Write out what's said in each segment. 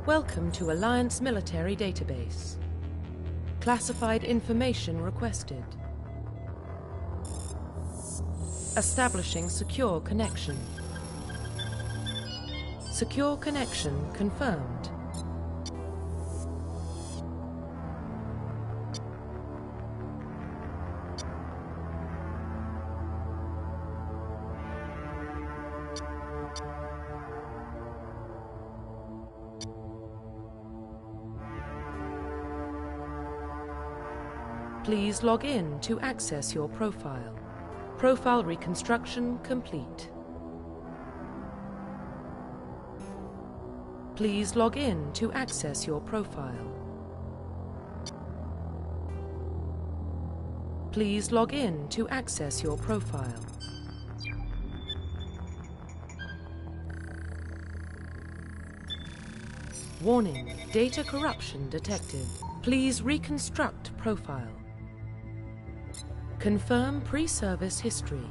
Welcome to Alliance Military Database. Classified information requested. Establishing secure connection. Secure connection confirmed. Please log in to access your profile. Profile reconstruction complete. Please log in to access your profile. Please log in to access your profile. Warning, data corruption detected. Please reconstruct profile. Confirm pre-service history.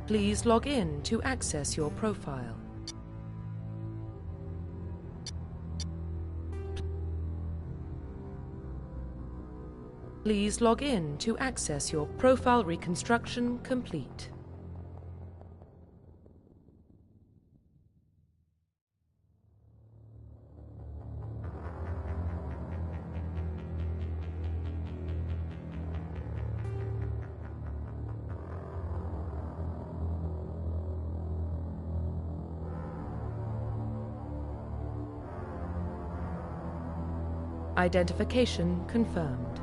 Please log in to access your profile. Please log in to access your profile reconstruction complete. Identification confirmed.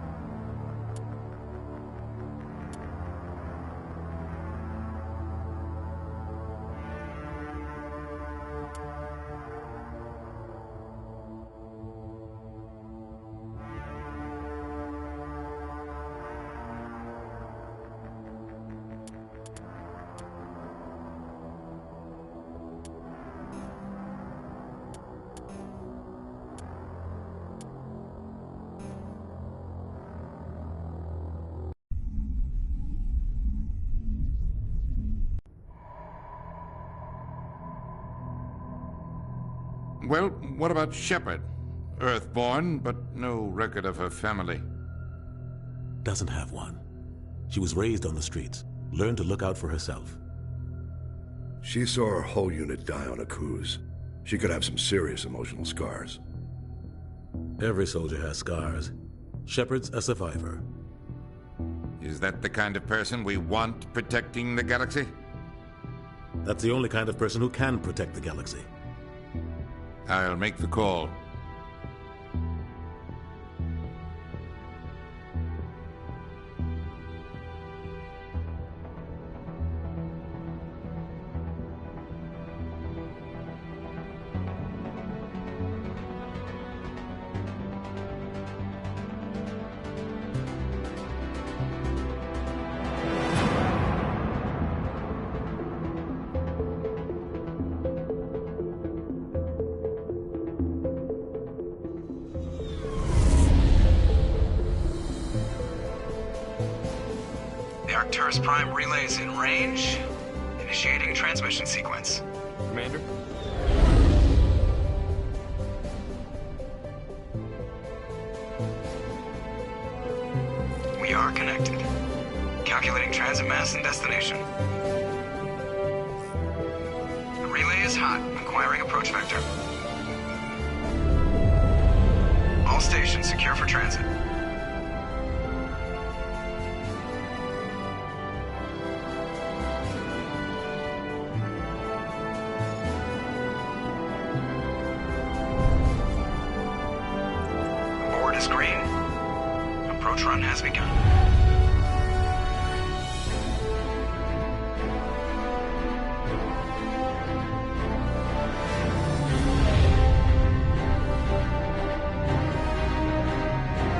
Well, what about Shepard? Earthborn, but no record of her family. Doesn't have one. She was raised on the streets, learned to look out for herself. She saw her whole unit die on a cruise. She could have some serious emotional scars. Every soldier has scars. Shepard's a survivor. Is that the kind of person we want protecting the galaxy? That's the only kind of person who can protect the galaxy. I'll make the call. Arcturus Prime relays in range. Initiating transmission sequence. Commander? We are connected. Calculating transit mass and destination. The relay is hot. Acquiring approach vector. All stations secure for transit. Is green. Approach run has begun.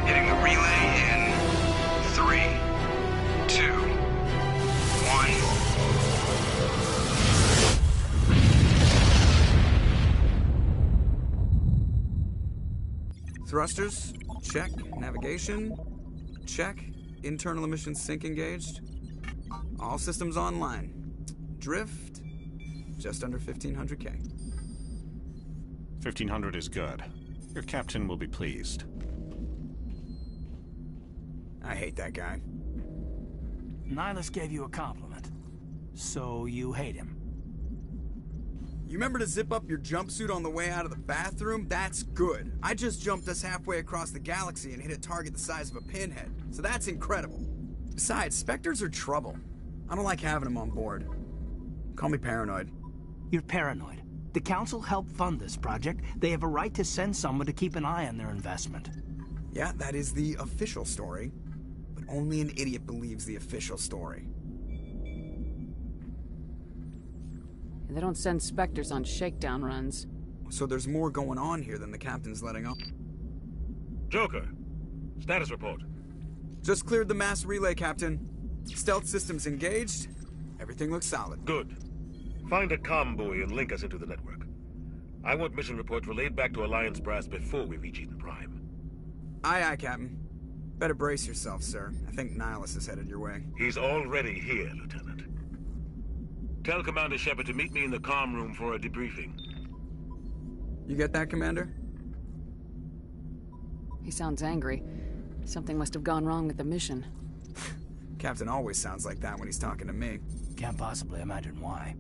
Hitting the relay in 3, 2, 1. Thrusters? Check. Navigation? Check. Internal emissions sync engaged. All systems online. drift, just under 1,500K. 1,500 is good. Your captain will be pleased. I hate that guy. Nihilus gave you a compliment. So you hate him. You remember to zip up your jumpsuit on the way out of the bathroom? That's good. I just jumped us halfway across the galaxy and hit a target the size of a pinhead. So that's incredible. Besides, Spectres are trouble. I don't like having them on board. Call me paranoid. You're paranoid. The Council helped fund this project. They have a right to send someone to keep an eye on their investment. Yeah, that is the official story. But only an idiot believes the official story. They don't send Spectres on shakedown runs. So there's more going on here than the captain's letting on. Joker, status report. Just cleared the mass relay, Captain. Stealth systems engaged. Everything looks solid. Good. Find a comm buoy and link us into the network. I want mission reports relayed back to Alliance Brass before we reach Eden Prime. Aye, aye, Captain. Better brace yourself, sir. I think Nihilus is headed your way. He's already here, Lieutenant. Tell Commander Shepard to meet me in the comm room for a debriefing. You get that, Commander? He sounds angry. Something must have gone wrong with the mission. Captain always sounds like that when he's talking to me. Can't possibly imagine why.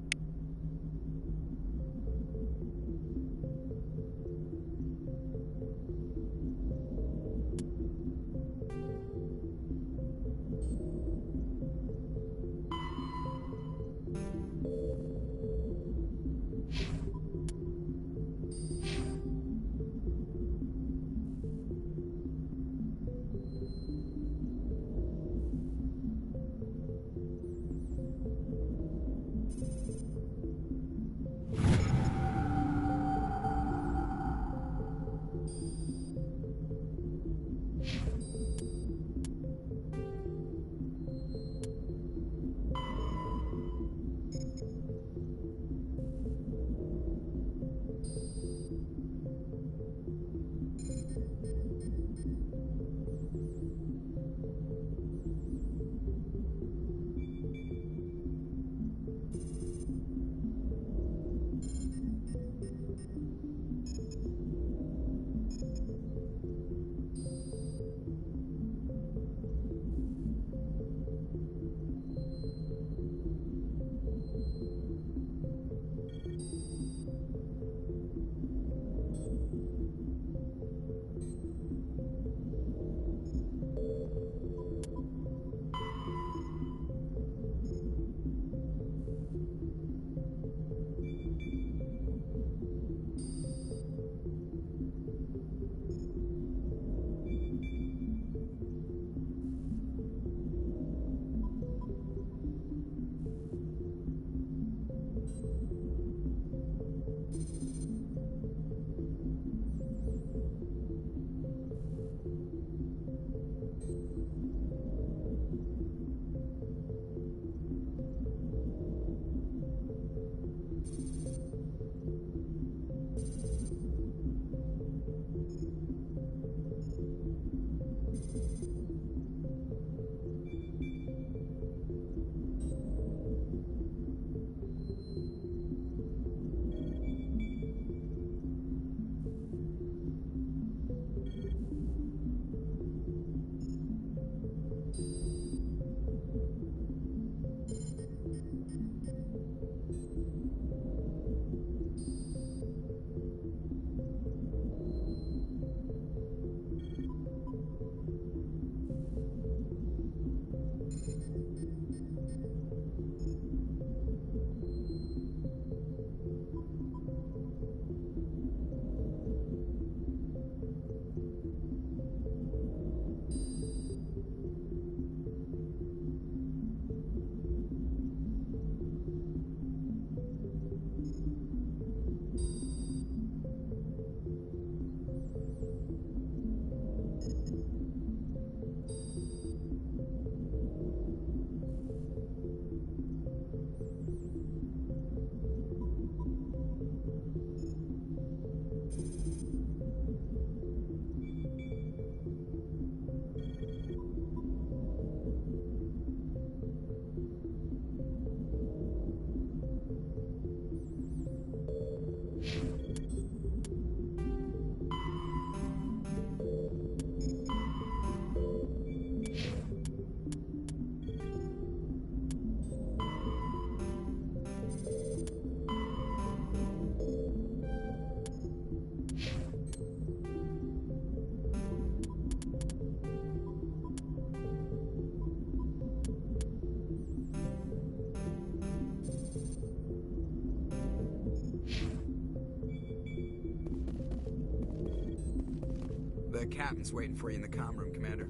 captain's waiting for you in the comm room, Commander.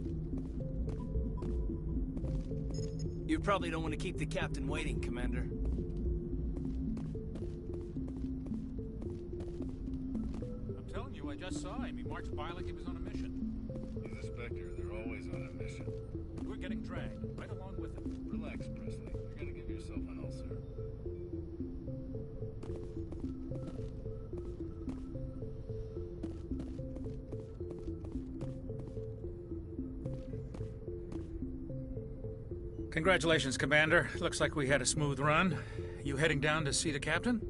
You probably don't want to keep the captain waiting, Commander. I'm telling you, I just saw him. He marched by like he was on a mission. He's a Spectre. They're always on a mission. We're getting dragged, right along with him. Relax, Presley. You're gonna give yourself an ulcer. Congratulations, Commander. Looks like we had a smooth run. You heading down to see the captain?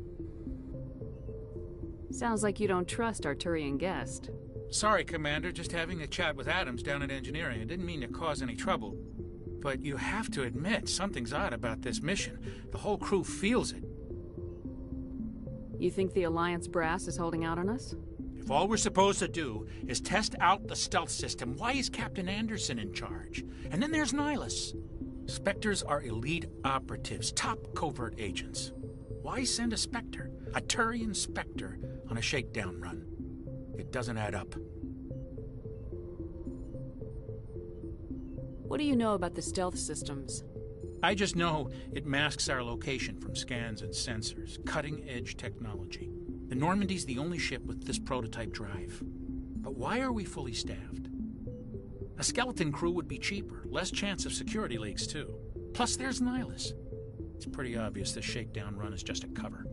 Sounds like you don't trust our Turian guest. Sorry, Commander. Just having a chat with Adams down at engineering. I didn't mean to cause any trouble. But you have to admit, something's odd about this mission. The whole crew feels it. You think the Alliance brass is holding out on us? If all we're supposed to do is test out the stealth system, why is Captain Anderson in charge? And then there's Nihilus. Spectres are elite operatives, top covert agents. Why send a Spectre, a Turian Spectre, on a shakedown run? It doesn't add up. What do you know about the stealth systems? I just know it masks our location from scans and sensors. Cutting-edge technology. The Normandy's the only ship with this prototype drive. But why are we fully staffed? A skeleton crew would be cheaper, less chance of security leaks, too. Plus, there's Nihilus. It's pretty obvious this shakedown run is just a cover.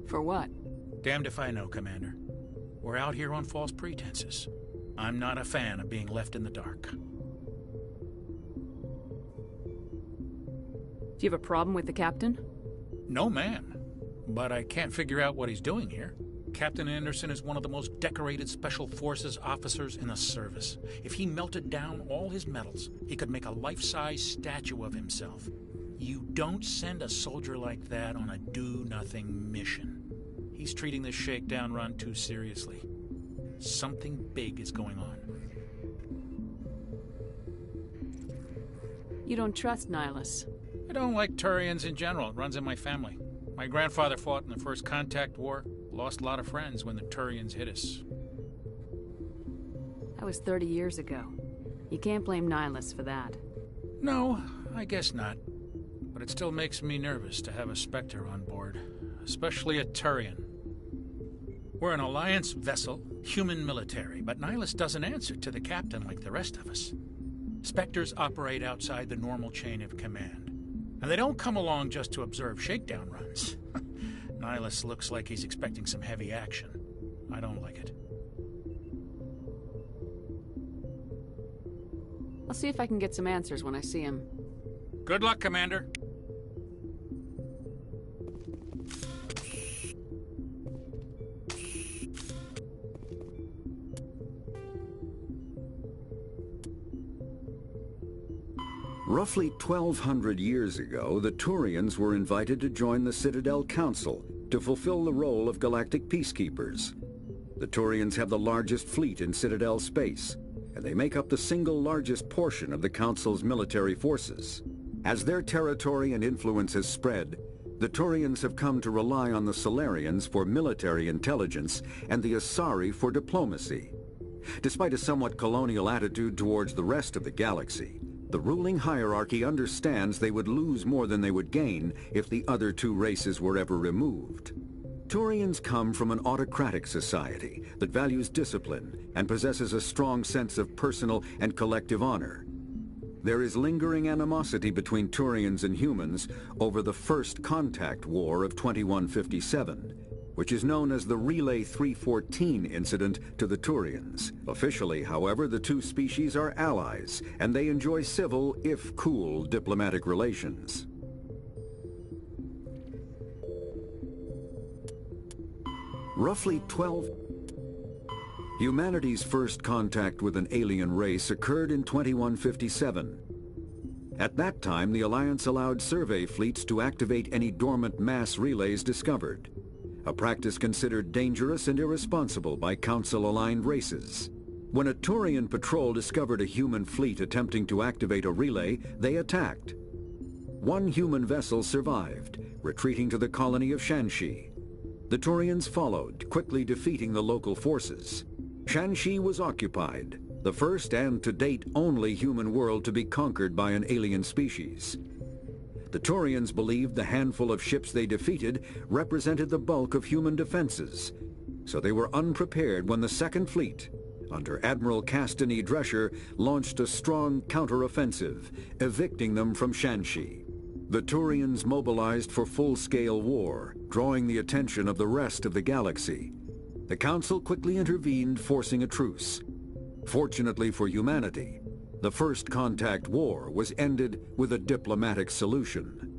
For what? Damned if I know, Commander. We're out here on false pretenses. I'm not a fan of being left in the dark. Do you have a problem with the captain? No, ma'am. But I can't figure out what he's doing here. Captain Anderson is one of the most decorated Special Forces officers in the service. If he melted down all his medals, he could make a life-size statue of himself. You don't send a soldier like that on a do-nothing mission. He's treating this shakedown run too seriously. Something big is going on. You don't trust Nihilus? I don't like Turians in general. It runs in my family. My grandfather fought in the First Contact War. Lost a lot of friends when the Turians hit us. That was 30 years ago. You can't blame Nihilus for that. No, I guess not. But it still makes me nervous to have a Spectre on board. Especially a Turian. We're an Alliance vessel, human military, but Nihilus doesn't answer to the captain like the rest of us. Spectres operate outside the normal chain of command. And they don't come along just to observe shakedown runs. Nihilus looks like he's expecting some heavy action. I don't like it. I'll see if I can get some answers when I see him. Good luck, Commander. Roughly 1,200 years ago, the Turians were invited to join the Citadel Council to fulfill the role of galactic peacekeepers. The Turians have the largest fleet in Citadel space, and they make up the single largest portion of the Council's military forces. As their territory and influence has spread, the Turians have come to rely on the Salarians for military intelligence and the Asari for diplomacy. Despite a somewhat colonial attitude towards the rest of the galaxy, the ruling hierarchy understands they would lose more than they would gain if the other two races were ever removed. Turians come from an autocratic society that values discipline and possesses a strong sense of personal and collective honor. There is lingering animosity between Turians and humans over the First Contact War of 2157, which is known as the Relay 314 incident to the Turians. Officially, however, the two species are allies, and they enjoy civil, if cool, diplomatic relations. Roughly 12... Humanity's first contact with an alien race occurred in 2157. At that time, the Alliance allowed survey fleets to activate any dormant mass relays discovered, a practice considered dangerous and irresponsible by Council-aligned races. When a Turian patrol discovered a human fleet attempting to activate a relay, they attacked. One human vessel survived, retreating to the colony of Shanxi. The Turians followed, quickly defeating the local forces. Shanxi was occupied, the first and to date only human world to be conquered by an alien species. The Turians believed the handful of ships they defeated represented the bulk of human defenses, so they were unprepared when the Second Fleet, under Admiral Castany Drescher, launched a strong counteroffensive, evicting them from Shanxi. The Turians mobilized for full-scale war, drawing the attention of the rest of the galaxy. The Council quickly intervened, forcing a truce. Fortunately for humanity, the First Contact War was ended with a diplomatic solution.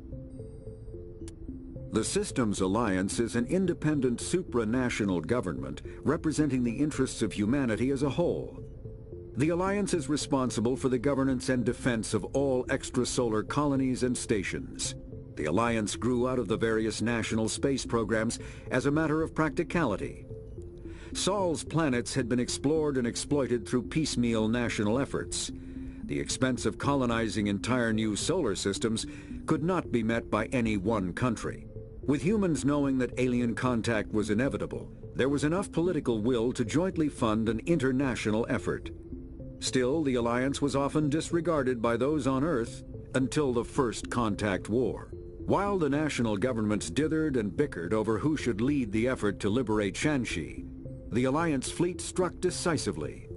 The Systems Alliance is an independent supranational government representing the interests of humanity as a whole. The Alliance is responsible for the governance and defense of all extrasolar colonies and stations. The Alliance grew out of the various national space programs as a matter of practicality. Sol's planets had been explored and exploited through piecemeal national efforts. The expense of colonizing entire new solar systems could not be met by any one country. With humans knowing that alien contact was inevitable, there was enough political will to jointly fund an international effort. Still, the Alliance was often disregarded by those on Earth until the First Contact War. While the national governments dithered and bickered over who should lead the effort to liberate Shanxi, the Alliance fleet struck decisively.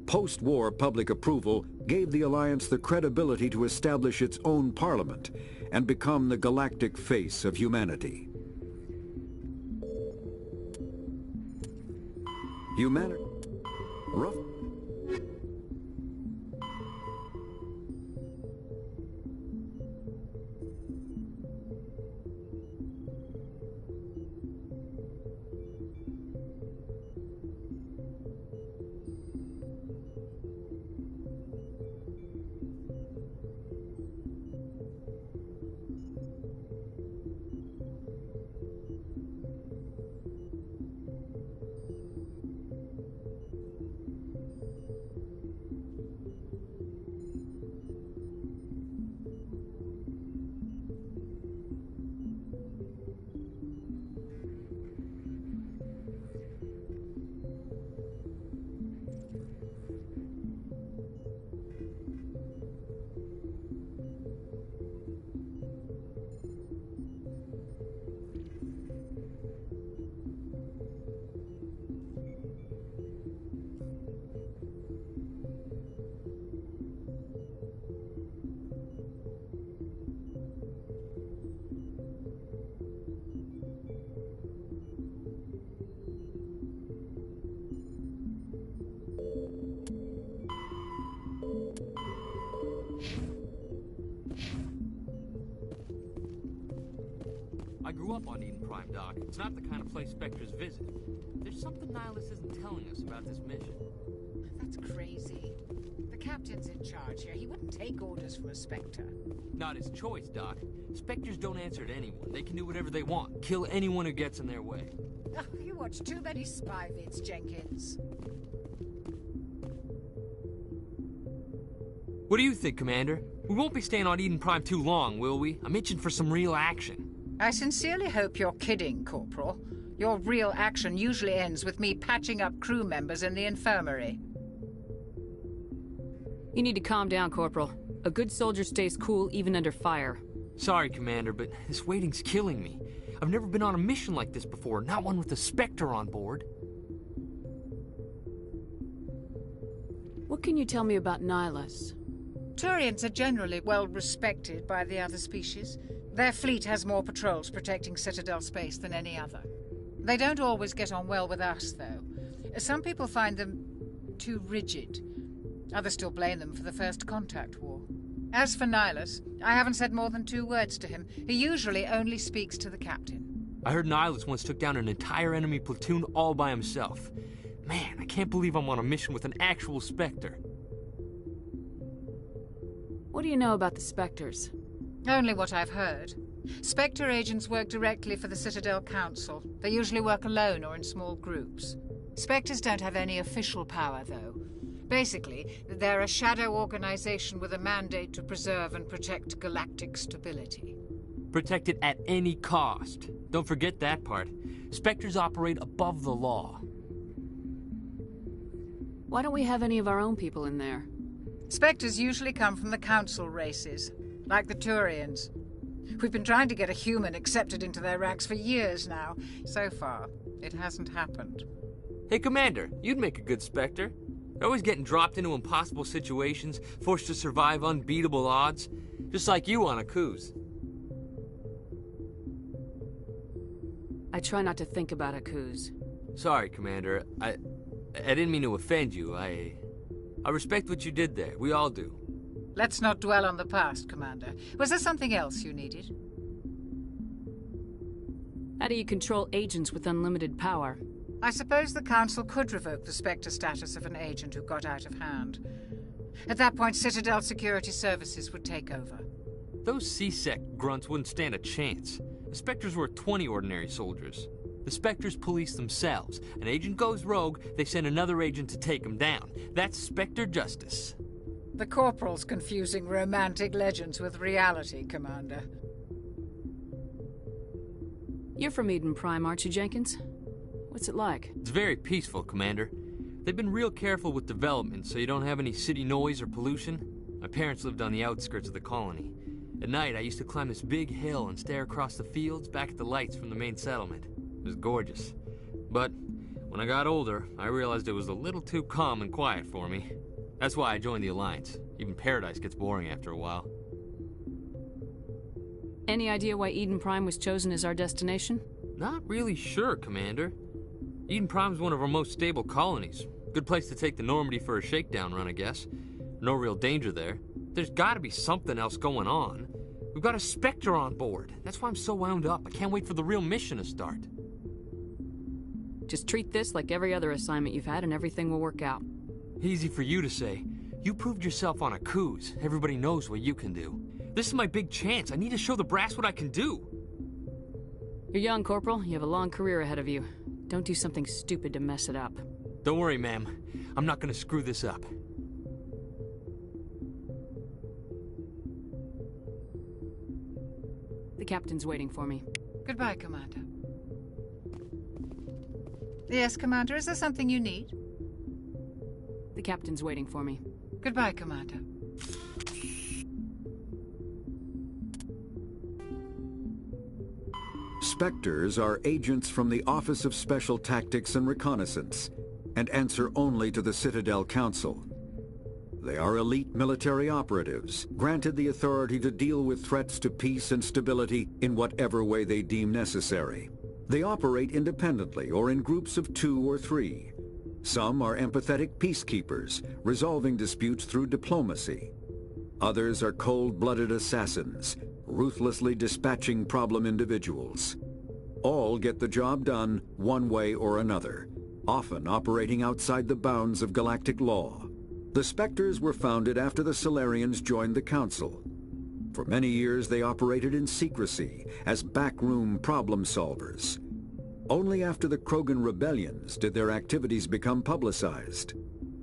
Post-war public approval gave the Alliance the credibility to establish its own parliament and become the galactic face of humanity. I grew up on Eden Prime, Doc. It's not the kind of place Spectres visit. There's something Nihilus isn't telling us about this mission. That's crazy. The captain's in charge here. He wouldn't take orders from a Spectre. Not his choice, Doc. Spectres don't answer to anyone. They can do whatever they want. Kill anyone who gets in their way. Oh, you watch too many spy vids, Jenkins. What do you think, Commander? We won't be staying on Eden Prime too long, will we? I'm itching for some real action. I sincerely hope you're kidding, Corporal. Your real action usually ends with me patching up crew members in the infirmary. You need to calm down, Corporal. A good soldier stays cool even under fire. Sorry, Commander, but this waiting's killing me. I've never been on a mission like this before, not one with a Spectre on board. What can you tell me about Nihilus? Turians are generally well respected by the other species. Their fleet has more patrols protecting Citadel space than any other. They don't always get on well with us, though. Some people find them too rigid. Others still blame them for the First Contact War. As for Nihilus, I haven't said more than 2 words to him. He usually only speaks to the captain. I heard Nihilus once took down an entire enemy platoon all by himself. Man, I can't believe I'm on a mission with an actual Spectre. What do you know about the Spectres? Only what I've heard. Spectre agents work directly for the Citadel Council. They usually work alone or in small groups. Spectres don't have any official power, though. Basically, they're a shadow organization with a mandate to preserve and protect galactic stability. Protect it at any cost. Don't forget that part. Spectres operate above the law. Why don't we have any of our own people in there? Spectres usually come from the Council races, like the Turians. We've been trying to get a human accepted into their ranks for years now. So far, it hasn't happened. Hey, Commander, you'd make a good Spectre. You're always getting dropped into impossible situations, forced to survive unbeatable odds. Just like you on Akuz. I try not to think about Akuz. Sorry, Commander. I didn't mean to offend you. I respect what you did there. We all do. Let's not dwell on the past, Commander. Was there something else you needed? How do you control agents with unlimited power? I suppose the Council could revoke the Spectre status of an agent who got out of hand. At that point, Citadel Security Services would take over. Those C-Sec grunts wouldn't stand a chance. The Spectres were 20 ordinary soldiers. The Spectres police themselves. An agent goes rogue, they send another agent to take him down. That's Spectre justice. The Corporal's confusing romantic legends with reality, Commander. You're from Eden Prime, aren't you, Jenkins? What's it like? It's very peaceful, Commander. They've been real careful with development, so you don't have any city noise or pollution. My parents lived on the outskirts of the colony. At night, I used to climb this big hill and stare across the fields back at the lights from the main settlement. It was gorgeous. But when I got older, I realized it was a little too calm and quiet for me. That's why I joined the Alliance. Even Paradise gets boring after a while. Any idea why Eden Prime was chosen as our destination? Not really sure, Commander. Eden Prime's one of our most stable colonies. Good place to take the Normandy for a shakedown run, I guess. No real danger there. There's gotta be something else going on. We've got a Spectre on board. That's why I'm so wound up. I can't wait for the real mission to start. Just treat this like every other assignment you've had and everything will work out. Easy for you to say. You proved yourself on Akuz. Everybody knows what you can do. This is my big chance. I need to show the brass what I can do. You're young, Corporal. You have a long career ahead of you. Don't do something stupid to mess it up. Don't worry, ma'am. I'm not gonna screw this up. The captain's waiting for me. Goodbye, Commander. Yes, Commander, is there something you need? The captain's waiting for me. Goodbye, Commander. Spectres are agents from the Office of Special Tactics and Reconnaissance, and answer only to the Citadel Council. They are elite military operatives, granted the authority to deal with threats to peace and stability in whatever way they deem necessary. They operate independently or in groups of 2 or 3. Some are empathetic peacekeepers, resolving disputes through diplomacy. Others are cold-blooded assassins, ruthlessly dispatching problem individuals. All get the job done one way or another, often operating outside the bounds of galactic law. The Spectres were founded after the Solarians joined the Council. For many years they operated in secrecy as backroom problem solvers. Only after the Krogan rebellions did their activities become publicized.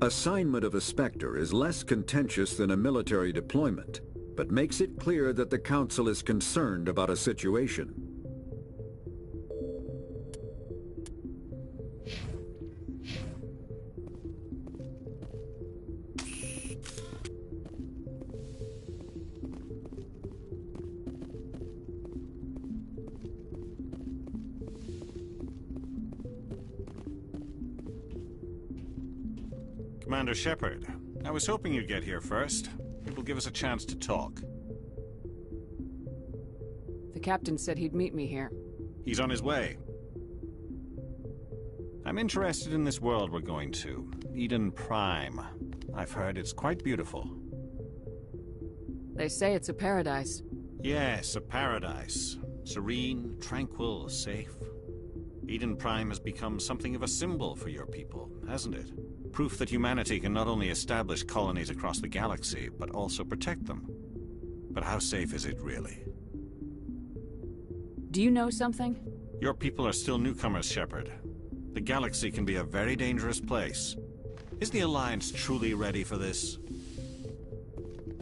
Assignment of a Spectre is less contentious than a military deployment, but makes it clear that the Council is concerned about a situation. Commander Shepard, I was hoping you'd get here first. It will give us a chance to talk. The captain said he'd meet me here. He's on his way. I'm interested in this world we're going to, Eden Prime. I've heard it's quite beautiful. They say it's a paradise. Yes, a paradise. Serene, tranquil, safe. Eden Prime has become something of a symbol for your people, hasn't it? Proof that humanity can not only establish colonies across the galaxy, but also protect them. But how safe is it really? Do you know something? Your people are still newcomers, Shepard. The galaxy can be a very dangerous place. Is the Alliance truly ready for this?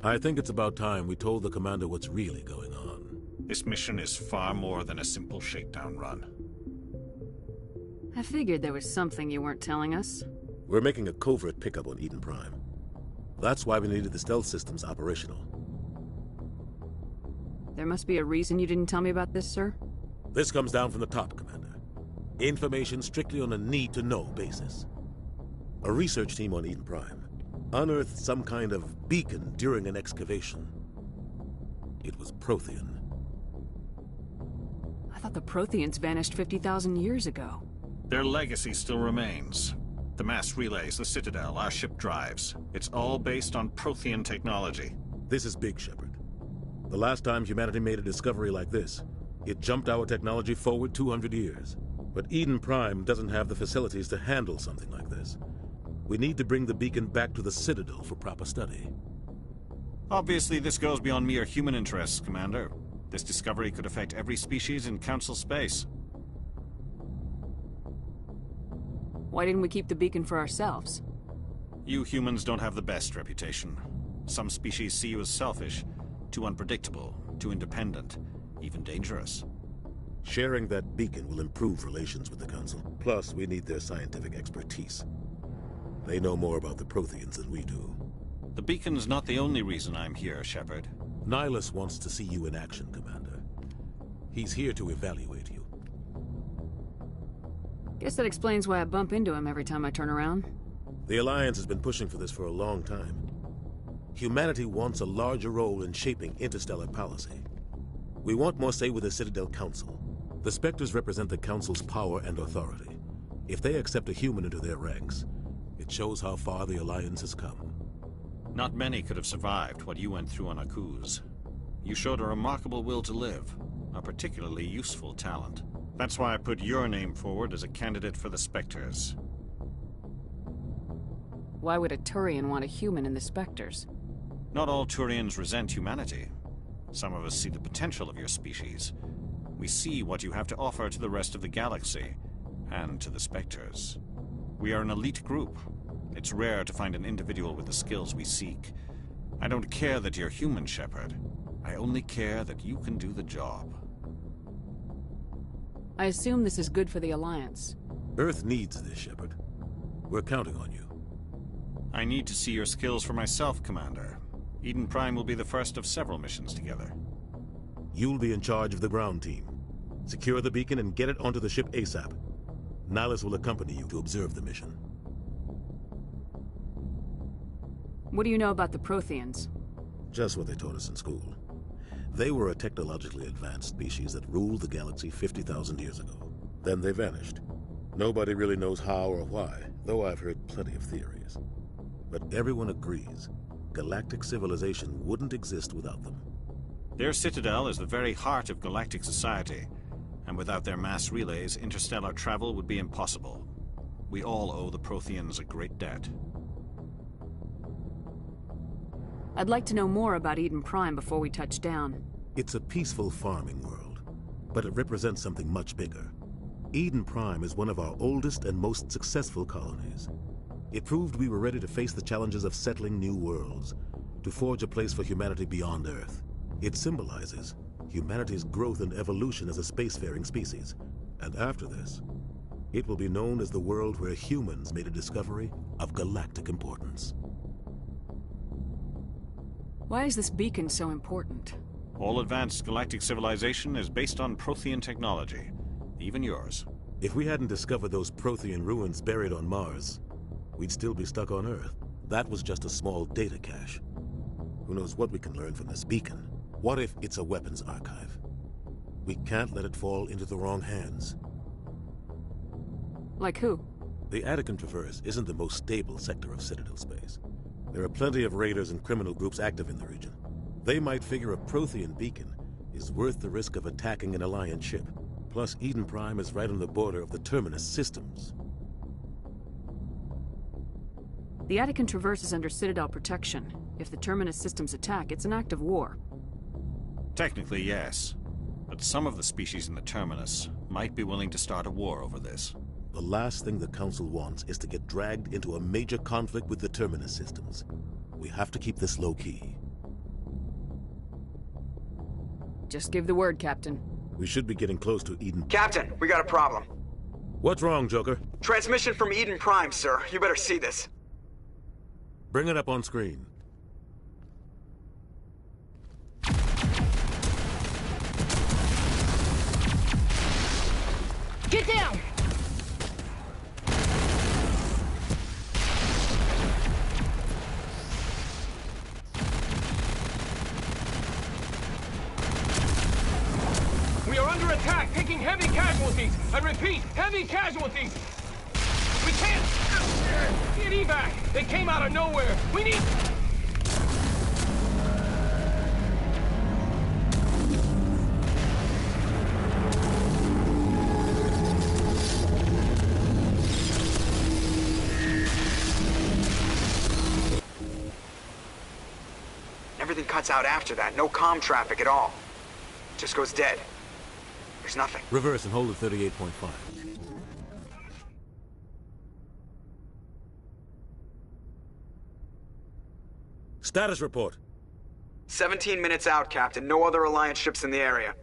I think it's about time we told the Commander what's really going on. This mission is far more than a simple shakedown run. I figured there was something you weren't telling us. We're making a covert pickup on Eden Prime. That's why we needed the stealth systems operational. There must be a reason you didn't tell me about this, sir? This comes down from the top, Commander. Information strictly on a need-to-know basis. A research team on Eden Prime unearthed some kind of beacon during an excavation. It was Prothean. I thought the Protheans vanished 50,000 years ago. Their legacy still remains. The mass relays, the Citadel, our ship drives. It's all based on Prothean technology. This is big, Shepard. The last time humanity made a discovery like this, it jumped our technology forward 200 years. But Eden Prime doesn't have the facilities to handle something like this. We need to bring the beacon back to the Citadel for proper study. Obviously, this goes beyond mere human interests, Commander. This discovery could affect every species in Council space. Why didn't we keep the beacon for ourselves? You humans don't have the best reputation. Some species see you as selfish, too unpredictable, too independent, even dangerous. Sharing that beacon will improve relations with the Council. Plus, we need their scientific expertise. They know more about the Protheans than we do. The beacon's not the only reason I'm here, Shepard. Nihilus wants to see you in action, Commander. He's here to evaluate you. Guess that explains why I bump into him every time I turn around. The Alliance has been pushing for this for a long time. Humanity wants a larger role in shaping interstellar policy. We want more say with the Citadel Council. The Spectres represent the Council's power and authority. If they accept a human into their ranks, it shows how far the Alliance has come. Not many could have survived what you went through on Akuz. You showed a remarkable will to live, a particularly useful talent. That's why I put your name forward as a candidate for the Spectres. Why would a Turian want a human in the Spectres? Not all Turians resent humanity. Some of us see the potential of your species. We see what you have to offer to the rest of the galaxy, and to the Spectres. We are an elite group. It's rare to find an individual with the skills we seek. I don't care that you're human, Shepard. I only care that you can do the job. I assume this is good for the Alliance. Earth needs this, Shepard. We're counting on you. I need to see your skills for myself, Commander. Eden Prime will be the first of several missions together. You'll be in charge of the ground team. Secure the beacon and get it onto the ship ASAP. Nihilus will accompany you to observe the mission. What do you know about the Protheans? Just what they taught us in school. They were a technologically advanced species that ruled the galaxy 50,000 years ago. Then they vanished. Nobody really knows how or why, though I've heard plenty of theories. But everyone agrees, galactic civilization wouldn't exist without them. Their citadel is the very heart of galactic society, and without their mass relays, interstellar travel would be impossible. We all owe the Protheans a great debt. I'd like to know more about Eden Prime before we touch down. It's a peaceful farming world, but it represents something much bigger. Eden Prime is one of our oldest and most successful colonies. It proved we were ready to face the challenges of settling new worlds, to forge a place for humanity beyond Earth. It symbolizes humanity's growth and evolution as a spacefaring species. And after this, it will be known as the world where humans made a discovery of galactic importance. Why is this beacon so important? All advanced galactic civilization is based on Prothean technology, even yours. If we hadn't discovered those Prothean ruins buried on Mars, we'd still be stuck on Earth. That was just a small data cache. Who knows what we can learn from this beacon? What if it's a weapons archive? We can't let it fall into the wrong hands. Like who? The Attican Traverse isn't the most stable sector of Citadel space. There are plenty of raiders and criminal groups active in the region. They might figure a Prothean beacon is worth the risk of attacking an Alliance ship. Plus, Eden Prime is right on the border of the Terminus systems. The Attican Traverse is under Citadel protection. If the Terminus systems attack, it's an act of war. Technically, yes. But some of the species in the Terminus might be willing to start a war over this. The last thing the Council wants is to get dragged into a major conflict with the Terminus systems. We have to keep this low-key. Just give the word, Captain. We should be getting close to Eden. Captain, we got a problem. What's wrong, Joker? Transmission from Eden Prime, sir. You better see this. Bring it up on screen. Get down! We are under attack, taking heavy casualties. I repeat, heavy casualties. We can't get evac. They came out of nowhere. We need... Everything cuts out after that. No comm traffic at all. Just goes dead. There's nothing. Reverse and hold at 38.5. Status report. 17 minutes out, Captain. No other Alliance ships in the area.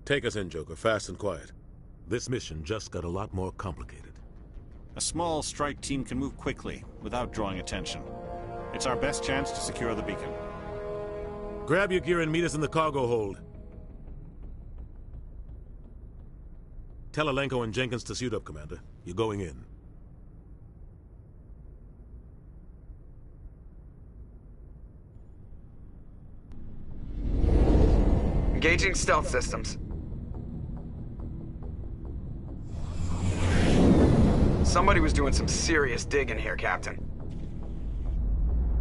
Take us in, Joker. Fast and quiet. This mission just got a lot more complicated. A small strike team can move quickly, without drawing attention. It's our best chance to secure the beacon. Grab your gear and meet us in the cargo hold. Tell Alenko and Jenkins to suit up, Commander. You're going in. Engaging stealth systems. Somebody was doing some serious digging here, Captain.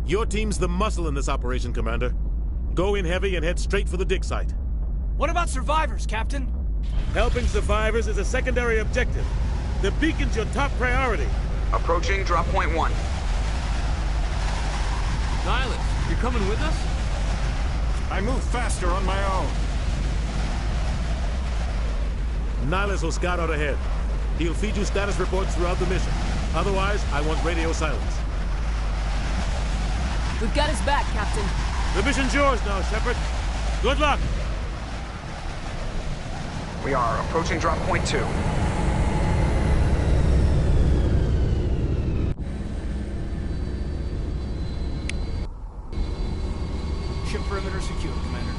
Your team's the muscle in this operation, Commander. Go in heavy and head straight for the dig site. What about survivors, Captain? Helping survivors is a secondary objective. The beacon's your top priority. Approaching drop point 1. Nihilus, you're coming with us? I move faster on my own. Nihilus will scout out ahead. He'll feed you status reports throughout the mission. Otherwise, I want radio silence. We've got his back, Captain. The mission's yours now, Shepard. Good luck! We are approaching drop point 2. Ship perimeter secure, Commander.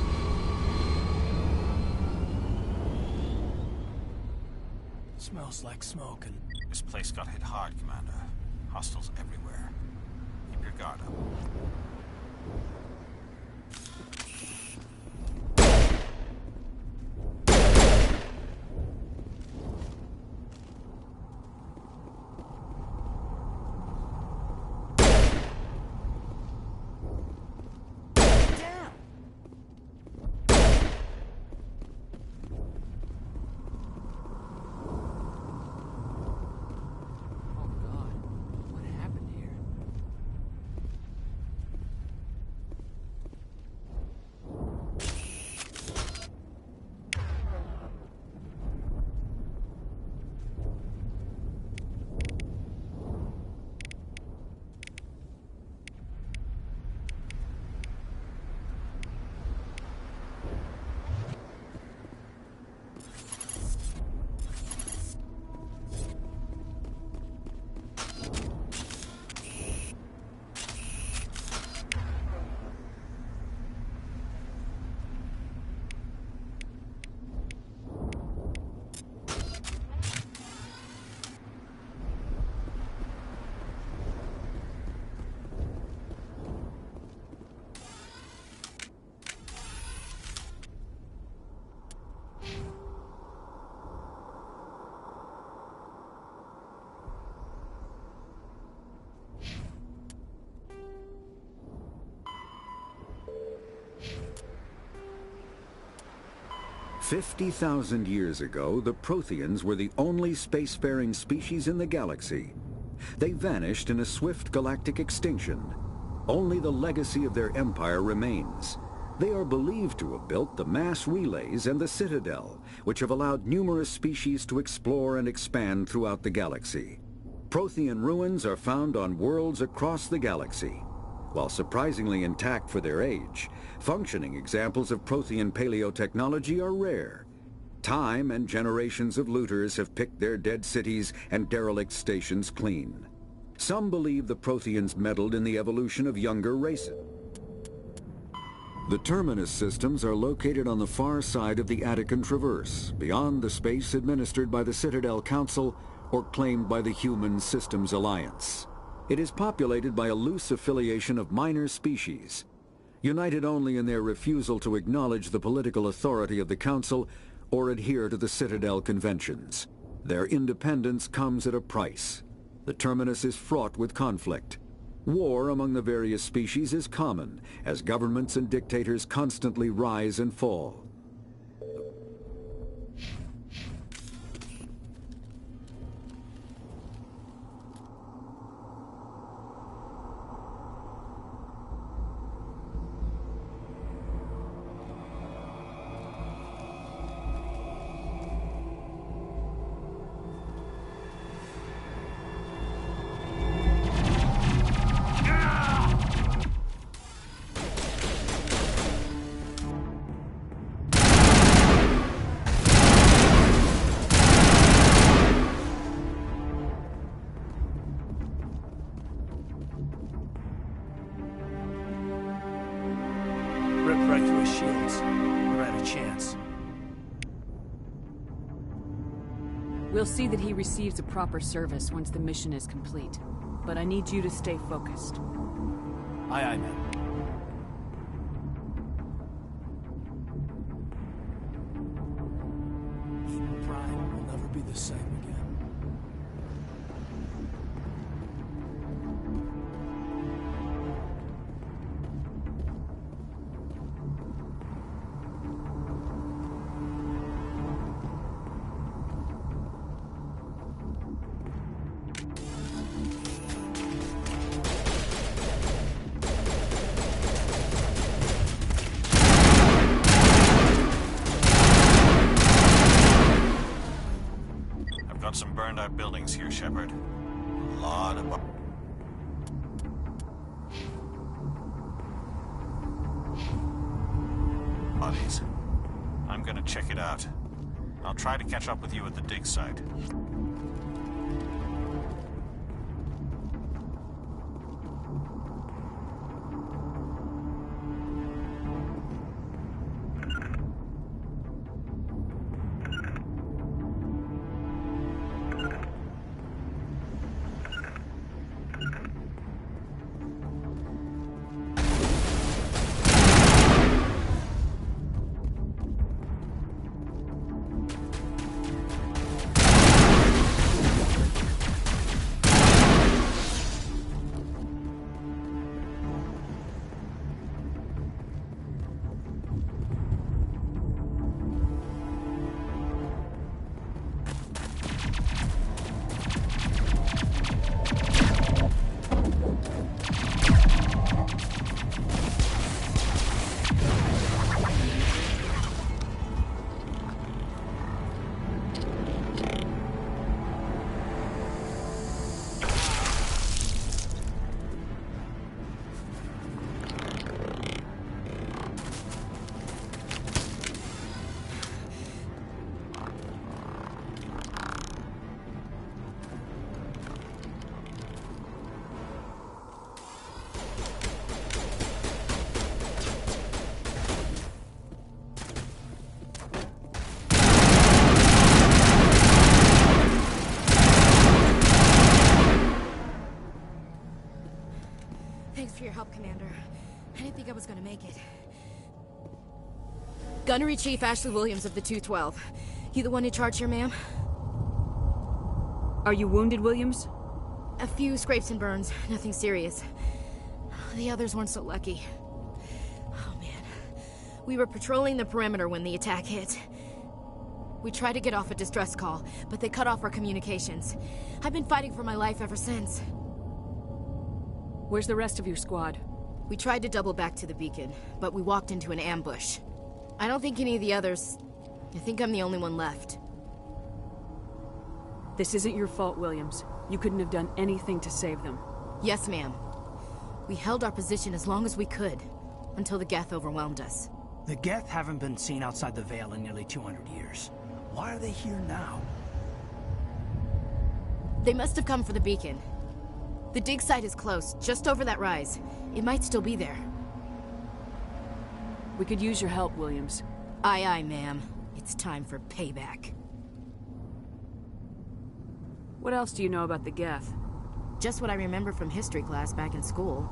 Smells like smoke and... This place got hit hard, Commander. Hostiles everywhere. Keep your guard up. $50,000 years ago, the Protheans were the only spacefaring species in the galaxy. They vanished in a swift galactic extinction. Only the legacy of their empire remains. They are believed to have built the mass relays and the Citadel, which have allowed numerous species to explore and expand throughout the galaxy. Prothean ruins are found on worlds across the galaxy. While surprisingly intact for their age, functioning examples of Prothean paleotechnology are rare. Time and generations of looters have picked their dead cities and derelict stations clean. Some believe the Protheans meddled in the evolution of younger races. The Terminus systems are located on the far side of the Attican Traverse, beyond the space administered by the Citadel Council or claimed by the Human Systems Alliance. It is populated by a loose affiliation of minor species, united only in their refusal to acknowledge the political authority of the Council or adhere to the Citadel conventions. Their independence comes at a price. The Terminus is fraught with conflict. War among the various species is common, as governments and dictators constantly rise and fall. Right through his shields. We're at a chance. We'll see that he receives a proper service once the mission is complete. But I need you to stay focused. Aye, aye, ma'am. Eden Prime will never be the same again. Some burned out buildings here, Shepard. A lot of bodies. I'm gonna check it out. I'll try to catch up with you at the dig site. Thanks for your help, Commander. I didn't think I was gonna make it. Gunnery Chief Ashley Williams of the 212. You the one in charge here, ma'am? Are you wounded, Williams? A few scrapes and burns, nothing serious. The others weren't so lucky. Oh man. We were patrolling the perimeter when the attack hit. We tried to get off a distress call, but they cut off our communications. I've been fighting for my life ever since. Where's the rest of your squad? We tried to double back to the beacon, but we walked into an ambush. I don't think any of the others... I think I'm the only one left. This isn't your fault, Williams. You couldn't have done anything to save them. Yes, ma'am. We held our position as long as we could, until the Geth overwhelmed us. The Geth haven't been seen outside the Veil in nearly 200 years. Why are they here now? They must have come for the beacon. The dig site is close, just over that rise. It might still be there. We could use your help, Williams. Aye, aye, ma'am. It's time for payback. What else do you know about the Geth? Just what I remember from history class back in school.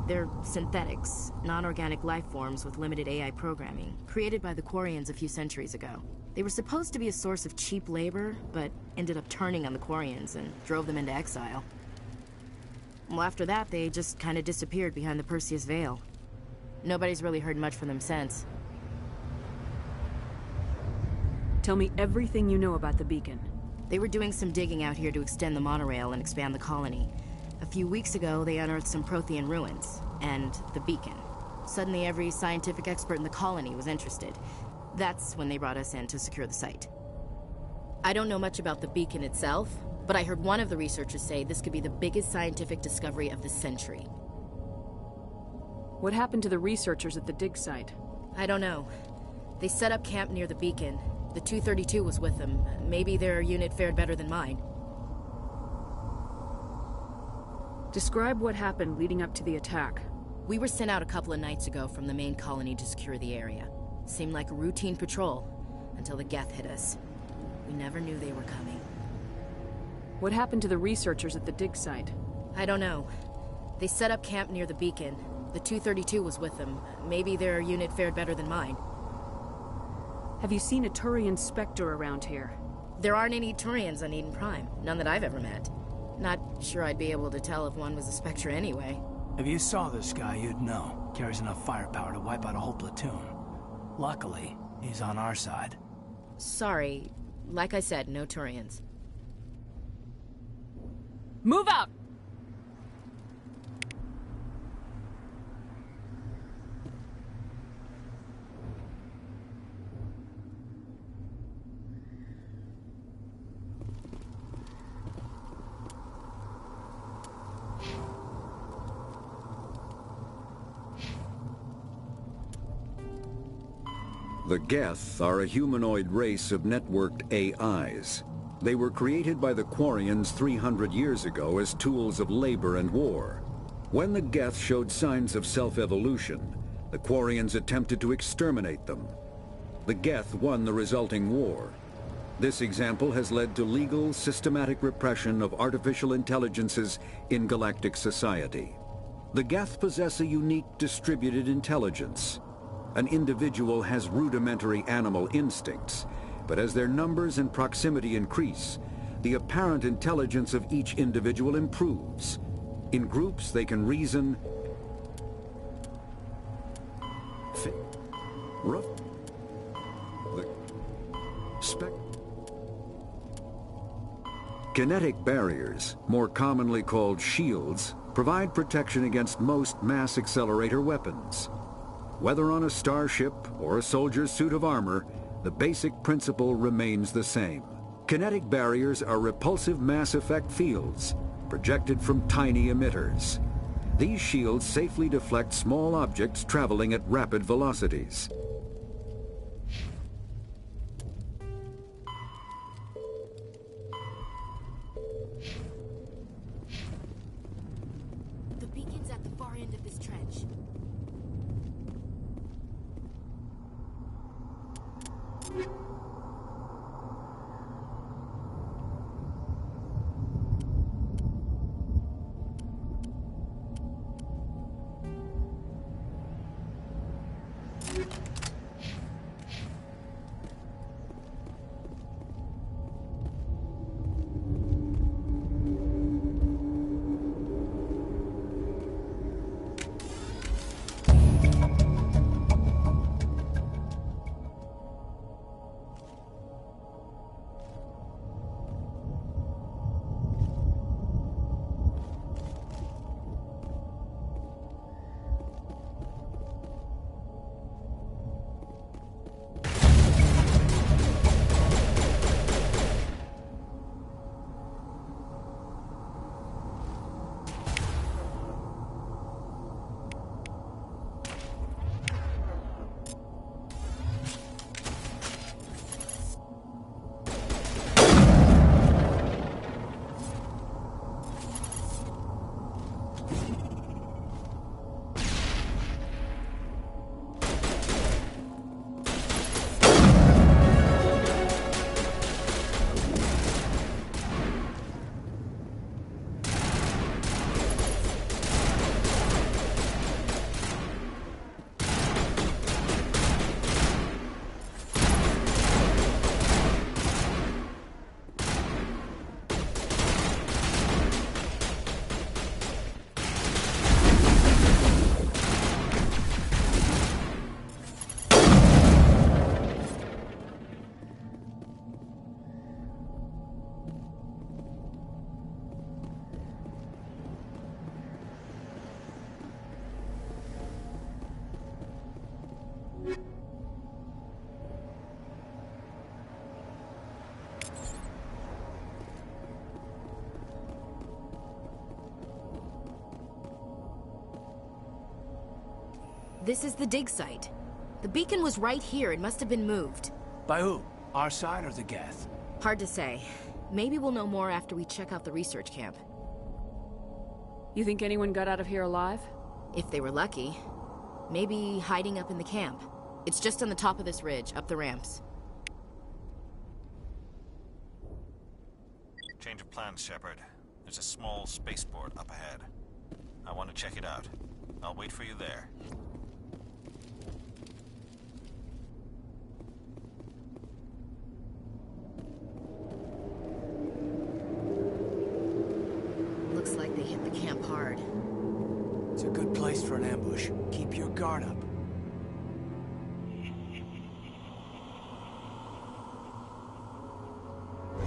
They're synthetics, non-organic life forms with limited AI programming, created by the Quarians a few centuries ago. They were supposed to be a source of cheap labor, but ended up turning on the Quarians and drove them into exile. Well, after that, they just kind of disappeared behind the Perseus Veil. Nobody's really heard much from them since. Tell me everything you know about the beacon. They were doing some digging out here to extend the monorail and expand the colony. A few weeks ago, they unearthed some Prothean ruins, and the beacon. Suddenly, every scientific expert in the colony was interested. That's when they brought us in to secure the site. I don't know much about the beacon itself, but I heard one of the researchers say this could be the biggest scientific discovery of the century. What happened to the researchers at the dig site? I don't know. They set up camp near the beacon. The 232 was with them. Maybe their unit fared better than mine. Describe what happened leading up to the attack. We were sent out a couple of nights ago from the main colony to secure the area. Seemed like a routine patrol, until the Geth hit us. We never knew they were coming. What happened to the researchers at the dig site? I don't know. They set up camp near the beacon. The 232 was with them. Maybe their unit fared better than mine. Have you seen a Turian Spectre around here? There aren't any Turians on Eden Prime. None that I've ever met. Not sure I'd be able to tell if one was a Spectre anyway. If you saw this guy, you'd know. Carries enough firepower to wipe out a whole platoon. Luckily, he's on our side. Sorry. Like I said, no Turians. Move out! The Geth are a humanoid race of networked AIs. They were created by the Quarians 300 years ago as tools of labor and war. When the Geth showed signs of self-evolution, the Quarians attempted to exterminate them. The Geth won the resulting war. This example has led to legal, systematic repression of artificial intelligences in galactic society. The Geth possess a unique distributed intelligence. An individual has rudimentary animal instincts, but as their numbers and proximity increase, the apparent intelligence of each individual improves. In groups, they can reason, Kinetic barriers, more commonly called shields, provide protection against most mass accelerator weapons. Whether on a starship or a soldier's suit of armor, the basic principle remains the same. Kinetic barriers are repulsive mass effect fields, projected from tiny emitters. These shields safely deflect small objects traveling at rapid velocities. The beacon's at the far end of this trench. This is the dig site. The beacon was right here. It must have been moved. By who? Our side or the Geth? Hard to say. Maybe we'll know more after we check out the research camp. You think anyone got out of here alive? If they were lucky. Maybe hiding up in the camp. It's just on the top of this ridge, up the ramps. Change of plans, Shepard. There's a small spaceport up ahead. I want to check it out. I'll wait for you there. Looks like they hit the camp hard. It's a good place for an ambush. Keep your guard up.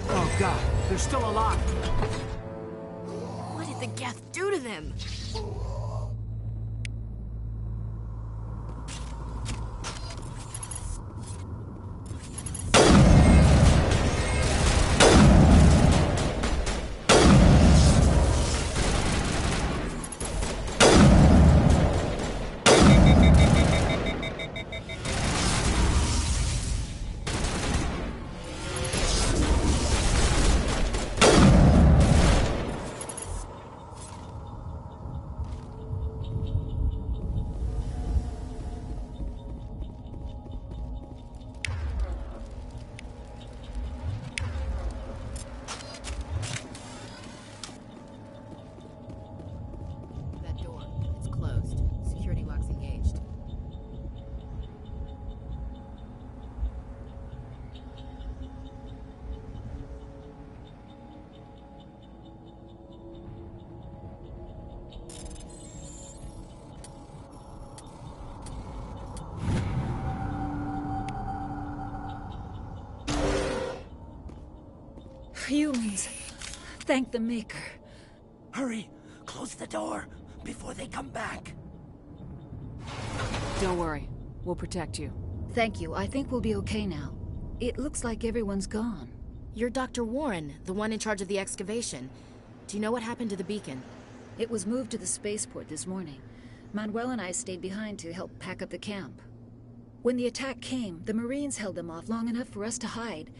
Oh god, they're still alive! What did the Geth do to them? Humans. Thank the Maker. Hurry! Close the door before they come back. Don't worry. We'll protect you. Thank you. I think we'll be okay now. It looks like everyone's gone. You're Dr. Warren, the one in charge of the excavation. Do you know what happened to the beacon? It was moved to the spaceport this morning. Manuel and I stayed behind to help pack up the camp. When the attack came, the Marines held them off long enough for us to hide.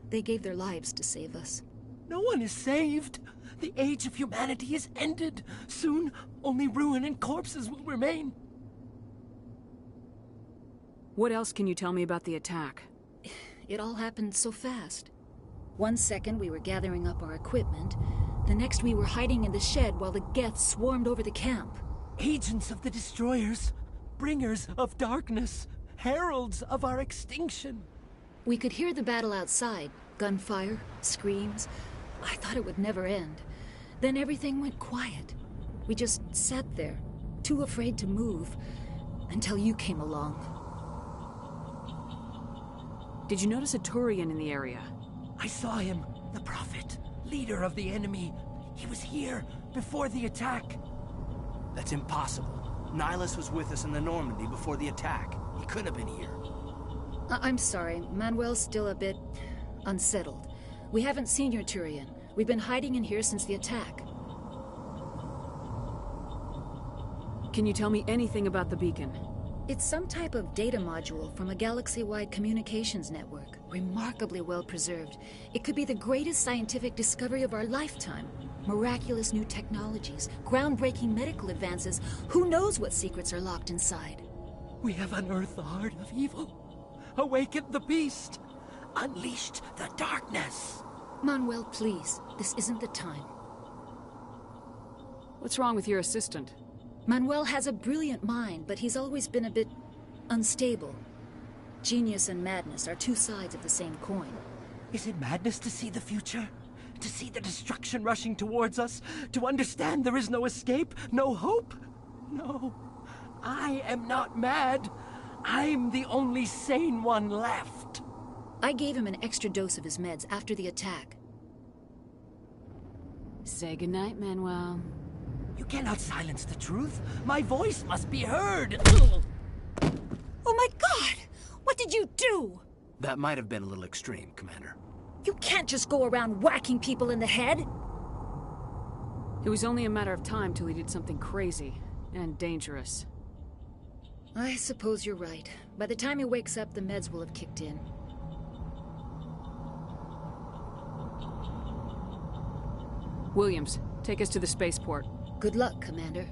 They gave their lives to save us. No one is saved. The age of humanity is ended. Soon, only ruin and corpses will remain. What else can you tell me about the attack? It all happened so fast. 1 second we were gathering up our equipment. The next we were hiding in the shed while the Geth swarmed over the camp. Agents of the Destroyers. Bringers of darkness. Heralds of our extinction. We could hear the battle outside. Gunfire, screams. I thought it would never end. Then everything went quiet. We just sat there, too afraid to move, until you came along. Did you notice a Turian in the area? I saw him. The Prophet. Leader of the enemy. He was here before the attack. That's impossible. Nihilus was with us in the Normandy before the attack. He couldn't have been here. I'm sorry. Manuel's still a bit unsettled. We haven't seen your Turian. We've been hiding in here since the attack. Can you tell me anything about the beacon? It's some type of data module from a galaxy-wide communications network. Remarkably well preserved. It could be the greatest scientific discovery of our lifetime. Miraculous new technologies, groundbreaking medical advances. Who knows what secrets are locked inside? We have unearthed the heart of evil. Awakened the beast. Unleashed the darkness. Manuel, please. This isn't the time. What's wrong with your assistant? Manuel has a brilliant mind, but he's always been a bit unstable. Genius and madness are two sides of the same coin. Is it madness to see the future? To see the destruction rushing towards us? To understand there is no escape? No hope? No. I am not mad. I'm the only sane one left. I gave him an extra dose of his meds after the attack. Say goodnight, Manuel. You cannot silence the truth. My voice must be heard. Oh my God! What did you do? That might have been a little extreme, Commander. You can't just go around whacking people in the head. It was only a matter of time till he did something crazy and dangerous. I suppose you're right. By the time he wakes up, the meds will have kicked in. Williams, take us to the spaceport. Good luck, Commander.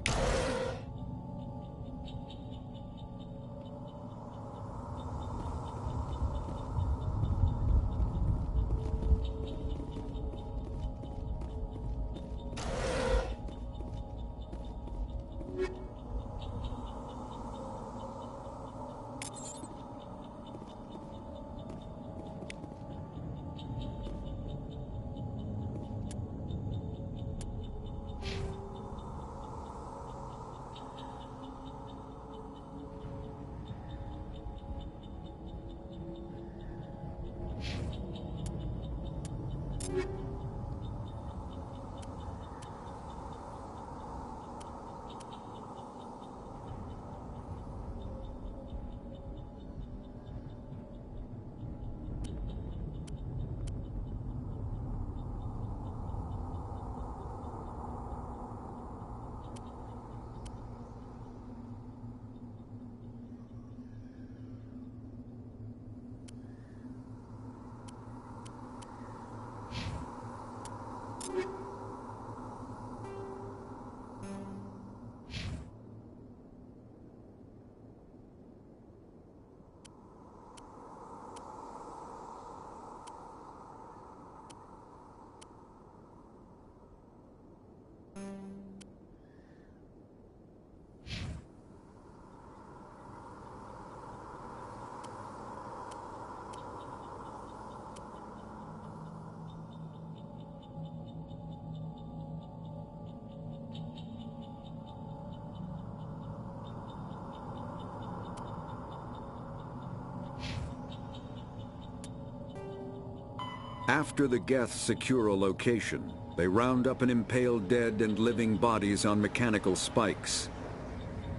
After the Geth secure a location, they round up and impale dead and living bodies on mechanical spikes.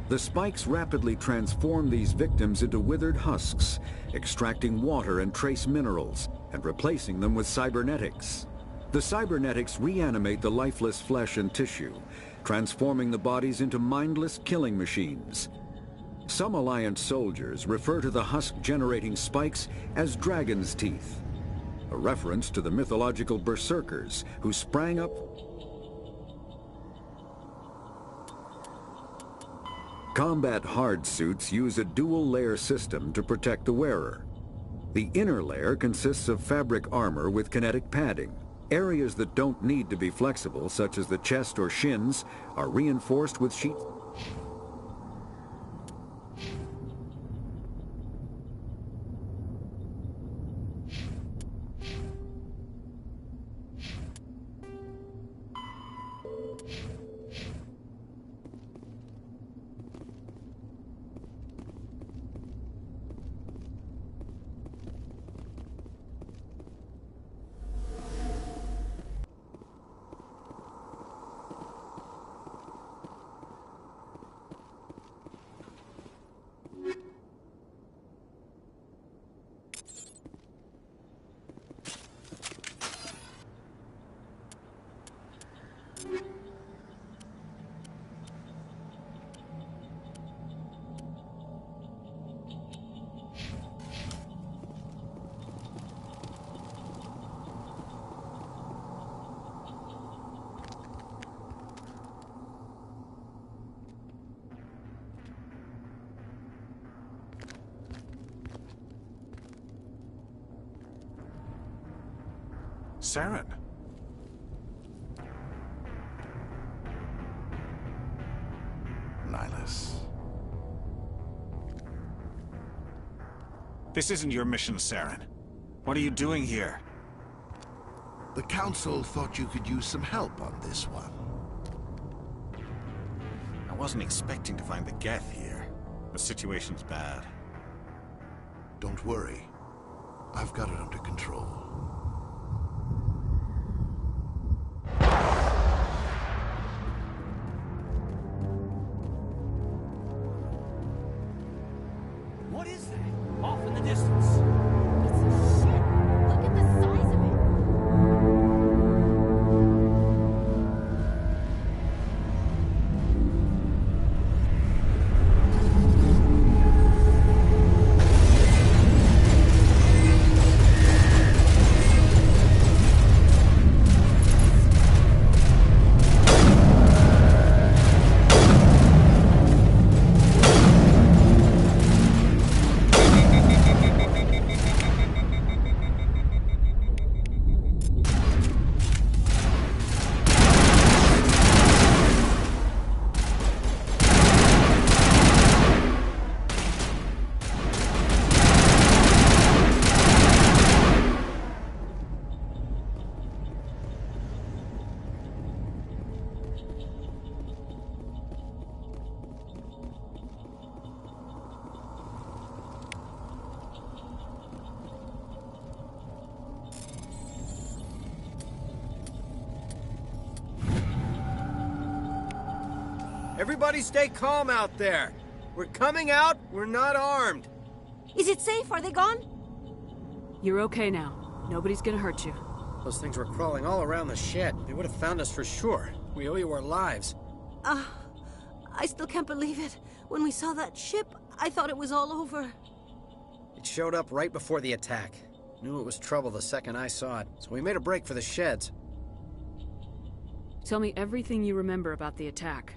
The spikes rapidly transform these victims into withered husks, extracting water and trace minerals, and replacing them with cybernetics. The cybernetics reanimate the lifeless flesh and tissue, transforming the bodies into mindless killing machines. Some Alliance soldiers refer to the husk-generating spikes as dragon's teeth, a reference to the mythological berserkers who sprang up. Combat hard suits use a dual-layer system to protect the wearer. The inner layer consists of fabric armor with kinetic padding. Areas that don't need to be flexible, such as the chest or shins, are reinforced with sheet. Saren. Nihlus. This isn't your mission, Saren. What are you doing here? The Council thought you could use some help on this one. I wasn't expecting to find the Geth here. The situation's bad. Don't worry. I've got it under control. What is that? Off in the distance. Look at the size of it. Everybody stay calm out there. We're coming out, we're not armed. Is it safe? Are they gone? You're okay now. Nobody's gonna hurt you. Those things were crawling all around the shed. They would have found us for sure. We owe you our lives. I still can't believe it. When we saw that ship, I thought it was all over. It showed up right before the attack. Knew it was trouble the second I saw it, so we made a break for the sheds. Tell me everything you remember about the attack.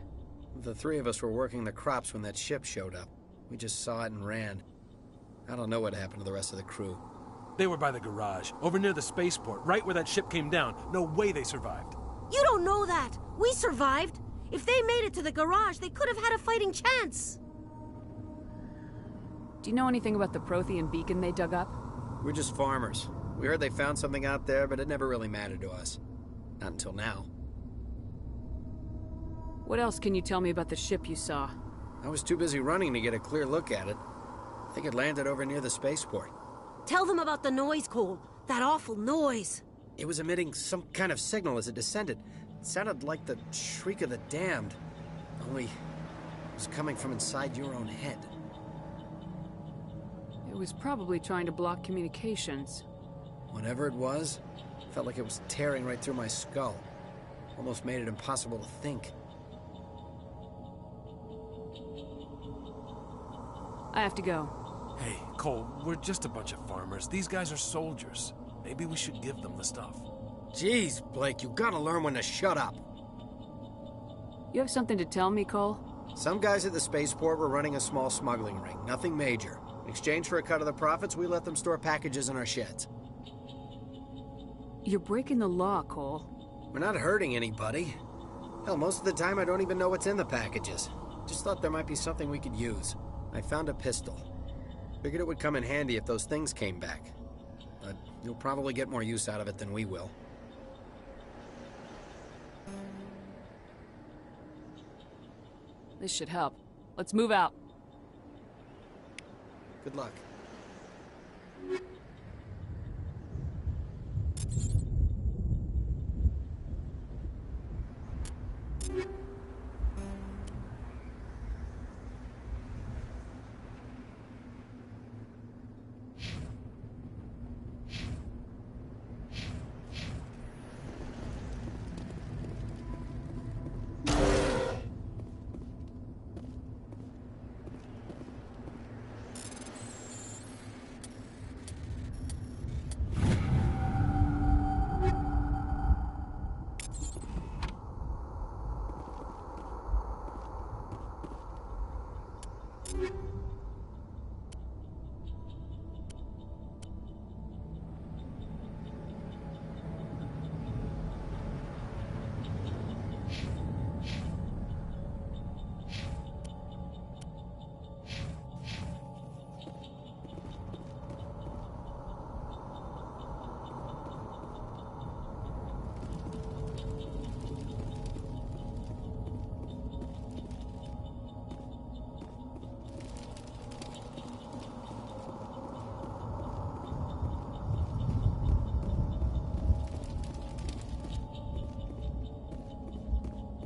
The three of us were working the crops when that ship showed up. We just saw it and ran. I don't know what happened to the rest of the crew. They were by the garage, over near the spaceport, right where that ship came down. No way they survived. You don't know that. We survived. If they made it to the garage, they could have had a fighting chance. Do you know anything about the Prothean beacon they dug up? We're just farmers. We heard they found something out there, but it never really mattered to us. Not until now. What else can you tell me about the ship you saw? I was too busy running to get a clear look at it. I think it landed over near the spaceport. Tell them about the noise, Cole. That awful noise. It was emitting some kind of signal as it descended. It sounded like the shriek of the damned. Only it was coming from inside your own head. It was probably trying to block communications. Whatever it was, felt like it was tearing right through my skull. Almost made it impossible to think. I have to go. Hey, Cole, we're just a bunch of farmers. These guys are soldiers. Maybe we should give them the stuff. Jeez, Blake, you gotta learn when to shut up. You have something to tell me, Cole? Some guys at the spaceport were running a small smuggling ring, nothing major. In exchange for a cut of the profits, we let them store packages in our sheds. You're breaking the law, Cole. We're not hurting anybody. Hell, most of the time I don't even know what's in the packages. Just thought there might be something we could use. I found a pistol. Figured it would come in handy if those things came back. But you'll probably get more use out of it than we will. This should help. Let's move out. Good luck.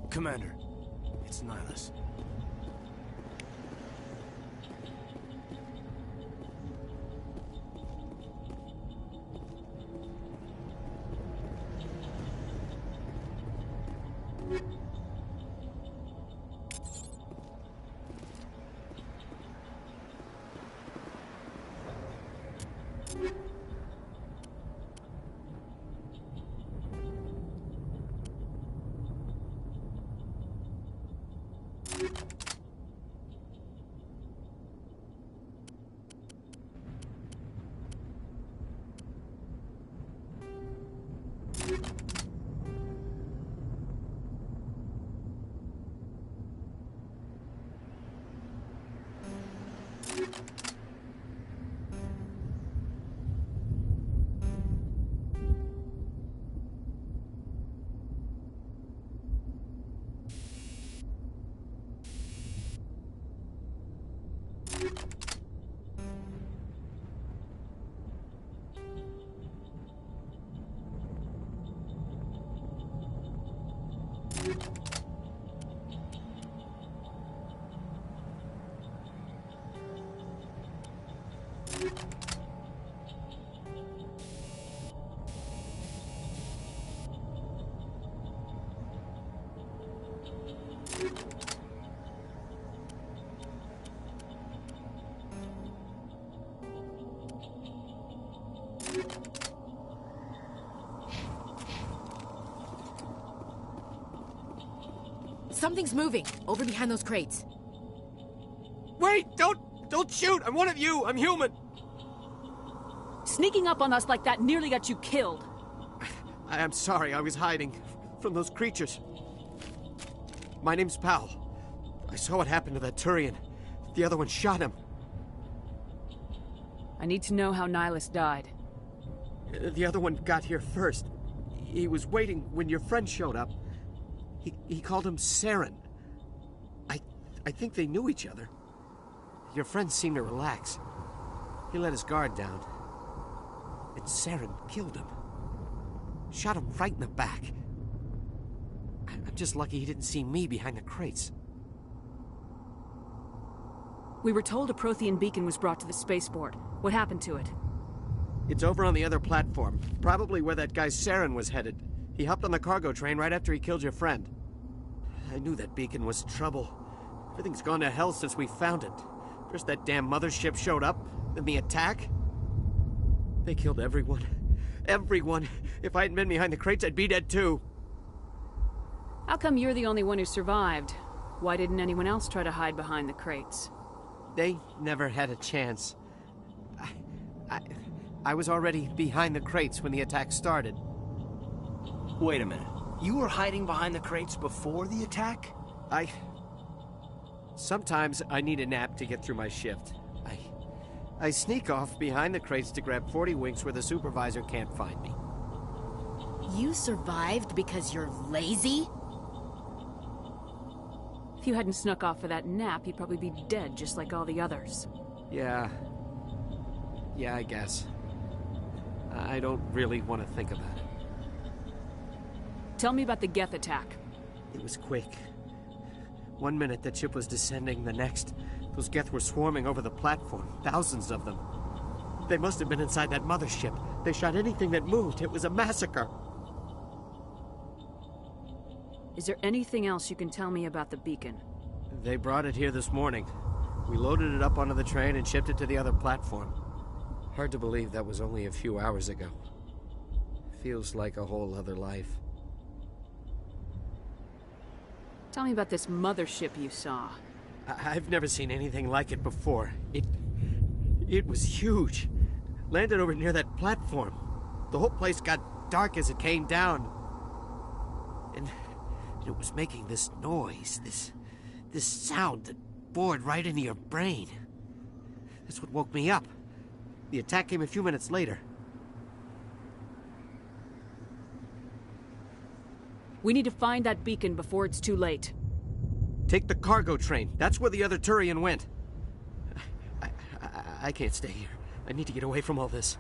Commander, it's Nihilus. Something's moving, over behind those crates. Wait! Don't shoot! I'm one of you! I'm human! Sneaking up on us like that nearly got you killed. I am sorry, I was hiding from those creatures. My name's Powell. I saw what happened to that Turian. The other one shot him. I need to know how Nihilus died. The other one got here first. He was waiting when your friend showed up. He called him Saren. I think they knew each other. Your friend seemed to relax. He let his guard down. And Saren killed him. Shot him right in the back. I'm just lucky he didn't see me behind the crates. We were told a Prothean beacon was brought to the spaceport. What happened to it? It's over on the other platform. Probably where that guy Saren was headed. He hopped on the cargo train right after he killed your friend. I knew that beacon was trouble. Everything's gone to hell since we found it. First that damn mothership showed up, then the attack. They killed everyone. Everyone. If I hadn't been behind the crates, I'd be dead too. How come you're the only one who survived? Why didn't anyone else try to hide behind the crates? They never had a chance. I was already behind the crates when the attack started. Wait a minute. You were hiding behind the crates before the attack? Sometimes I need a nap to get through my shift. I sneak off behind the crates to grab 40 winks where the supervisor can't find me. You survived because you're lazy? If you hadn't snuck off for that nap, you'd probably be dead just like all the others. Yeah, I guess. I don't really want to think about it. Tell me about the Geth attack. It was quick. 1 minute the ship was descending, the next, those Geth were swarming over the platform. Thousands of them. They must have been inside that mothership. They shot anything that moved. It was a massacre. Is there anything else you can tell me about the beacon? They brought it here this morning. We loaded it up onto the train and shipped it to the other platform. Hard to believe that was only a few hours ago. Feels like a whole other life. Tell me about this mothership you saw. I've never seen anything like it before. It was huge. Landed over near that platform. The whole place got dark as it came down. And it was making this noise, this sound that bored right into your brain. That's what woke me up. The attack came a few minutes later. We need to find that beacon before it's too late. Take the cargo train. That's where the other Turian went. I can't stay here. I need to get away from all this.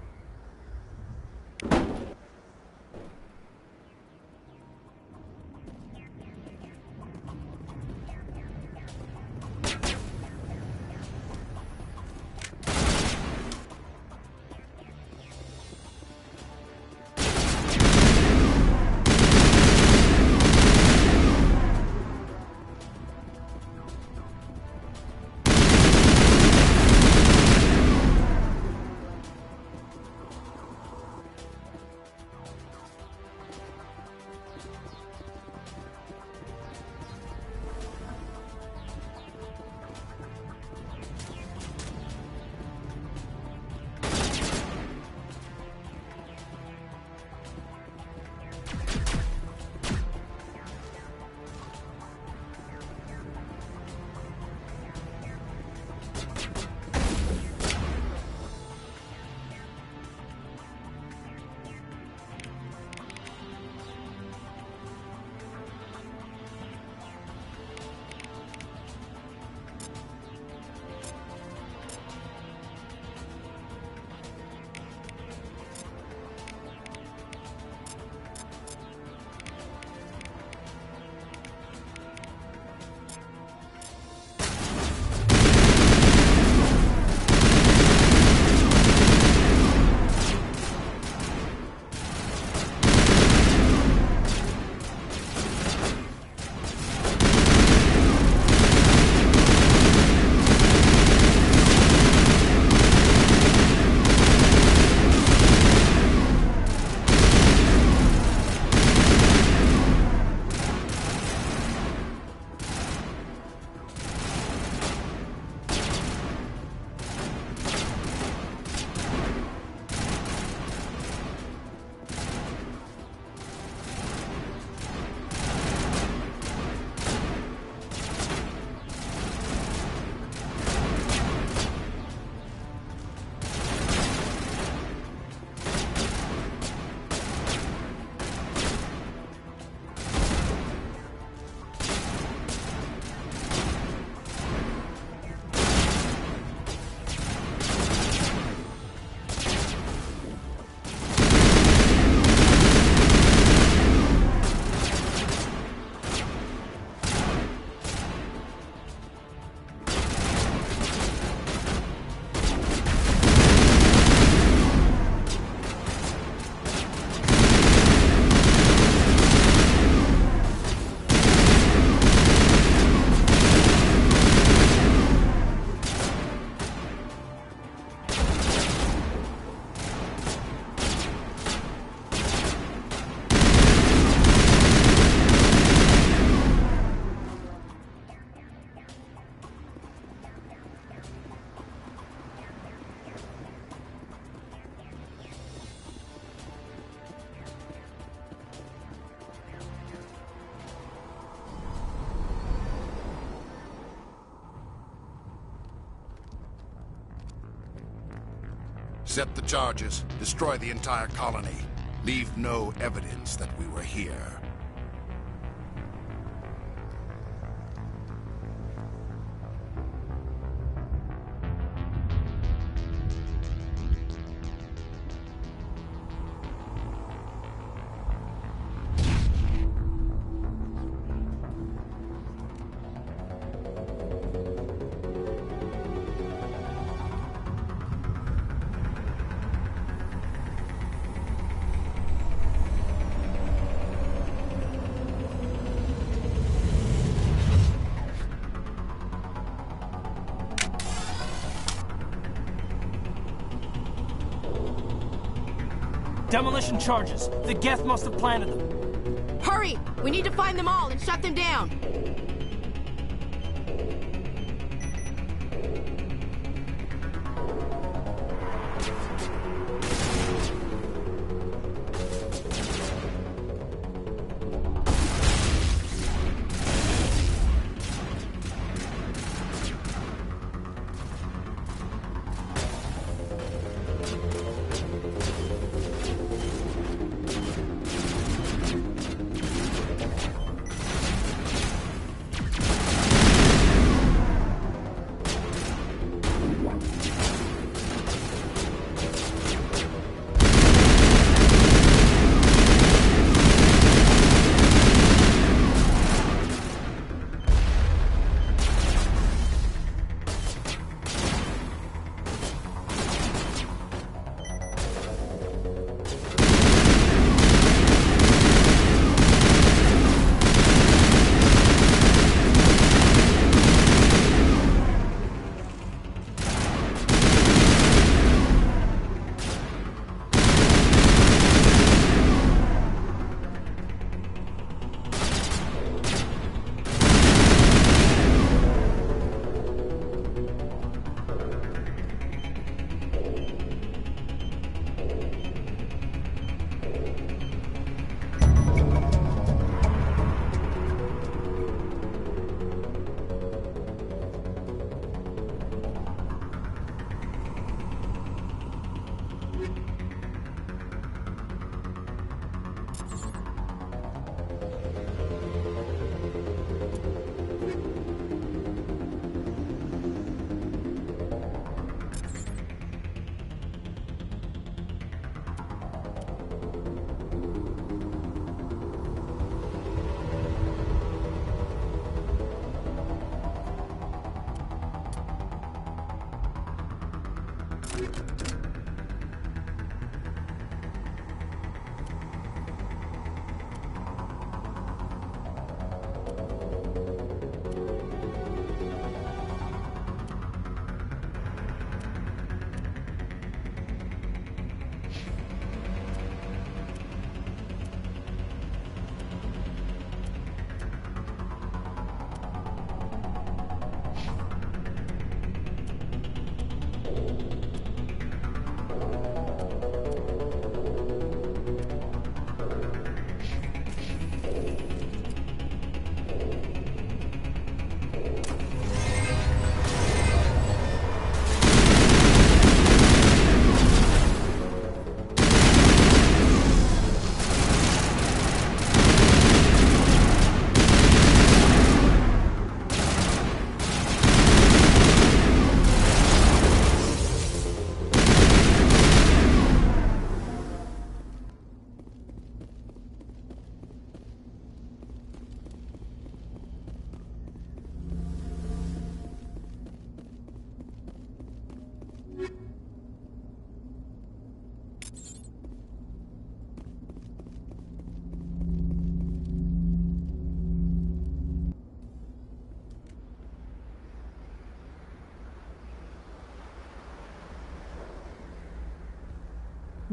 Set the charges, destroy the entire colony. Leave no evidence that we were here. Demolition charges. The Geth must have planted them. Hurry! We need to find them all and shut them down!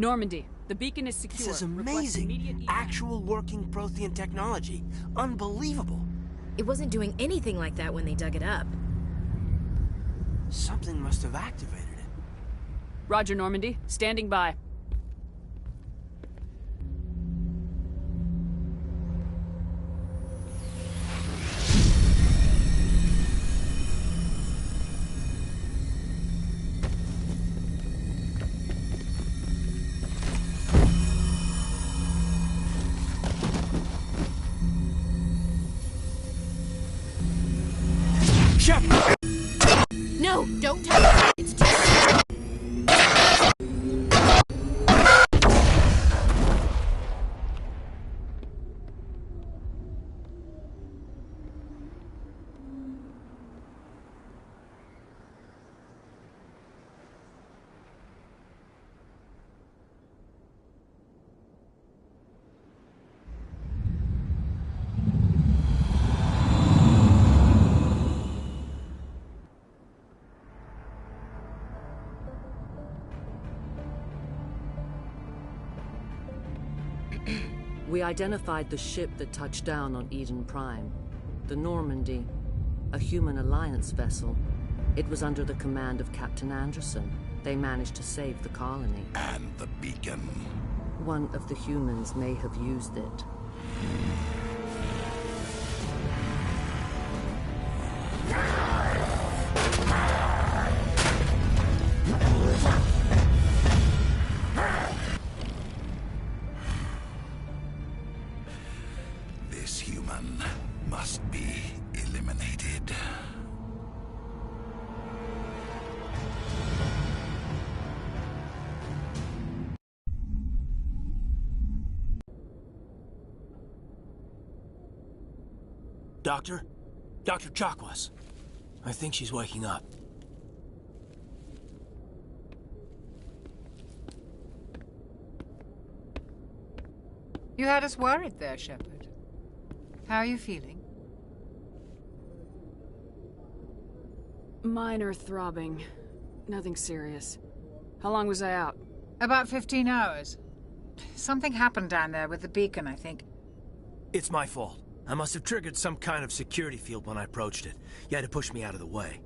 Normandy, the beacon is secure. This is amazing. Actual working Prothean technology. Unbelievable. It wasn't doing anything like that when they dug it up. Something must have activated it. Roger, Normandy. Standing by. No, don't touch it. It's too... We identified the ship that touched down on Eden Prime. The Normandy, a human alliance vessel. It was under the command of Captain Anderson. They managed to save the colony. And the beacon. One of the humans may have used it. This human must be eliminated. Doctor? Dr. Chakwas. I think she's waking up. You had us worried there, Shepard. How are you feeling? Minor throbbing. Nothing serious. How long was I out? About 15 hours. Something happened down there with the beacon, I think. It's my fault. I must have triggered some kind of security field when I approached it. You had to push me out of the way.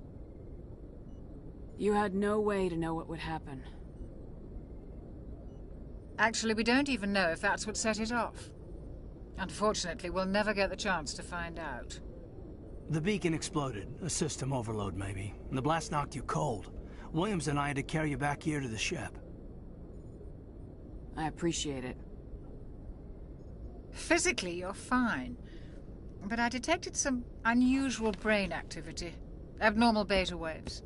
You had no way to know what would happen. Actually, we don't even know if that's what set it off. Unfortunately, we'll never get the chance to find out. The beacon exploded. A system overload, maybe. And the blast knocked you cold. Williams and I had to carry you back here to the ship. I appreciate it. Physically, you're fine. But I detected some unusual brain activity. Abnormal beta waves.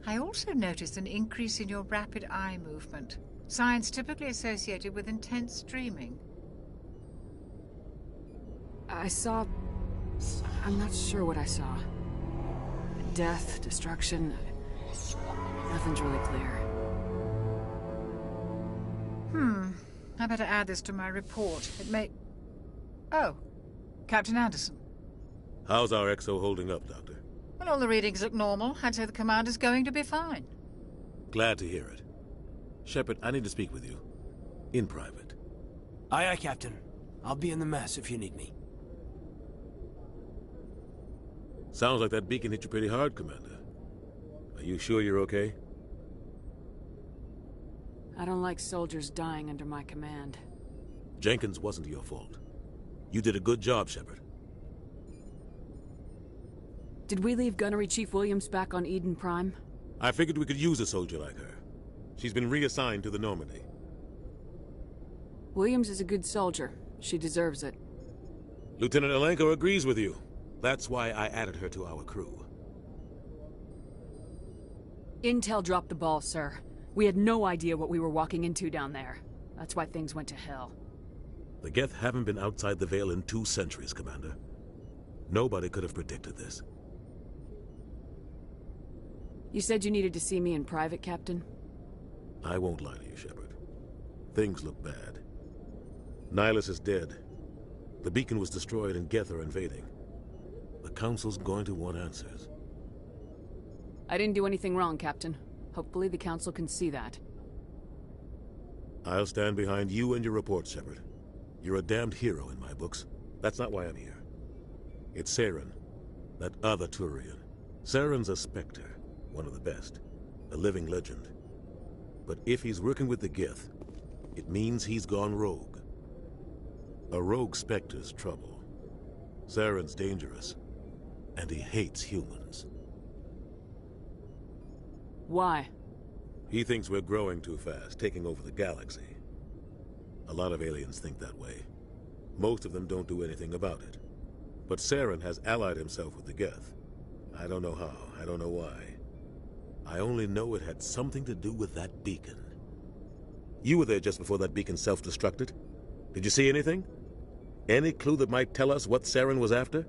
I also noticed an increase in your rapid eye movement. Signs typically associated with intense dreaming. I saw... I'm not sure what I saw. Death, destruction... Nothing's really clear. I better add this to my report. It may... Oh. Captain Anderson. How's our XO holding up, Doctor? Well, all the readings look normal. I'd say the commander's going to be fine. Glad to hear it. Shepard, I need to speak with you. In private. Aye, aye, Captain. I'll be in the mess if you need me. Sounds like that beacon hit you pretty hard, Commander. Are you sure you're okay? I don't like soldiers dying under my command. Jenkins wasn't your fault. You did a good job, Shepard. Did we leave Gunnery Chief Williams back on Eden Prime? I figured we could use a soldier like her. She's been reassigned to the Normandy. Williams is a good soldier. She deserves it. Lieutenant Alenko agrees with you. That's why I added her to our crew. Intel dropped the ball, sir. We had no idea what we were walking into down there. That's why things went to hell. The Geth haven't been outside the Veil in 2 centuries, Commander. Nobody could have predicted this. You said you needed to see me in private, Captain? I won't lie to you, Shepard. Things look bad. Nihilus is dead. The beacon was destroyed and Geth are invading. The Council's going to want answers. I didn't do anything wrong, Captain. Hopefully the Council can see that. I'll stand behind you and your report, Shepard. You're a damned hero in my books. That's not why I'm here. It's Saren, that other Turian. Saren's a Spectre, one of the best. A living legend. But if he's working with the Geth, it means he's gone rogue. A rogue Spectre's trouble. Saren's dangerous, and he hates humans. Why? He thinks we're growing too fast, taking over the galaxy. A lot of aliens think that way. Most of them don't do anything about it. But Saren has allied himself with the Geth. I don't know how, I don't know why. I only know it had something to do with that beacon. You were there just before that beacon self-destructed. Did you see anything? Any clue that might tell us what Saren was after?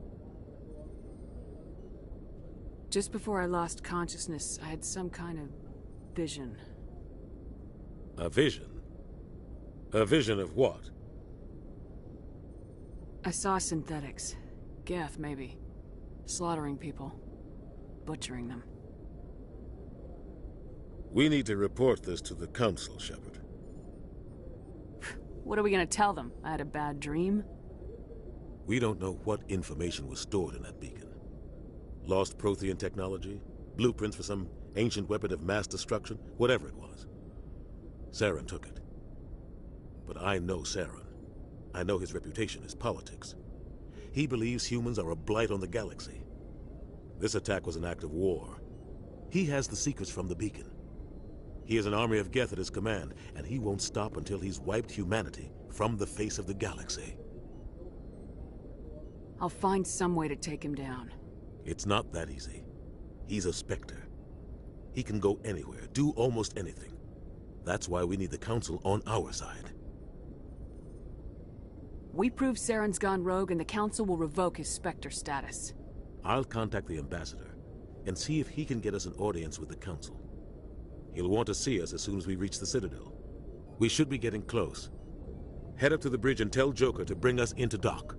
Just before I lost consciousness, I had some kind of vision. A vision? A vision of what? I saw synthetics. Geth, maybe. Slaughtering people. Butchering them. We need to report this to the Council, Shepard. What are we gonna tell them? I had a bad dream? We don't know what information was stored in that beacon. Lost Prothean technology? Blueprints for some ancient weapon of mass destruction? Whatever it was. Saren took it. But I know Saren. I know his reputation is politics. He believes humans are a blight on the galaxy. This attack was an act of war. He has the secrets from the beacon. He has an army of Geth at his command, and he won't stop until he's wiped humanity from the face of the galaxy. I'll find some way to take him down. It's not that easy. He's a Spectre. He can go anywhere, do almost anything. That's why we need the Council on our side. We prove Saren's gone rogue and the Council will revoke his Spectre status. I'll contact the Ambassador and see if he can get us an audience with the Council. He'll want to see us as soon as we reach the Citadel. We should be getting close. Head up to the bridge and tell Joker to bring us into dock.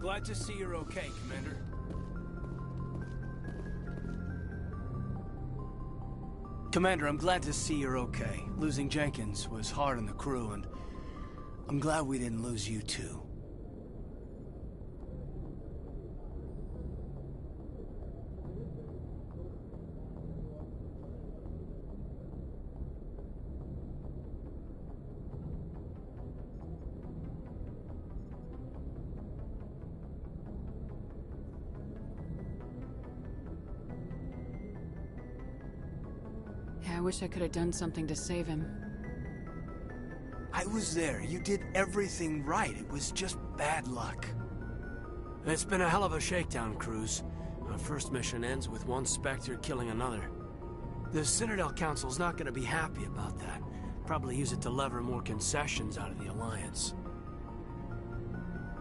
glad to see you're okay, Commander. Commander, I'm glad to see you're okay. Losing Jenkins was hard on the crew, and I'm glad we didn't lose you too. I wish I could have done something to save him. I was there. You did everything right. It was just bad luck. It's been a hell of a shakedown, Cruz. Our first mission ends with one Spectre killing another. The Citadel Council's not going to be happy about that. Probably use it to lever more concessions out of the Alliance.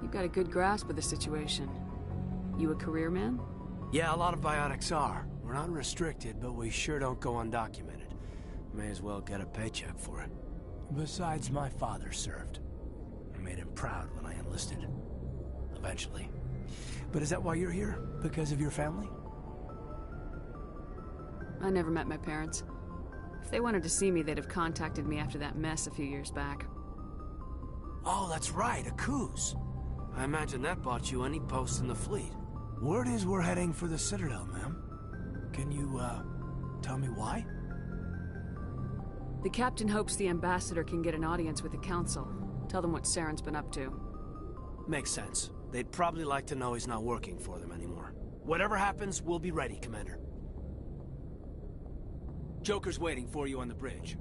You've got a good grasp of the situation. You a career man? Yeah, a lot of biotics are. We're not restricted, but we sure don't go undocumented. May as well get a paycheck for it. Besides, my father served. I made him proud when I enlisted. Eventually. But is that why you're here? Because of your family? I never met my parents. If they wanted to see me, they'd have contacted me after that mess a few years back. Oh, that's right, a Coos. I imagine that bought you any post in the fleet. Word is we're heading for the Citadel, ma'am. Can you, tell me why? The captain hopes the ambassador can get an audience with the council. Tell them what Saren's been up to. Makes sense. They'd probably like to know he's not working for them anymore. Whatever happens, we'll be ready, Commander. Joker's waiting for you on the bridge.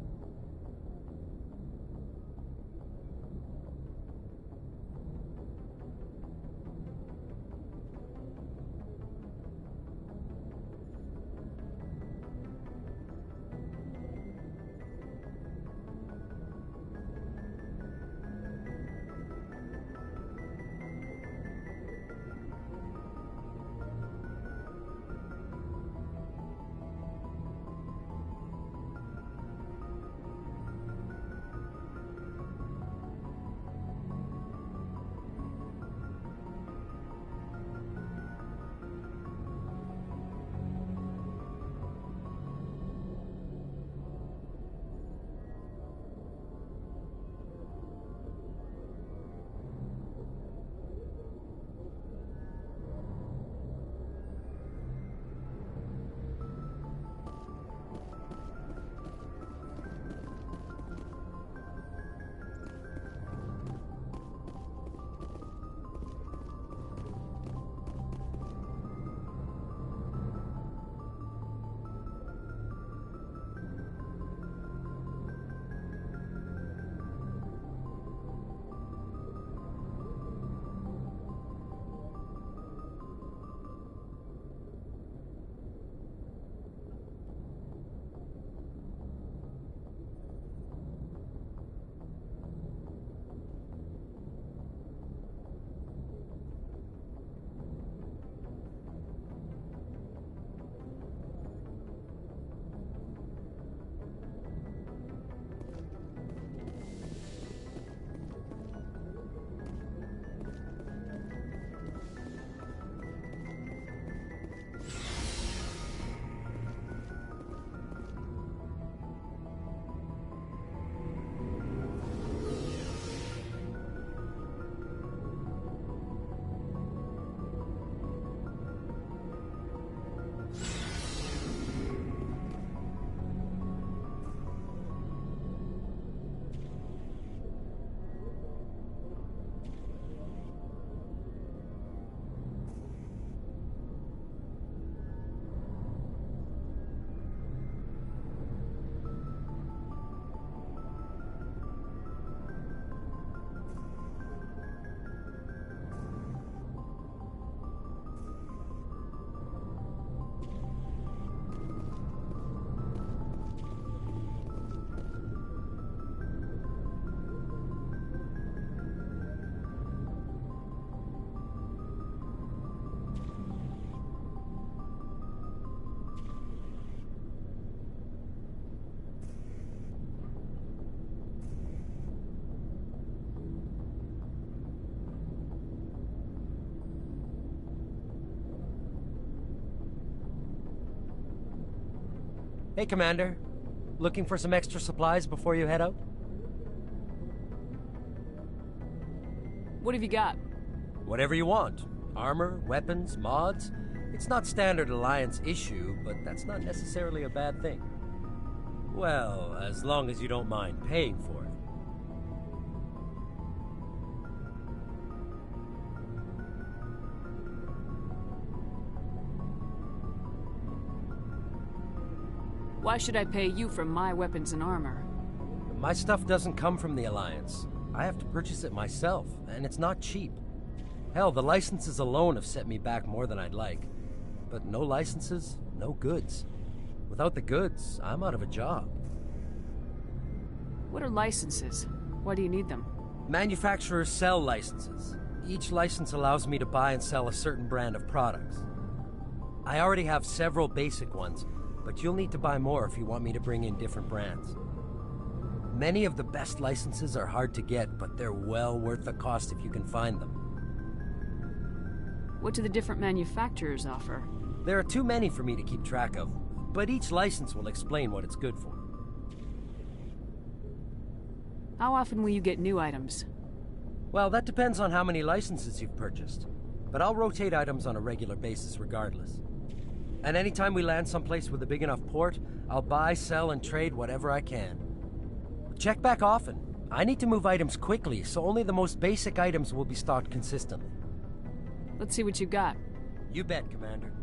Hey, Commander. Looking for some extra supplies before you head out? What have you got? Whatever you want. Armor, weapons, mods. It's not standard Alliance issue, but that's not necessarily a bad thing. Well, as long as you don't mind paying for it. Why should I pay you for my weapons and armor? My stuff doesn't come from the Alliance. I have to purchase it myself, and it's not cheap. Hell, the licenses alone have set me back more than I'd like. But no licenses, no goods. Without the goods, I'm out of a job. What are licenses? Why do you need them? Manufacturers sell licenses. Each license allows me to buy and sell a certain brand of products. I already have several basic ones, but you'll need to buy more if you want me to bring in different brands. Many of the best licenses are hard to get, but they're well worth the cost if you can find them. What do the different manufacturers offer? There are too many for me to keep track of, but each license will explain what it's good for. How often will you get new items? Well, that depends on how many licenses you've purchased, but I'll rotate items on a regular basis regardless. And anytime we land someplace with a big enough port, I'll buy, sell, and trade whatever I can. Check back often. I need to move items quickly, so only the most basic items will be stocked consistently. Let's see what you got. You bet, Commander.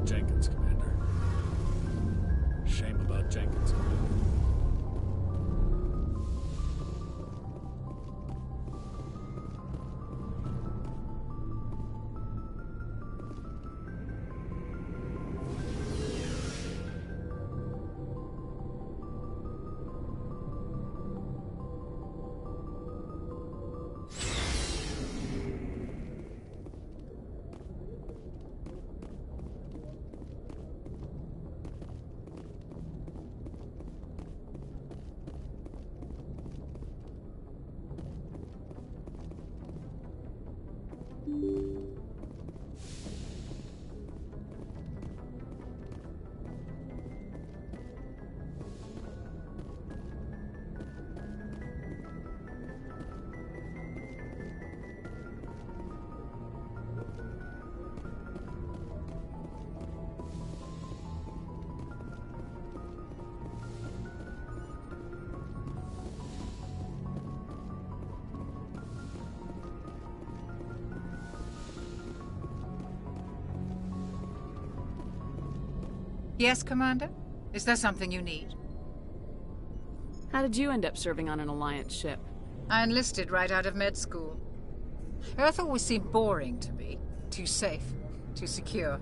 Jenkins, Commander. Shame about Jenkins, Commander. Yes, Commander? Is there something you need? How did you end up serving on an Alliance ship? I enlisted right out of med school. Earth always seemed boring to me. Too safe, too secure.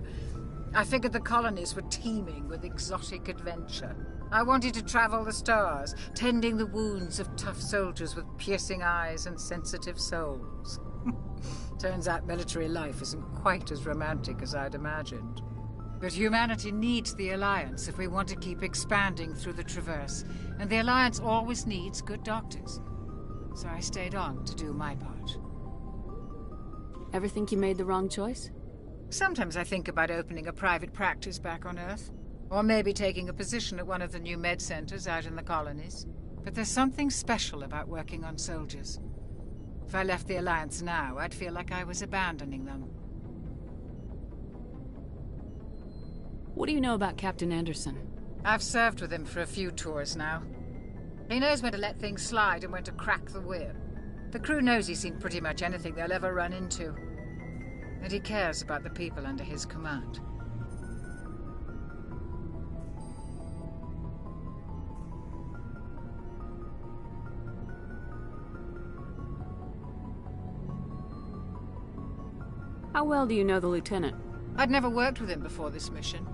I figured the colonies were teeming with exotic adventure. I wanted to travel the stars, tending the wounds of tough soldiers with piercing eyes and sensitive souls. Turns out military life isn't quite as romantic as I'd imagined. But humanity needs the Alliance if we want to keep expanding through the Traverse, and the Alliance always needs good doctors. So I stayed on to do my part. Ever think you made the wrong choice? Sometimes I think about opening a private practice back on Earth. Or maybe taking a position at one of the new med centers out in the colonies. But there's something special about working on soldiers. If I left the Alliance now, I'd feel like I was abandoning them. What do you know about Captain Anderson? I've served with him for a few tours now. He knows when to let things slide and when to crack the whip. The crew knows he's seen pretty much anything they'll ever run into. And he cares about the people under his command. How well do you know the Lieutenant? I'd never worked with him before this mission.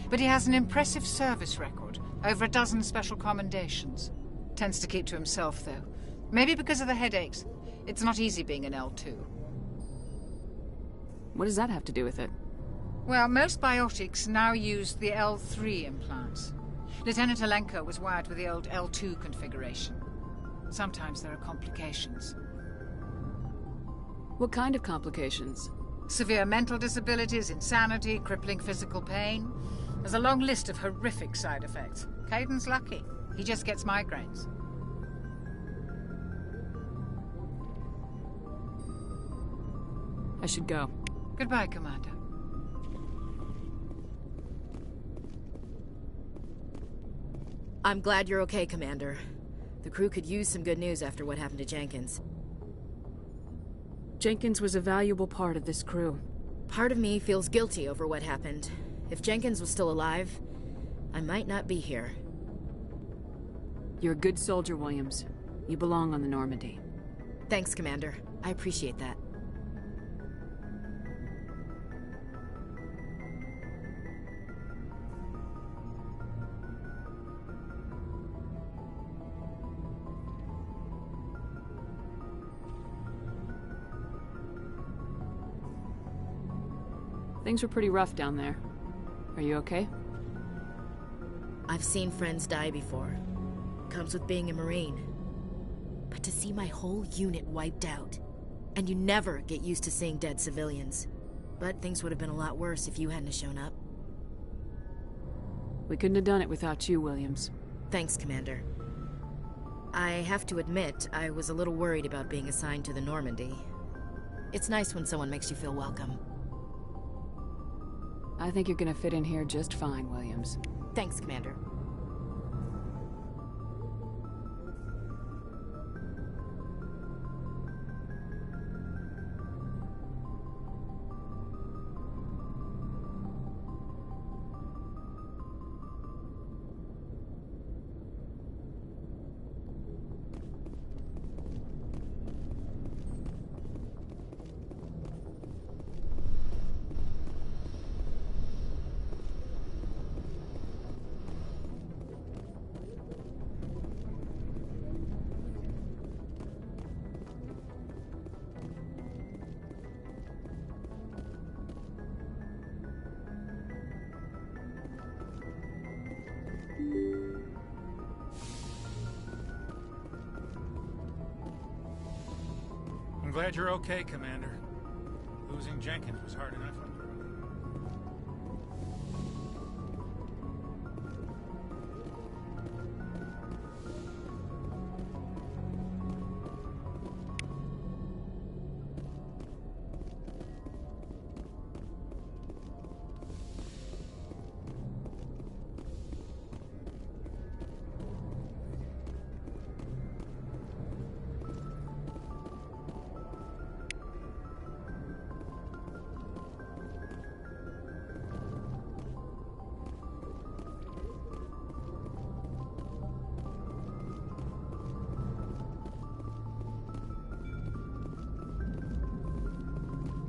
But he has an impressive service record. Over a dozen special commendations. Tends to keep to himself, though. Maybe because of the headaches. It's not easy being an L2. What does that have to do with it? Well, most biotics now use the L3 implants. Lieutenant Alenko was wired with the old L2 configuration. Sometimes there are complications. What kind of complications? Severe mental disabilities, insanity, crippling physical pain. There's a long list of horrific side effects. Caden's lucky. He just gets migraines. I should go. Goodbye, Commander. I'm glad you're okay, Commander. The crew could use some good news after what happened to Jenkins. Jenkins was a valuable part of this crew. Part of me feels guilty over what happened. If Jenkins was still alive, I might not be here. You're a good soldier, Williams. You belong on the Normandy. Thanks, Commander. I appreciate that. Things were pretty rough down there. Are you okay? I've seen friends die before. Comes with being a Marine. But to see my whole unit wiped out, and you never get used to seeing dead civilians. But things would have been a lot worse if you hadn't shown up. We couldn't have done it without you, Williams. Thanks, Commander. I have to admit, I was a little worried about being assigned to the Normandy. It's nice when someone makes you feel welcome. I think you're gonna fit in here just fine, Williams. Thanks, Commander. I'm glad you're okay, Commander. Losing Jenkins was hard enough on your own.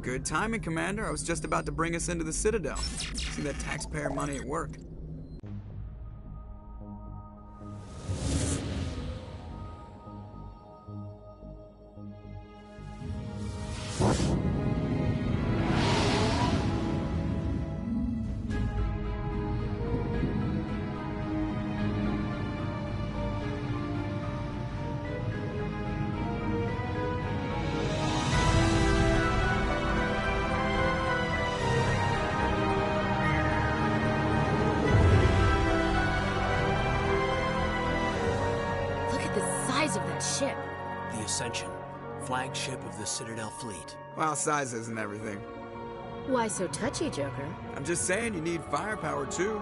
Good timing, Commander. I was just about to bring us into the Citadel. See that taxpayer money at work. Of that ship. The Ascension, flagship of the Citadel fleet. Well, size isn't everything. Why so touchy, Joker? I'm just saying you need firepower, too.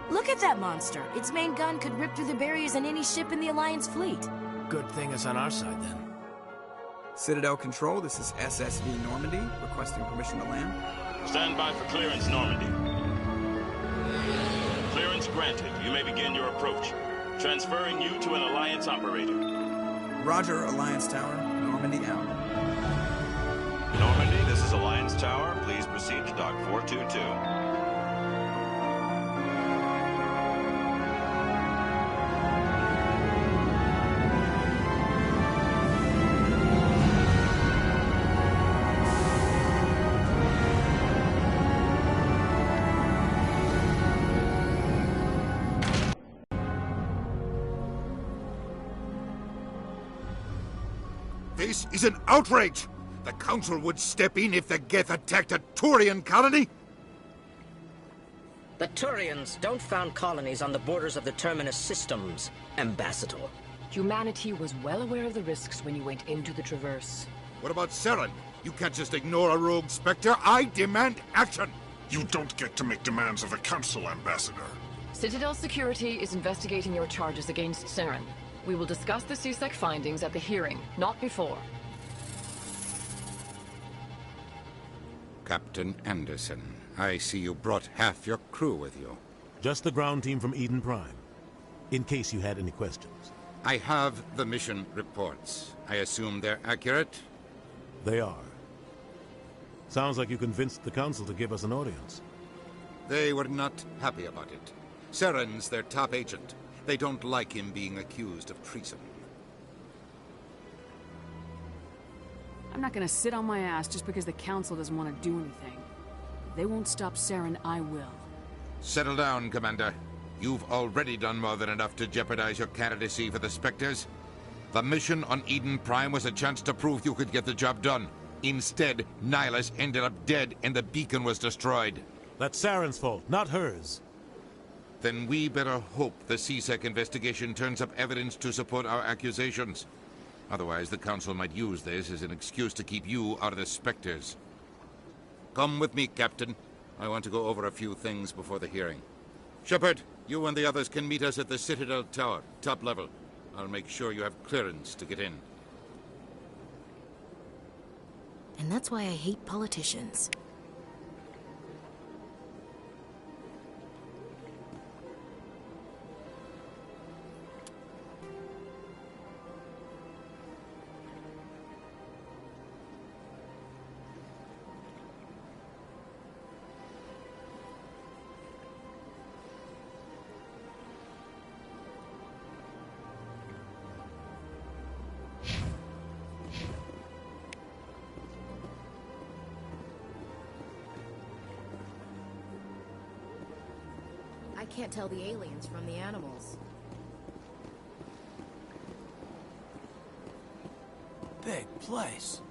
Look at that monster. Its main gun could rip through the barriers in any ship in the Alliance fleet. Good thing it's on our side, then. Citadel Control, this is SSV Normandy, requesting permission to land. Stand by for clearance, Normandy. Clearance granted. You may begin your approach. Transferring you to an Alliance operator. Roger, Alliance Tower. Normandy out. Normandy, this is Alliance Tower. Please proceed to Dock 422. This is an outrage! The Council would step in if the Geth attacked a Turian colony? The Turians don't found colonies on the borders of the Terminus systems, Ambassador. Humanity was well aware of the risks when you went into the Traverse. What about Saren? You can't just ignore a rogue Spectre. I demand action! You don't get to make demands of the Council, Ambassador. Citadel Security is investigating your charges against Saren. We will discuss the CSEC findings at the hearing, not before. Captain Anderson, I see you brought half your crew with you. Just the ground team from Eden Prime, in case you had any questions. I have the mission reports. I assume they're accurate? They are. Sounds like you convinced the Council to give us an audience. They were not happy about it. Saren's their top agent. They don't like him being accused of treason. I'm not gonna sit on my ass just because the Council doesn't want to do anything. If they won't stop Saren, I will. Settle down, Commander. You've already done more than enough to jeopardize your candidacy for the Spectres. The mission on Eden Prime was a chance to prove you could get the job done. Instead, Nihilus ended up dead and the beacon was destroyed. That's Saren's fault, not hers. Then we better hope the CSEC investigation turns up evidence to support our accusations. Otherwise, the Council might use this as an excuse to keep you out of the Spectres. Come with me, Captain. I want to go over a few things before the hearing. Shepard, you and the others can meet us at the Citadel Tower, top level. I'll make sure you have clearance to get in. And that's why I hate politicians. I can't tell the aliens from the animals. Big place.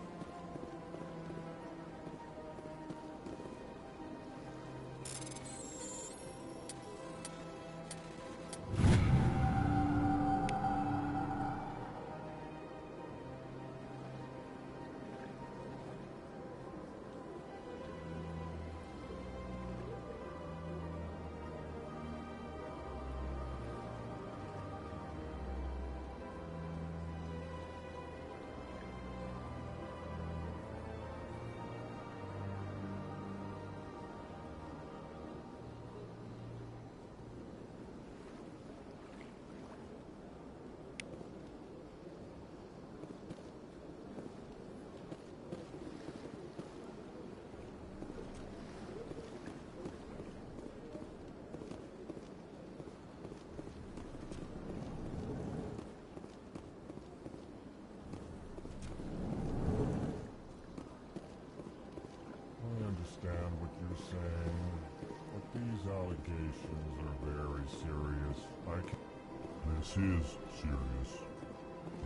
This is serious.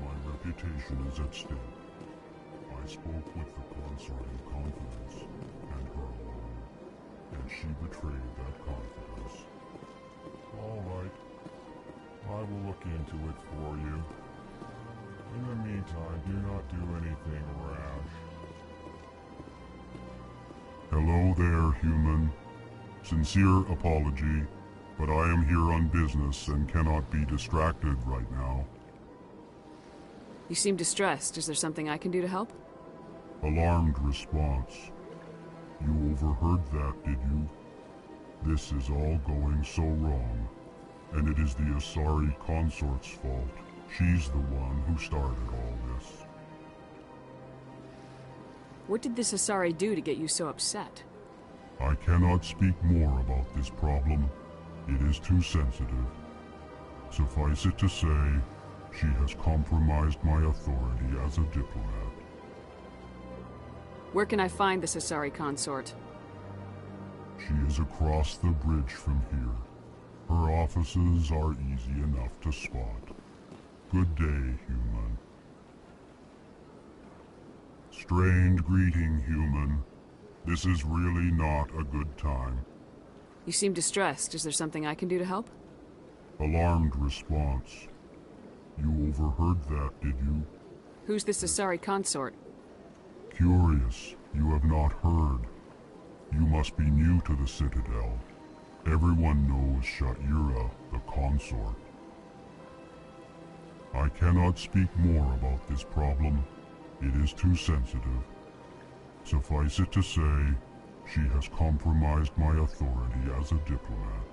My reputation is at stake. I spoke with the consort in confidence, and her alone, and she betrayed that confidence. All right. I will look into it for you. In the meantime, do not do anything rash. Hello there, human. Sincere apology, but I am here on business and cannot be distracted right now. You seem distressed. Is there something I can do to help? Alarmed response. You overheard that, did you? This is all going so wrong, and it is the Asari consort's fault. She's the one who started all this. What did this Asari do to get you so upset? I cannot speak more about this problem. It is too sensitive. Suffice it to say, she has compromised my authority as a diplomat. Where can I find this Asari consort? She is across the bridge from here. Her offices are easy enough to spot. Good day, human. Strained greeting, human. This is really not a good time. You seem distressed. Is there something I can do to help? Alarmed response. You overheard that, did you? Who's this Asari consort? Curious. You have not heard. You must be new to the Citadel. Everyone knows Sha'ira, the consort. I cannot speak more about this problem. It is too sensitive. Suffice it to say, she has compromised my authority as a diplomat.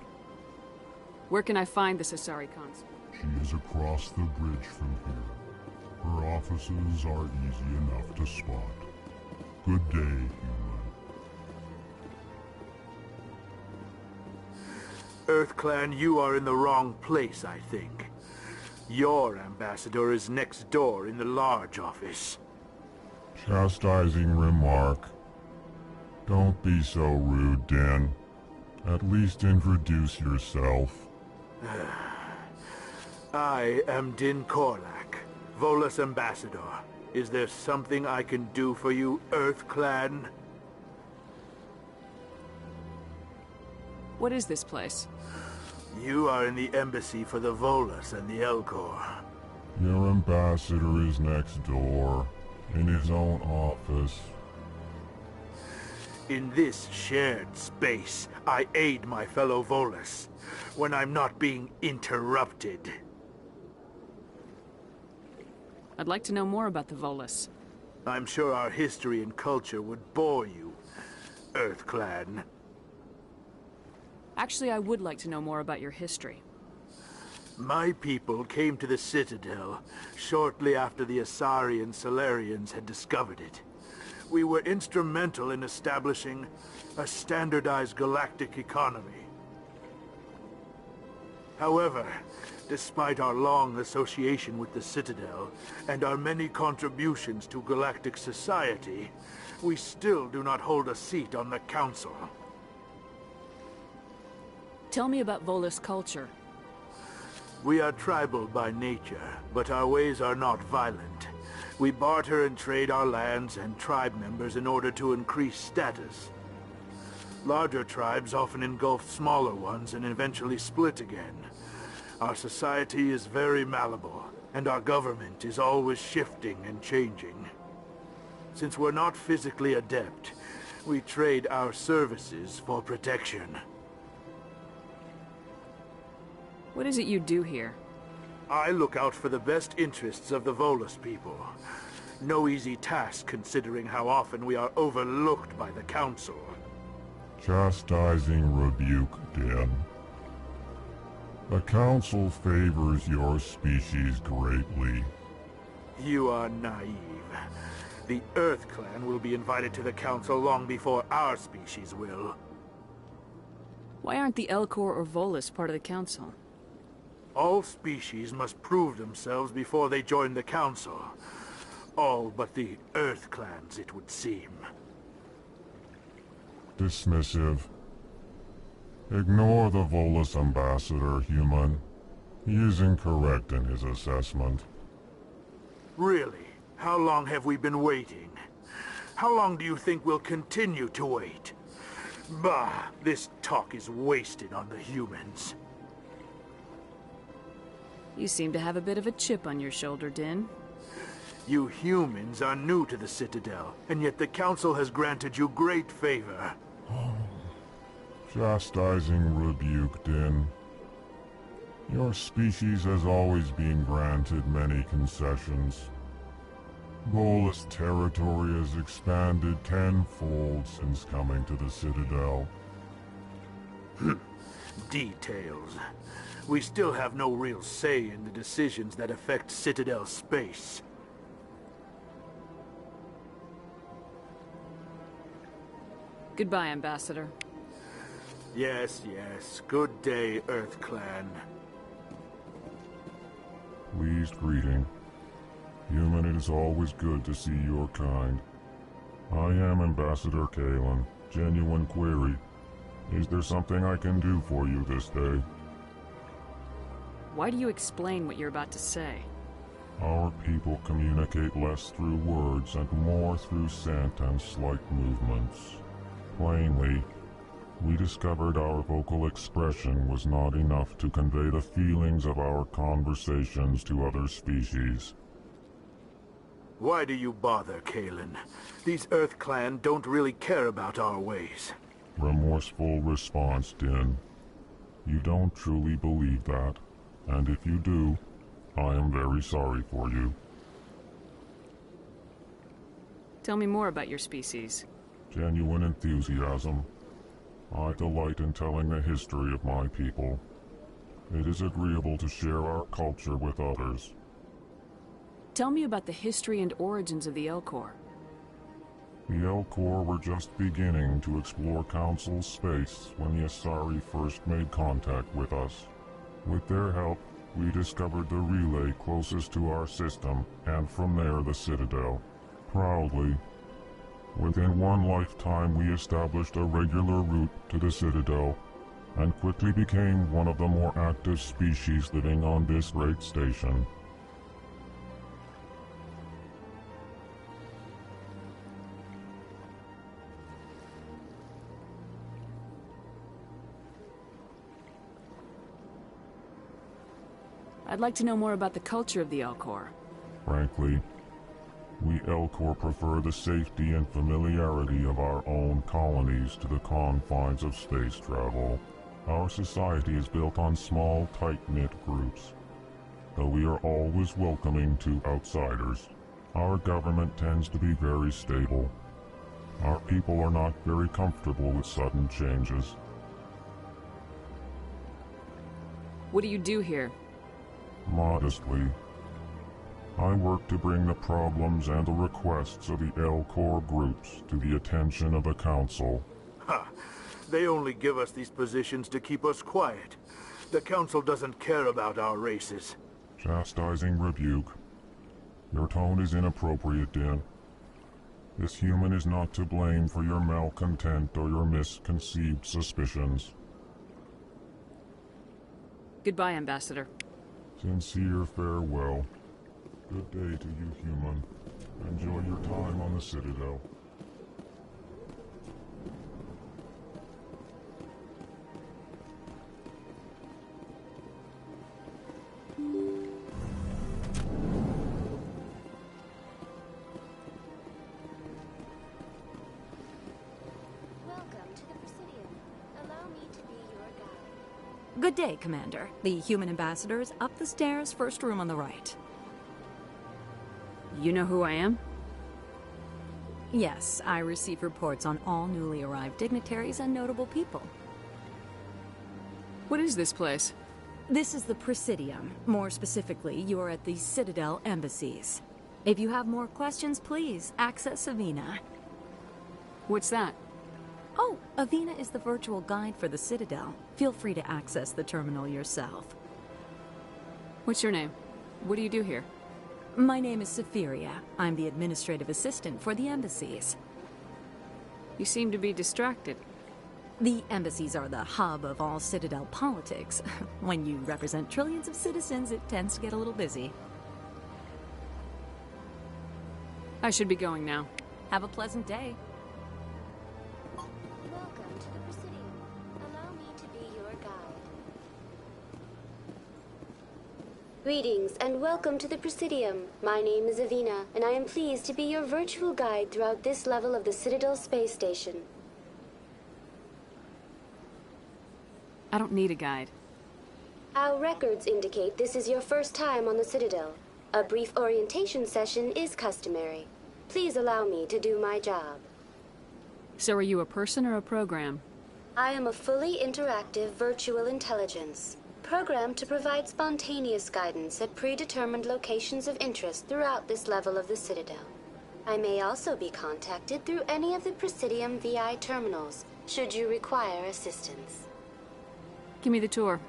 Where can I find this Asari consort? She is across the bridge from here. Her offices are easy enough to spot. Good day, human. EarthClan, you are in the wrong place, I think. Your ambassador is next door in the large office. Chastising remark. Don't be so rude, Din. At least introduce yourself. I am Din Korlak, Volus ambassador. Is there something I can do for you, EarthClan? What is this place? You are in the embassy for the Volus and the Elcor. Your ambassador is next door, in his own office. In this shared space, I aid my fellow Volus, when I'm not being interrupted. I'd like to know more about the Volus. I'm sure our history and culture would bore you, EarthClan. Actually, I would like to know more about your history. My people came to the Citadel shortly after the Asari and Salarians had discovered it. We were instrumental in establishing a standardized galactic economy. However, despite our long association with the Citadel and our many contributions to galactic society, we still do not hold a seat on the Council. Tell me about Volus culture. We are tribal by nature, but our ways are not violent. We barter and trade our lands and tribe members in order to increase status. Larger tribes often engulf smaller ones and eventually split again. Our society is very malleable, and our government is always shifting and changing. Since we're not physically adept, we trade our services for protection. What is it you do here? I look out for the best interests of the Volus people. No easy task considering how often we are overlooked by the Council. Chastising rebuke, Din. The Council favors your species greatly. You are naive. The EarthClan will be invited to the Council long before our species will. Why aren't the Elcor or Volus part of the Council? All species must prove themselves before they join the Council. All but the EarthClans, it would seem. Dismissive. Ignore the Volus ambassador, human. He is incorrect in his assessment. Really? How long have we been waiting? How long do you think we'll continue to wait? Bah, this talk is wasted on the humans. You seem to have a bit of a chip on your shoulder, Din. You humans are new to the Citadel, and yet the Council has granted you great favor. Chastising rebuke, Din. Your species has always been granted many concessions. Bolus territory has expanded tenfold since coming to the Citadel. Details. We still have no real say in the decisions that affect Citadel space. Goodbye, Ambassador. Yes, yes. Good day, EarthClan. Pleased greeting. Human, it is always good to see your kind. I am Ambassador Kalen. Genuine query. Is there something I can do for you this day? Why do you explain what you're about to say? Our people communicate less through words and more through scent and slight movements. Plainly, we discovered our vocal expression was not enough to convey the feelings of our conversations to other species. Why do you bother, Kalen? These EarthClan don't really care about our ways. Remorseful response, Din. You don't truly believe that, and if you do, I am very sorry for you. Tell me more about your species. Genuine enthusiasm. I delight in telling the history of my people. It is agreeable to share our culture with others. Tell me about the history and origins of the Elcor. The Elcor were just beginning to explore Council space when the Asari first made contact with us. With their help, we discovered the relay closest to our system, and from there the Citadel. Proudly, within one lifetime we established a regular route to the Citadel, and quickly became one of the more active species living on this great station. I'd like to know more about the culture of the Elcor. Frankly, we Elcor prefer the safety and familiarity of our own colonies to the confines of space travel. Our society is built on small, tight-knit groups, though we are always welcoming to outsiders. Our government tends to be very stable. Our people are not very comfortable with sudden changes. What do you do here? Modestly, I work to bring the problems and the requests of the Elcor groups to the attention of the Council. Ha! They only give us these positions to keep us quiet. The Council doesn't care about our races. Chastising rebuke. Your tone is inappropriate, Din. This human is not to blame for your malcontent or your misconceived suspicions. Goodbye, Ambassador. Sincere farewell. Good day to you, human. Enjoy your time on the Citadel. Good day, Commander. The human ambassador is up the stairs, first room on the right. You know who I am? Yes, I receive reports on all newly arrived dignitaries and notable people. What is this place? This is the Presidium. More specifically, you are at the Citadel embassies. If you have more questions, please access Avina. What's that? Oh, Avina is the virtual guide for the Citadel. Feel free to access the terminal yourself. What's your name? What do you do here? My name is Safiria. I'm the administrative assistant for the embassies. You seem to be distracted. The embassies are the hub of all Citadel politics. When you represent trillions of citizens, it tends to get a little busy. I should be going now. Have a pleasant day. Welcome to the Presidium. Allow me to be your guide. Greetings and welcome to the Presidium. My name is Avina, and I am pleased to be your virtual guide throughout this level of the Citadel space station. I don't need a guide. Our records indicate this is your first time on the Citadel. A brief orientation session is customary. Please allow me to do my job. So are you a person or a program? I am a fully interactive virtual intelligence, programmed to provide spontaneous guidance at predetermined locations of interest throughout this level of the Citadel. I may also be contacted through any of the Presidium VI terminals, should you require assistance. Give me the tour.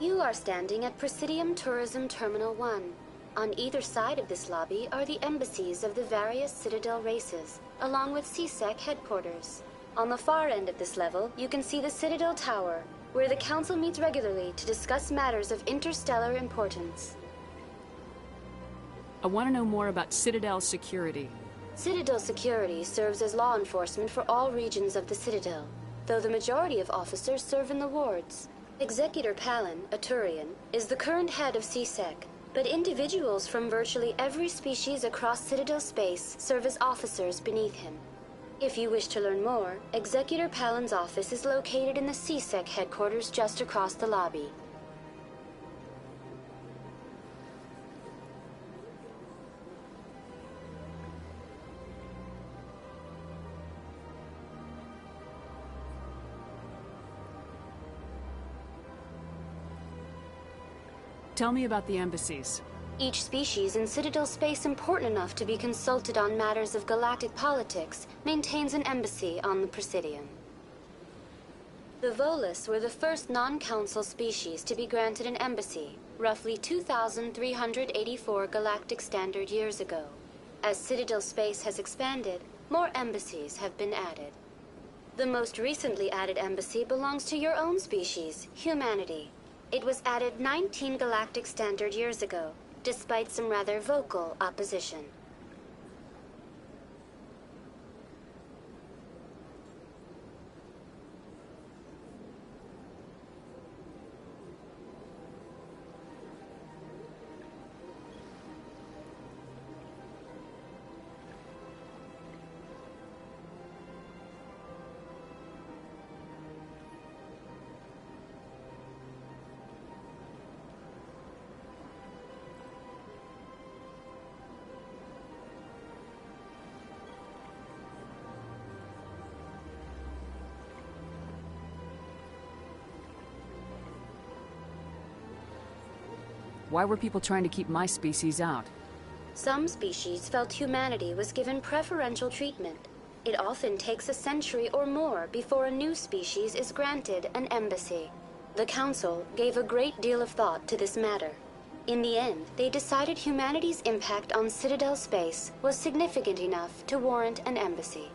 You are standing at Presidium Tourism Terminal 1. On either side of this lobby are the embassies of the various Citadel races, along with CSEC headquarters. On the far end of this level, you can see the Citadel Tower, where the Council meets regularly to discuss matters of interstellar importance. I want to know more about Citadel security. Citadel security serves as law enforcement for all regions of the Citadel, though the majority of officers serve in the wards. Executor Palin, a Turian, is the current head of CSEC, but individuals from virtually every species across Citadel space serve as officers beneath him. If you wish to learn more, Executor Palin's office is located in the CSEC headquarters just across the lobby. Tell me about the embassies. Each species in Citadel space important enough to be consulted on matters of galactic politics maintains an embassy on the Presidium. The Volus were the first non-council species to be granted an embassy, roughly 2,384 galactic standard years ago. As Citadel space has expanded, more embassies have been added. The most recently added embassy belongs to your own species, humanity. It was added 19 galactic standard years ago, despite some rather vocal opposition. Why were people trying to keep my species out? Some species felt humanity was given preferential treatment. It often takes a century or more before a new species is granted an embassy. The Council gave a great deal of thought to this matter. In the end, they decided humanity's impact on Citadel space was significant enough to warrant an embassy.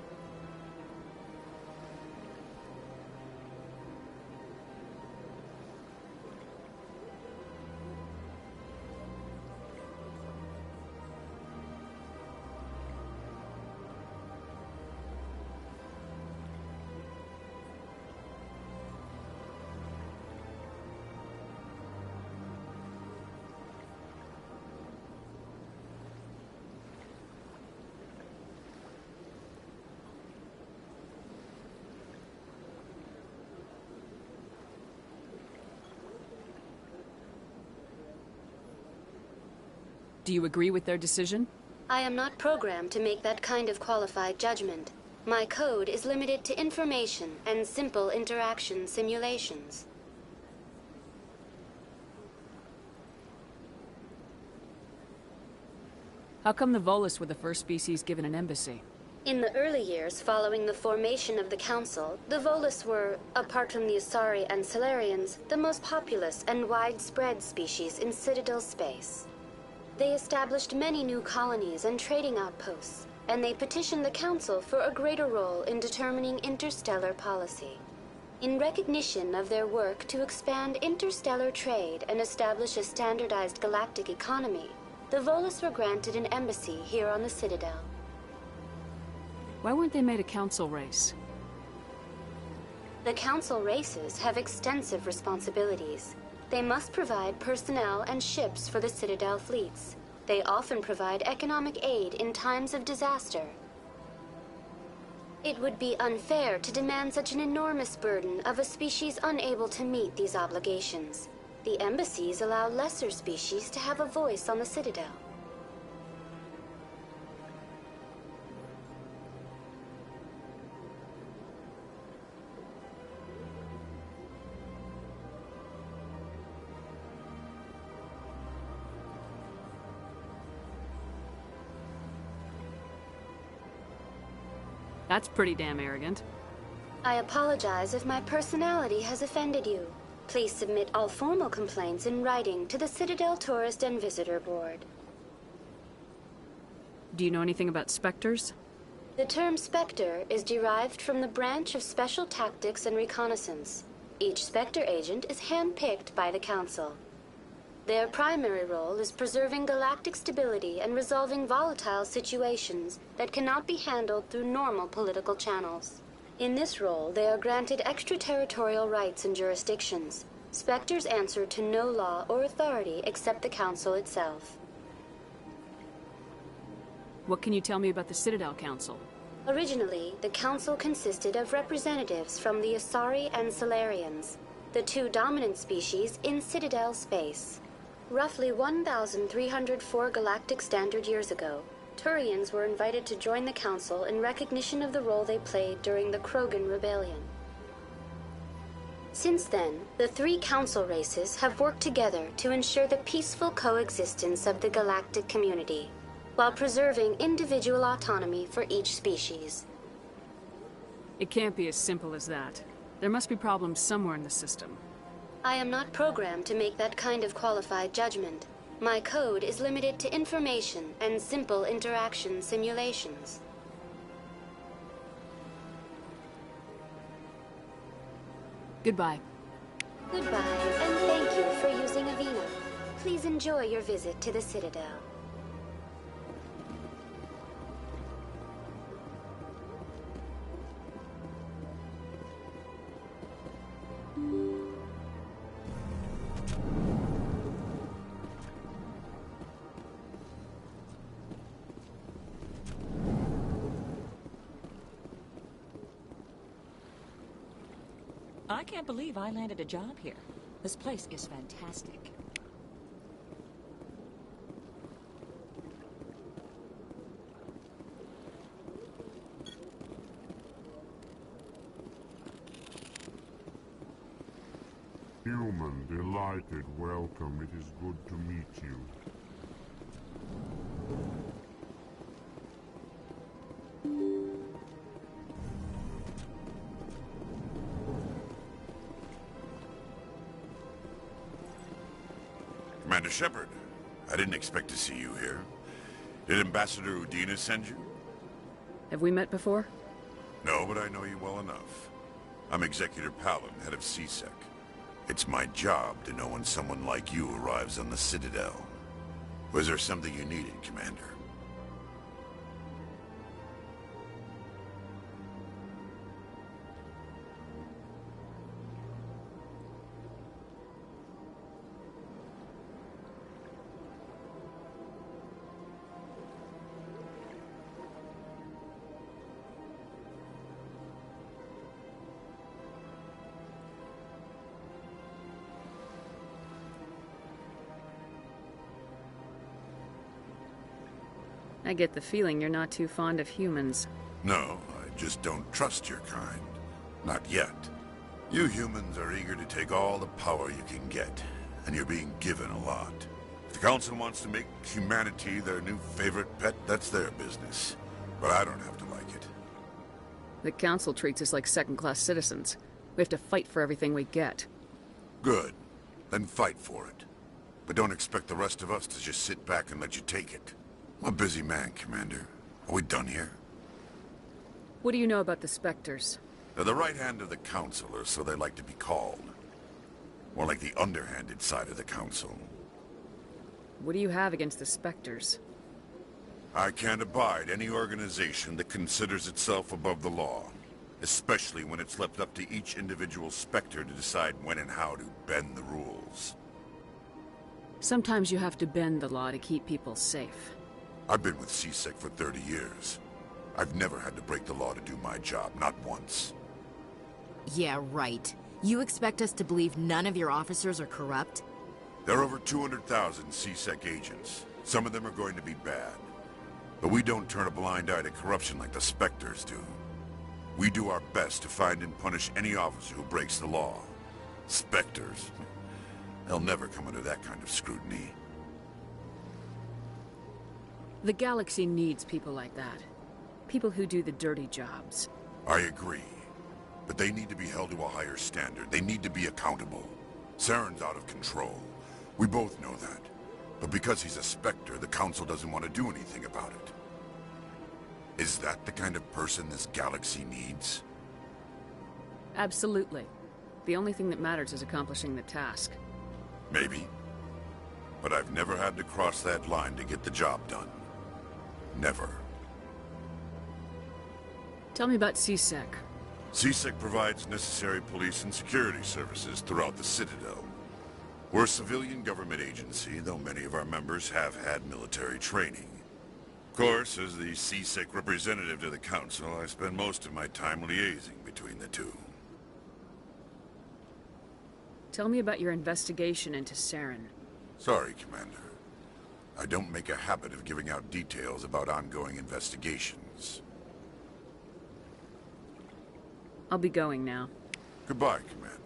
Do you agree with their decision? I am not programmed to make that kind of qualified judgment. My code is limited to information and simple interaction simulations. How come the Volus were the first species given an embassy? In the early years following the formation of the Council, the Volus were, apart from the Asari and Salarians, the most populous and widespread species in Citadel space. They established many new colonies and trading outposts, and they petitioned the Council for a greater role in determining interstellar policy. In recognition of their work to expand interstellar trade and establish a standardized galactic economy, the Volus were granted an embassy here on the Citadel. Why weren't they made a council race? The council races have extensive responsibilities. They must provide personnel and ships for the Citadel fleets. They often provide economic aid in times of disaster. It would be unfair to demand such an enormous burden of a species unable to meet these obligations. The embassies allow lesser species to have a voice on the Citadel. That's pretty damn arrogant. I apologize if my personality has offended you. Please submit all formal complaints in writing to the Citadel Tourist and Visitor Board. Do you know anything about Spectres? The term Spectre is derived from the branch of Special Tactics and Reconnaissance. Each Spectre agent is handpicked by the Council. Their primary role is preserving galactic stability and resolving volatile situations that cannot be handled through normal political channels. In this role, they are granted extraterritorial rights and jurisdictions. Spectres answer to no law or authority except the Council itself. What can you tell me about the Citadel Council? Originally, the Council consisted of representatives from the Asari and Solarians, the two dominant species in Citadel space. Roughly 1,304 galactic standard years ago, Turians were invited to join the Council in recognition of the role they played during the Krogan Rebellion. Since then, the three Council races have worked together to ensure the peaceful coexistence of the galactic community, while preserving individual autonomy for each species. It can't be as simple as that. There must be problems somewhere in the system. I am not programmed to make that kind of qualified judgment. My code is limited to information and simple interaction simulations. Goodbye. Goodbye, and thank you for using Avina. Please enjoy your visit to the Citadel. I can't believe I landed a job here. This place is fantastic. Human, delighted, welcome. It is good to meet you. Commander Shepard, I didn't expect to see you here. Did Ambassador Udina send you? Have we met before? No, but I know you well enough. I'm Executor Palin, head of CSEC. It's my job to know when someone like you arrives on the Citadel. Was there something you needed, Commander? I get the feeling you're not too fond of humans. No, I just don't trust your kind. Not yet. You humans are eager to take all the power you can get, and you're being given a lot. If the Council wants to make humanity their new favorite pet, that's their business. But I don't have to like it. The Council treats us like second-class citizens. We have to fight for everything we get. Good. Then fight for it. But don't expect the rest of us to just sit back and let you take it. I'm a busy man, Commander. Are we done here? What do you know about the Spectres? They're the right hand of the Council, or so they like to be called. More like the underhanded side of the Council. What do you have against the Spectres? I can't abide any organization that considers itself above the law. Especially when it's left up to each individual Spectre to decide when and how to bend the rules. Sometimes you have to bend the law to keep people safe. I've been with CSEC for 30 years. I've never had to break the law to do my job, not once. Yeah, right. You expect us to believe none of your officers are corrupt? There are over 200,000 CSEC agents. Some of them are going to be bad. But we don't turn a blind eye to corruption like the Spectres do. We do our best to find and punish any officer who breaks the law. Spectres. They'll never come under that kind of scrutiny. The galaxy needs people like that. People who do the dirty jobs. I agree. But they need to be held to a higher standard. They need to be accountable. Saren's out of control. We both know that. But because he's a Spectre, the Council doesn't want to do anything about it. Is that the kind of person this galaxy needs? Absolutely. The only thing that matters is accomplishing the task. Maybe. But I've never had to cross that line to get the job done. Never. Tell me about CSEC. CSEC provides necessary police and security services throughout the Citadel. We're a civilian government agency, though many of our members have had military training. Of course, as the CSEC representative to the Council, I spend most of my time liaising between the two. Tell me about your investigation into Saren. Sorry, Commander. I don't make a habit of giving out details about ongoing investigations. I'll be going now. Goodbye, Commander.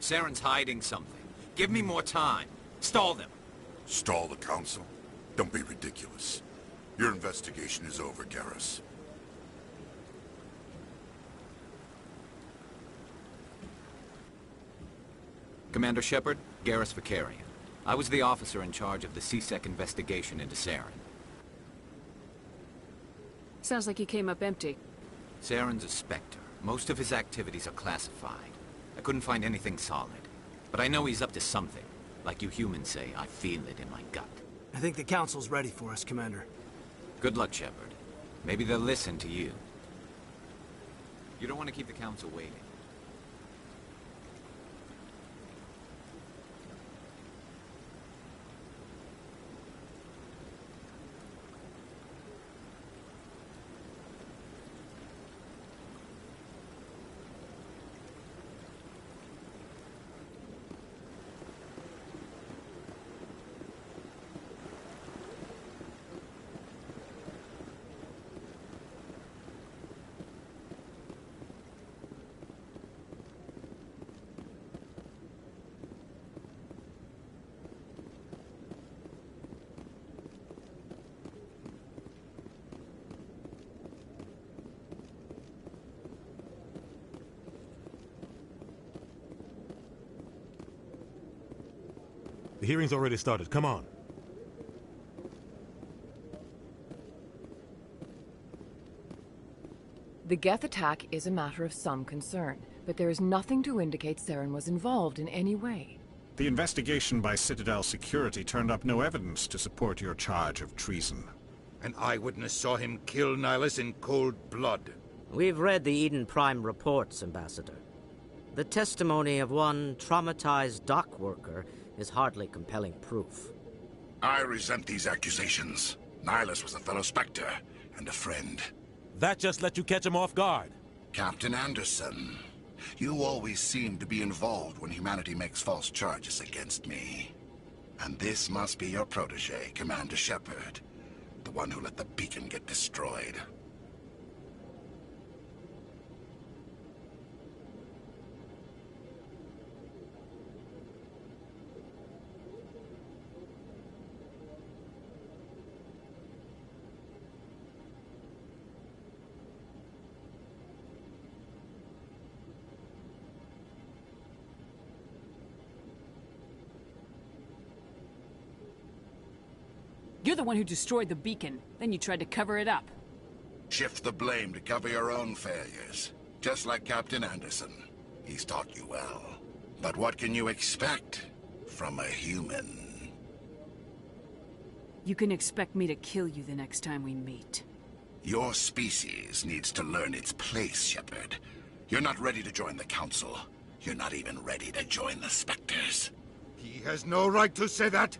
Saren's hiding something. Give me more time. Stall them. Stall the Council? Don't be ridiculous. Your investigation is over, Garrus. Commander Shepard, Garrus Vakarian. I was the officer in charge of the CSEC investigation into Saren. Sounds like you came up empty. Saren's a Spectre. Most of his activities are classified. I couldn't find anything solid. But I know he's up to something. Like you humans say, I feel it in my gut. I think the Council's ready for us, Commander. Good luck, Shepard. Maybe they'll listen to you. You don't want to keep the Council waiting. The hearing's already started. Come on. The Geth attack is a matter of some concern, but there is nothing to indicate Saren was involved in any way. The investigation by Citadel Security turned up no evidence to support your charge of treason. An eyewitness saw him kill Nihilus in cold blood. We've read the Eden Prime reports, Ambassador. The testimony of one traumatized dock worker is hardly compelling proof. I resent these accusations. Nihilus was a fellow Spectre and a friend. That just let you catch him off guard. Captain Anderson, you always seem to be involved when humanity makes false charges against me. And this must be your protege, Commander Shepard, the one who let the beacon get destroyed. You're the one who destroyed the beacon. Then you tried to cover it up. Shift the blame to cover your own failures. Just like Captain Anderson. He's taught you well. But what can you expect from a human? You can expect me to kill you the next time we meet. Your species needs to learn its place, Shepard. You're not ready to join the Council. You're not even ready to join the Spectres. He has no right to say that.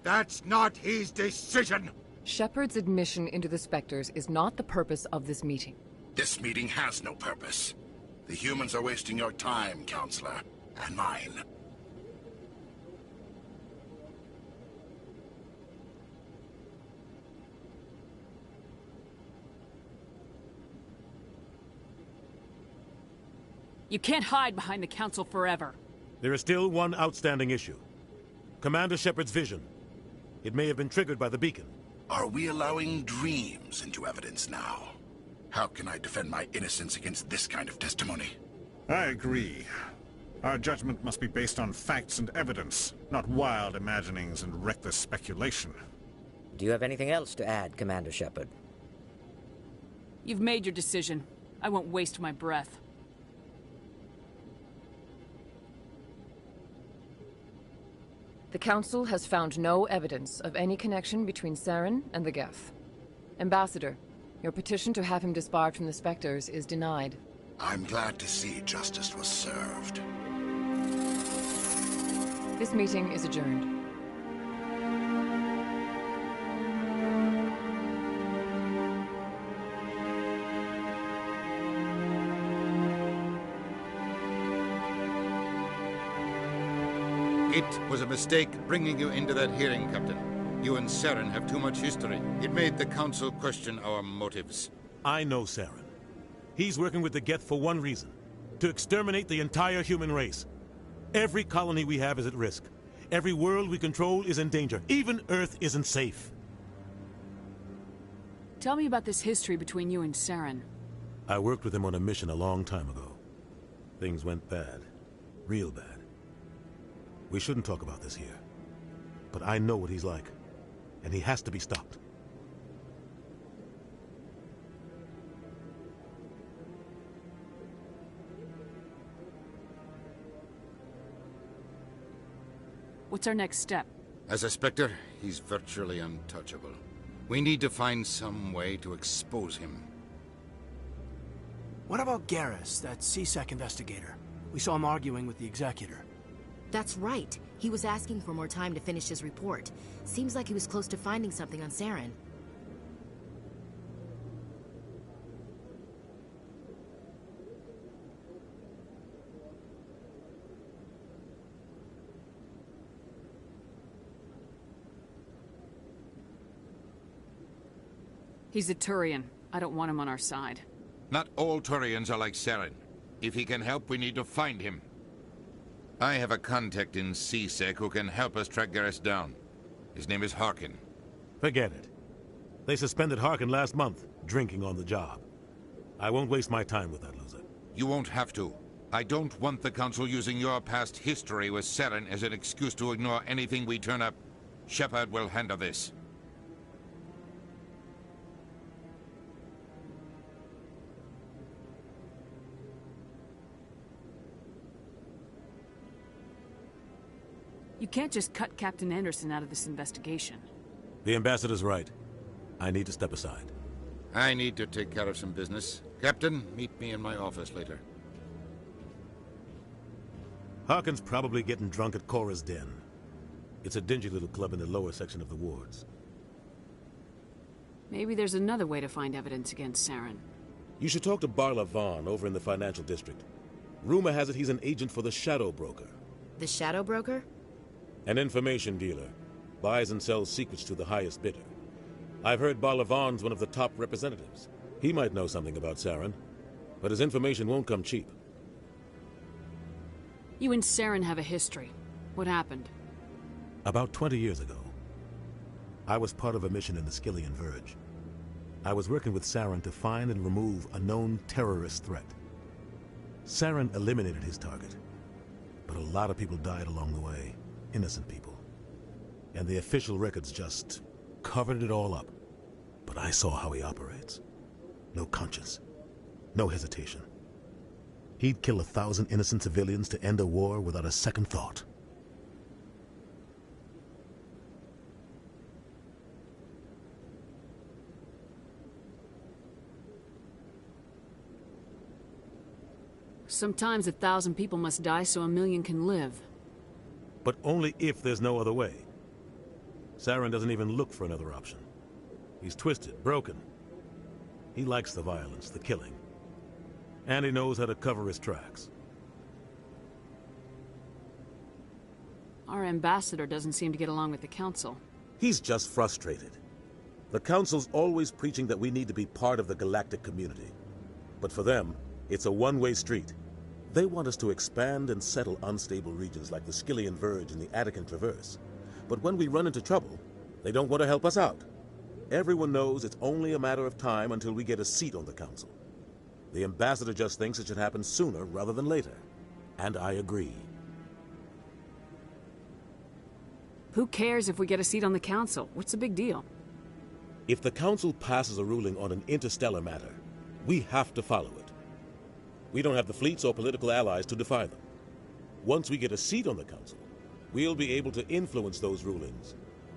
That's not his decision! Shepard's admission into the Spectres is not the purpose of this meeting. This meeting has no purpose. The humans are wasting your time, Counselor, and mine. You can't hide behind the Council forever. There is still one outstanding issue. Commander Shepard's vision. It may have been triggered by the beacon. Are we allowing dreams into evidence now? How can I defend my innocence against this kind of testimony? I agree. Our judgment must be based on facts and evidence, not wild imaginings and reckless speculation. Do you have anything else to add, Commander Shepard? You've made your decision. I won't waste my breath. The Council has found no evidence of any connection between Saren and the Geth. Ambassador, your petition to have him disbarred from the Spectres is denied. I'm glad to see justice was served. This meeting is adjourned. It was a mistake bringing you into that hearing, Captain. You and Saren have too much history. It made the Council question our motives. I know Saren. He's working with the Geth for one reason. To exterminate the entire human race. Every colony we have is at risk. Every world we control is in danger. Even Earth isn't safe. Tell me about this history between you and Saren. I worked with him on a mission a long time ago. Things went bad. Real bad. We shouldn't talk about this here. But I know what he's like. And he has to be stopped. What's our next step? As a Spectre, he's virtually untouchable. We need to find some way to expose him. What about Garrus, that C-Sec investigator? We saw him arguing with the Executor. That's right. He was asking for more time to finish his report. Seems like he was close to finding something on Saren. He's a Turian. I don't want him on our side. Not all Turians are like Saren. If he can help, we need to find him. I have a contact in C-Sec who can help us track Garrus down. His name is Harkin. Forget it. They suspended Harkin last month, drinking on the job. I won't waste my time with that loser. You won't have to. I don't want the Council using your past history with Saren as an excuse to ignore anything we turn up. Shepard will handle this. You can't just cut Captain Anderson out of this investigation. The Ambassador's right. I need to step aside. I need to take care of some business. Captain, meet me in my office later. Harkin's probably getting drunk at Cora's Den. It's a dingy little club in the lower section of the wards. Maybe there's another way to find evidence against Saren. You should talk to Barla Vaughn over in the financial district. Rumor has it he's an agent for the Shadow Broker. The Shadow Broker? An information dealer. Buys and sells secrets to the highest bidder. I've heard Barla Vaughn's one of the top representatives. He might know something about Saren, but his information won't come cheap. You and Saren have a history. What happened? About 20 years ago, I was part of a mission in the Skillian Verge. I was working with Saren to find and remove a known terrorist threat. Saren eliminated his target, but a lot of people died along the way, innocent people. And the official records just covered it all up. But I saw how he operates. No conscience, no hesitation. He'd kill 1,000 innocent civilians to end a war without a second thought. Sometimes 1,000 people must die so 1,000,000 can live. But only if there's no other way. Saren doesn't even look for another option. He's twisted, broken. He likes the violence, the killing. And he knows how to cover his tracks. Our ambassador doesn't seem to get along with the Council. He's just frustrated. The Council's always preaching that we need to be part of the galactic community. But for them, it's a one-way street. They want us to expand and settle unstable regions like the Skillian Verge and the Attican Traverse. But when we run into trouble, they don't want to help us out. Everyone knows it's only a matter of time until we get a seat on the Council. The Ambassador just thinks it should happen sooner rather than later. And I agree. Who cares if we get a seat on the Council? What's the big deal? If the Council passes a ruling on an interstellar matter, we have to follow it. We don't have the fleets or political allies to defy them. Once we get a seat on the Council, we'll be able to influence those rulings,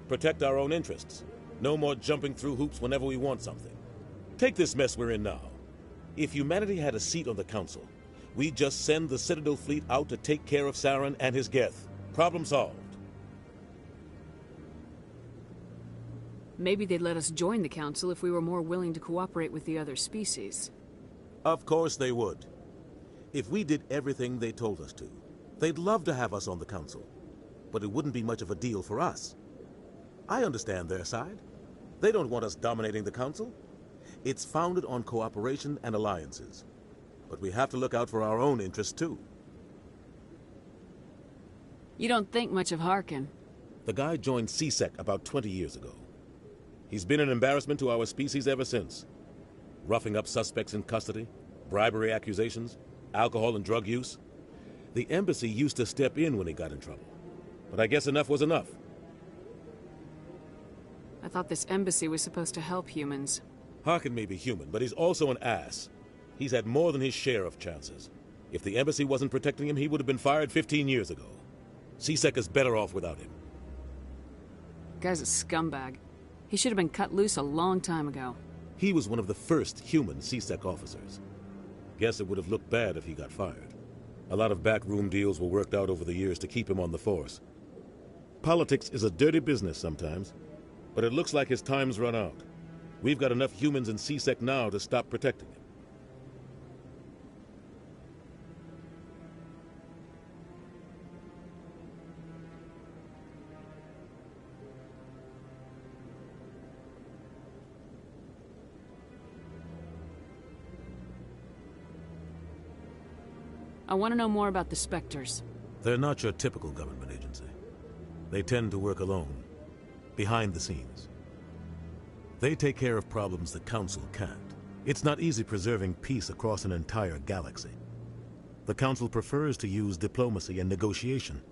protect our own interests. No more jumping through hoops whenever we want something. Take this mess we're in now. If humanity had a seat on the Council, we'd just send the Citadel fleet out to take care of Saren and his Geth. Problem solved. Maybe they'd let us join the Council if we were more willing to cooperate with the other species. Of course they would. If we did everything they told us to, they'd love to have us on the Council. But it wouldn't be much of a deal for us. I understand their side. They don't want us dominating the Council. It's founded on cooperation and alliances. But we have to look out for our own interests, too. You don't think much of Harkin. The guy joined CSEC about 20 years ago. He's been an embarrassment to our species ever since. Roughing up suspects in custody, bribery accusations, alcohol and drug use. The embassy used to step in when he got in trouble. But I guess enough was enough. I thought this embassy was supposed to help humans. Harkin may be human, but he's also an ass. He's had more than his share of chances. If the embassy wasn't protecting him, he would have been fired 15 years ago. CSEC is better off without him. The guy's a scumbag. He should have been cut loose a long time ago. He was one of the first human CSEC officers. Guess it would have looked bad if he got fired. A lot of backroom deals were worked out over the years to keep him on the force. Politics is a dirty business sometimes, but it looks like his time's run out. We've got enough humans in CSEC now to stop protecting him. I want to know more about the Spectres. They're not your typical government agency. They tend to work alone, behind the scenes. They take care of problems the Council can't. It's not easy preserving peace across an entire galaxy. The Council prefers to use diplomacy and negotiation.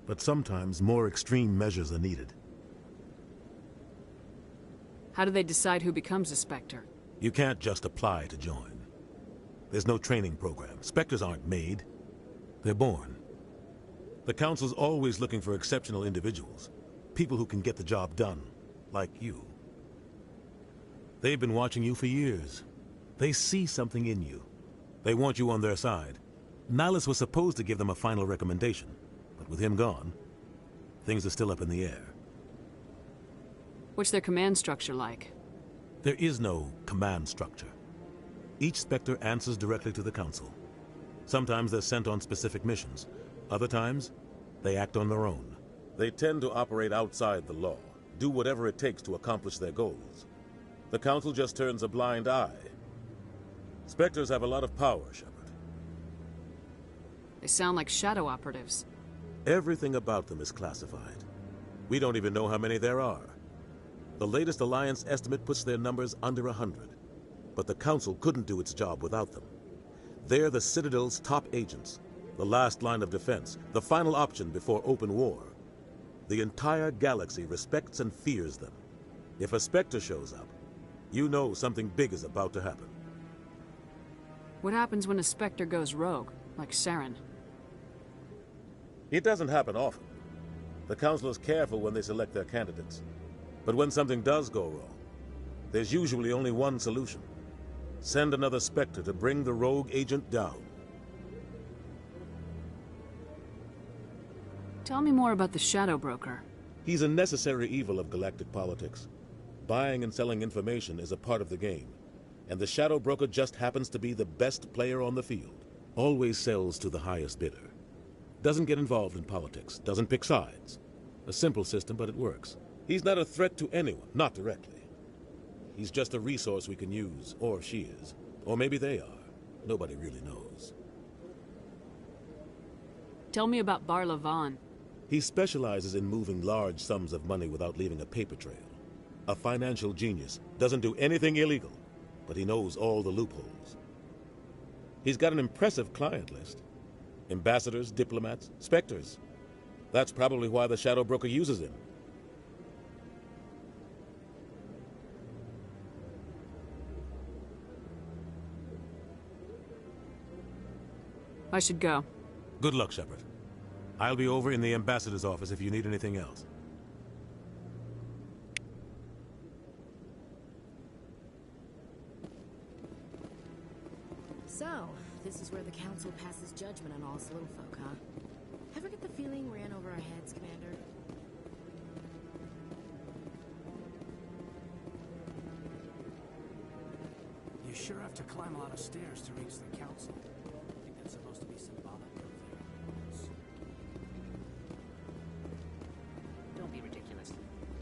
But sometimes more extreme measures are needed. How do they decide who becomes a Spectre? You can't just apply to join. There's no training program. Spectres aren't made. They're born. The Council's always looking for exceptional individuals. People who can get the job done. Like you. They've been watching you for years. They see something in you. They want you on their side. Nihilus was supposed to give them a final recommendation. But with him gone, things are still up in the air. What's their command structure like? There is no command structure. Each Spectre answers directly to the Council. Sometimes they're sent on specific missions. Other times, they act on their own. They tend to operate outside the law, do whatever it takes to accomplish their goals. The Council just turns a blind eye. Spectres have a lot of power, Shepard. They sound like shadow operatives. Everything about them is classified. We don't even know how many there are. The latest Alliance estimate puts their numbers under 100. But the Council couldn't do its job without them. They're the Citadel's top agents, the last line of defense, the final option before open war. The entire galaxy respects and fears them. If a Spectre shows up, you know something big is about to happen. What happens when a Spectre goes rogue, like Saren? It doesn't happen often. The Council is careful when they select their candidates. But when something does go wrong, there's usually only one solution. Send another Spectre to bring the rogue agent down. Tell me more about the Shadow Broker. He's a necessary evil of galactic politics. Buying and selling information is a part of the game. And the Shadow Broker just happens to be the best player on the field. Always sells to the highest bidder. Doesn't get involved in politics, doesn't pick sides. A simple system, but it works. He's not a threat to anyone, not directly. He's just a resource we can use, or she is. Or maybe they are. Nobody really knows. Tell me about Barla Von. He specializes in moving large sums of money without leaving a paper trail. A financial genius, doesn't do anything illegal, but he knows all the loopholes. He's got an impressive client list. Ambassadors, diplomats, Spectres. That's probably why the Shadow Broker uses him. I should go. Good luck, Shepard. I'll be over in the Ambassador's office if you need anything else. So, this is where the Council passes judgment on all its little folk, huh? Ever get the feeling we're in over our heads, Commander? You sure have to climb a lot of stairs to reach the Council. I think that's supposed to be symbolic of their... Don't be ridiculous.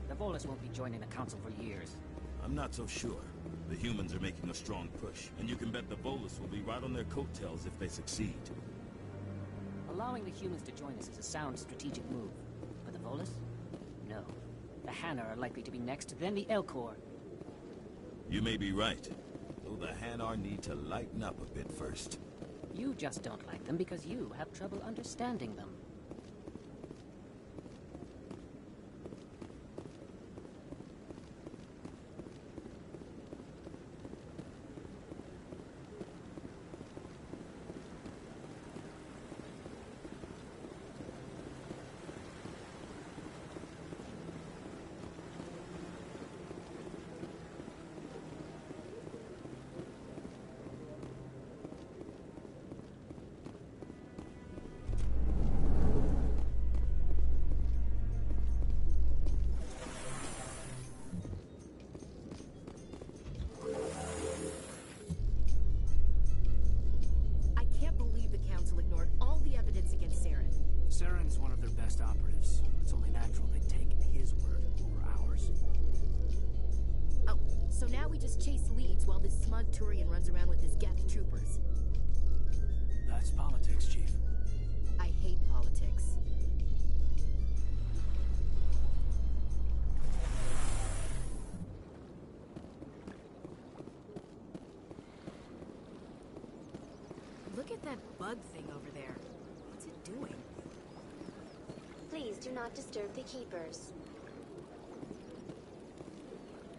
The Volus won't be joining the Council for years. I'm not so sure. The humans are making a strong push, and you can bet the Volus will be right on their coattails if they succeed. Allowing the humans to join us is a sound strategic move. But the Volus? No. The Hanna are likely to be next, then the Elcor. You may be right. Though the Hanar need to lighten up a bit first. You just don't like them because you have trouble understanding them. Saren's one of their best operatives. It's only natural they take his word over ours. Oh, so now we just chase leads while this smug Turian runs around with his Geth troopers. That's politics, Chief. I hate politics. Look at that bug thing over there. What's it doing? Please do not disturb the Keepers.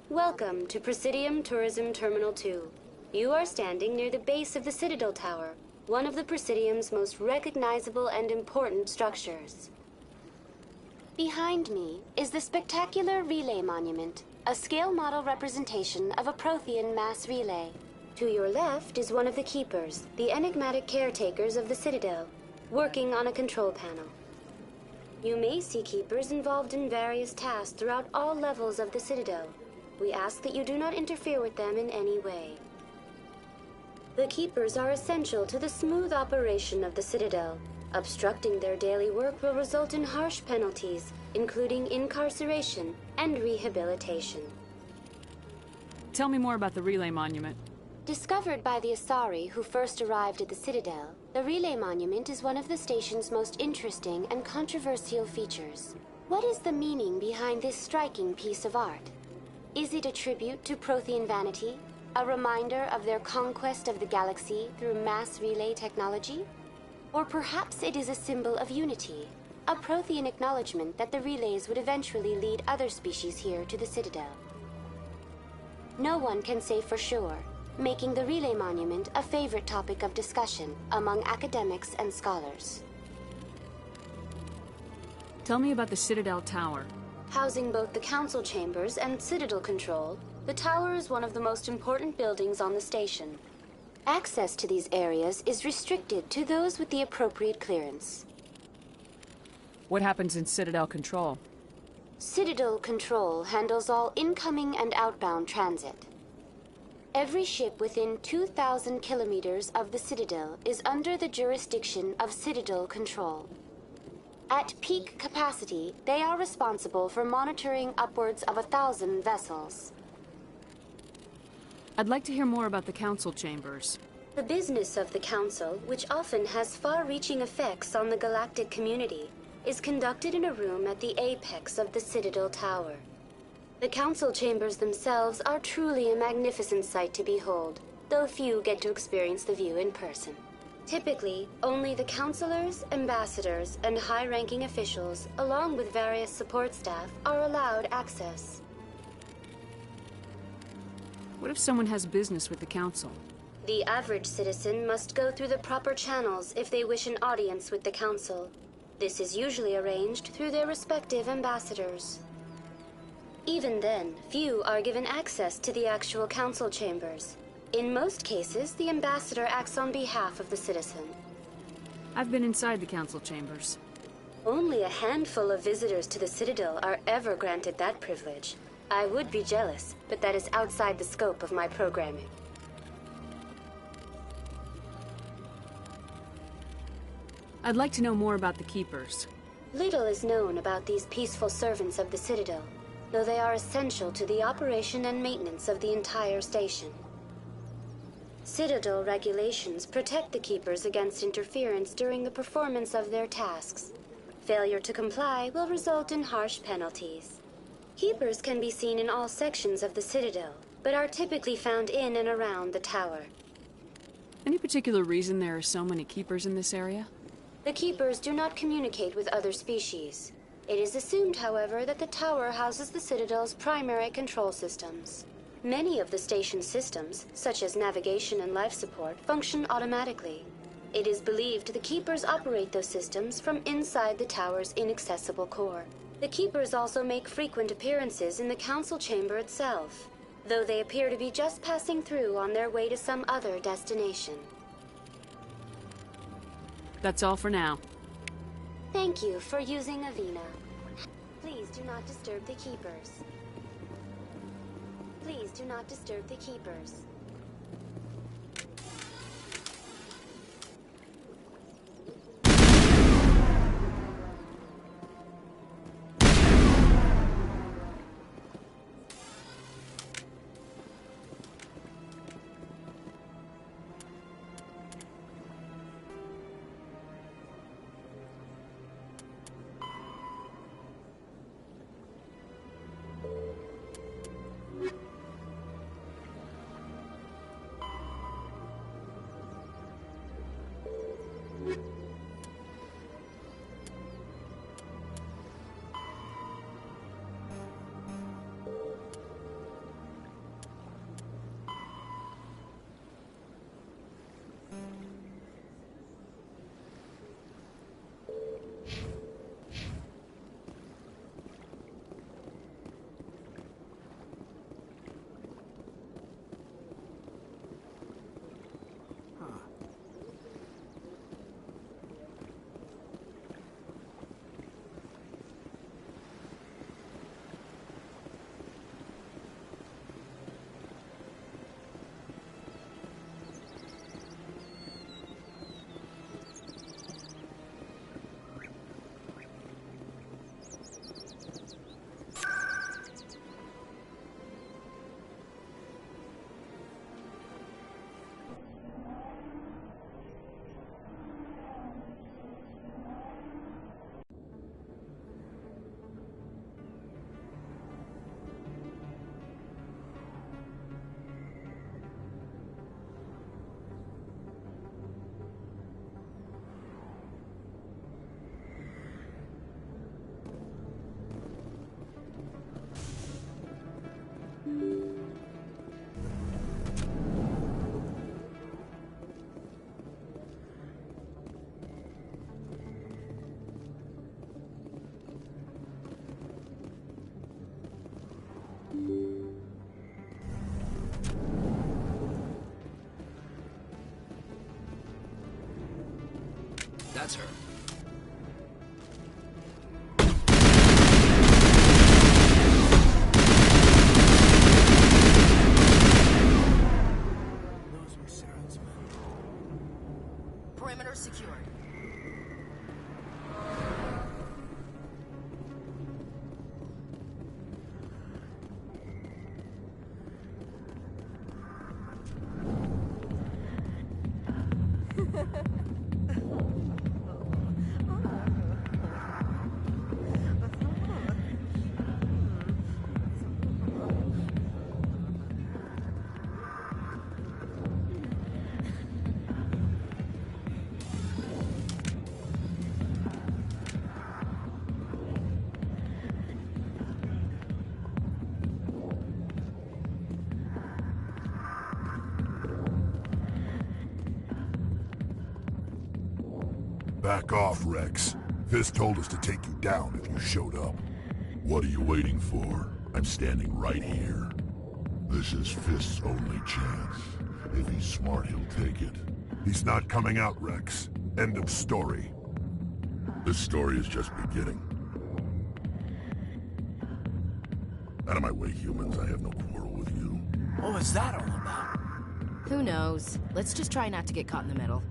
Welcome to Presidium Tourism Terminal 2. You are standing near the base of the Citadel Tower, one of the Presidium's most recognizable and important structures. Behind me is the spectacular Relay Monument, a scale model representation of a Prothean mass relay. To your left is one of the Keepers, the enigmatic caretakers of the Citadel, working on a control panel. You may see Keepers involved in various tasks throughout all levels of the Citadel. We ask that you do not interfere with them in any way. The Keepers are essential to the smooth operation of the Citadel. Obstructing their daily work will result in harsh penalties, including incarceration and rehabilitation. Tell me more about the Relay Monument. Discovered by the Asari who first arrived at the Citadel, the Relay Monument is one of the station's most interesting and controversial features. What is the meaning behind this striking piece of art? Is it a tribute to Prothean vanity? A reminder of their conquest of the galaxy through mass relay technology? Or perhaps it is a symbol of unity, a Prothean acknowledgement that the relays would eventually lead other species here to the Citadel. No one can say for sure, making the Relay Monument a favorite topic of discussion among academics and scholars. Tell me about the Citadel Tower. Housing both the Council Chambers and Citadel Control, the tower is one of the most important buildings on the station. Access to these areas is restricted to those with the appropriate clearance. What happens in Citadel Control? Citadel Control handles all incoming and outbound transit. Every ship within 2,000 kilometers of the Citadel is under the jurisdiction of Citadel Control. At peak capacity, they are responsible for monitoring upwards of 1,000 vessels. I'd like to hear more about the Council Chambers. The business of the Council, which often has far-reaching effects on the galactic community, is conducted in a room at the apex of the Citadel Tower. The Council Chambers themselves are truly a magnificent sight to behold, though few get to experience the view in person. Typically, only the councilors, ambassadors, and high-ranking officials, along with various support staff, are allowed access. What if someone has business with the Council? The average citizen must go through the proper channels if they wish an audience with the Council. This is usually arranged through their respective ambassadors. Even then, few are given access to the actual Council Chambers. In most cases, the ambassador acts on behalf of the citizen. I've been inside the Council Chambers. Only a handful of visitors to the Citadel are ever granted that privilege. I would be jealous, but that is outside the scope of my programming. I'd like to know more about the Keepers. Little is known about these peaceful servants of the Citadel, though they are essential to the operation and maintenance of the entire station. Citadel regulations protect the Keepers against interference during the performance of their tasks. Failure to comply will result in harsh penalties. Keepers can be seen in all sections of the Citadel, but are typically found in and around the tower. Any particular reason there are so many Keepers in this area? The Keepers do not communicate with other species. It is assumed, however, that the tower houses the Citadel's primary control systems. Many of the station's systems, such as navigation and life support, function automatically. It is believed the Keepers operate those systems from inside the tower's inaccessible core. The Keepers also make frequent appearances in the Council Chamber itself, though they appear to be just passing through on their way to some other destination. That's all for now. Thank you for using Avina. Please do not disturb the Keepers. Please do not disturb the Keepers. That's her. Those were Saren's men. Perimeter secured. Back off, Rex. Fisk told us to take you down if you showed up. What are you waiting for? I'm standing right here. This is Fisk's only chance. If he's smart, he'll take it. He's not coming out, Rex. End of story. This story is just beginning. Out of my way, humans. I have no quarrel with you. What was that all about? Who knows? Let's just try not to get caught in the middle.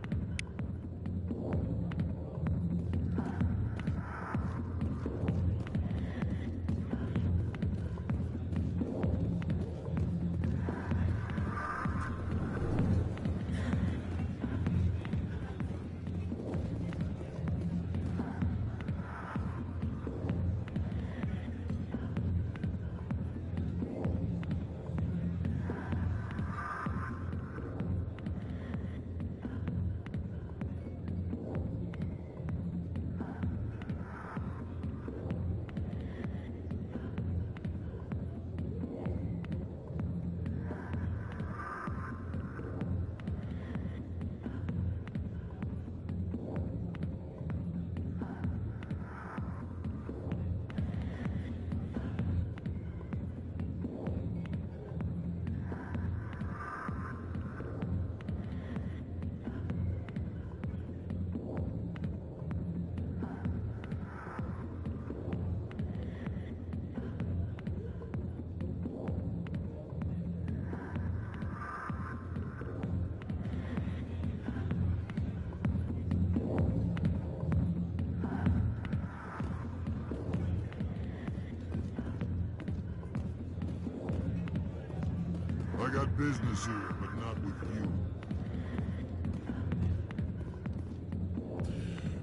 I got business here, but not with you.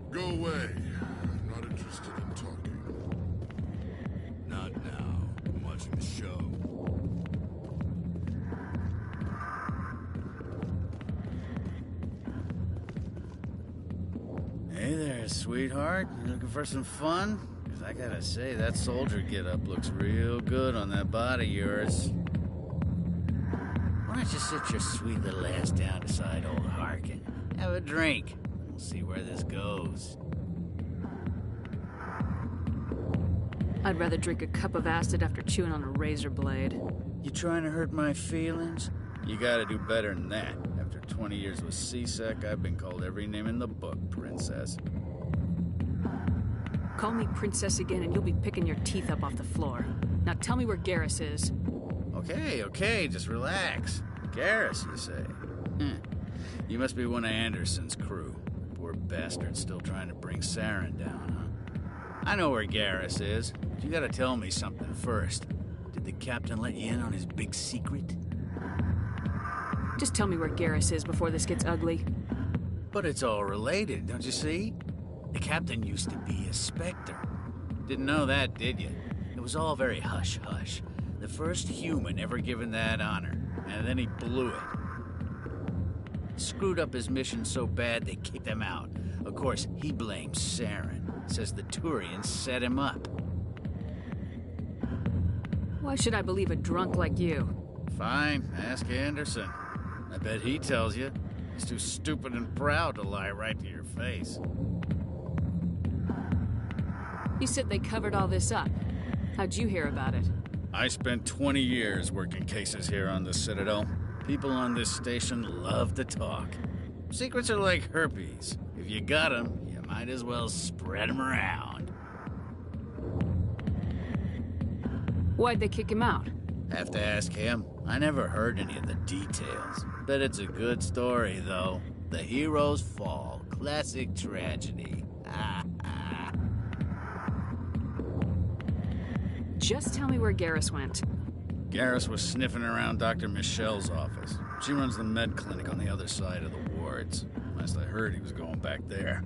Go away. I'm not interested in talking. Not now. I'm watching the show. Hey there, sweetheart. You looking for some fun? Because I gotta say, that soldier get-up looks real good on that body of yours. Why don't you sit your sweet little ass down beside old Harkin? Have a drink. We'll see where this goes. I'd rather drink a cup of acid after chewing on a razor blade. You trying to hurt my feelings? You gotta do better than that. After 20 years with C-Sec, I've been called every name in the book, Princess. Call me Princess again and you'll be picking your teeth up off the floor. Now tell me where Garrus is. Okay, just relax. Garrus, you say? You must be one of Anderson's crew. Poor bastard still trying to bring Saren down, huh? I know where Garrus is, but you gotta tell me something first. Did the captain let you in on his big secret? Just tell me where Garrus is before this gets ugly. But it's all related, don't you see? The captain used to be a Spectre. Didn't know that, did you? It was all very hush-hush. The first human ever given that honor, and then he blew it. Screwed up his mission so bad they kicked him out. Of course, he blames Saren. Says the Turians set him up. Why should I believe a drunk like you? Fine, ask Anderson. I bet he tells you. He's too stupid and proud to lie right to your face. You said they covered all this up. How'd you hear about it? I spent 20 years working cases here on the Citadel. People on this station love to talk. Secrets are like herpes. If you got them, you might as well spread them around. Why'd they kick him out? Have to ask him. I never heard any of the details. Bet it's a good story, though. The hero's fall. Classic tragedy. Just tell me where Garrus went. Garrus was sniffing around Dr. Michelle's office. She runs the med clinic on the other side of the wards. Last I heard, he was going back there.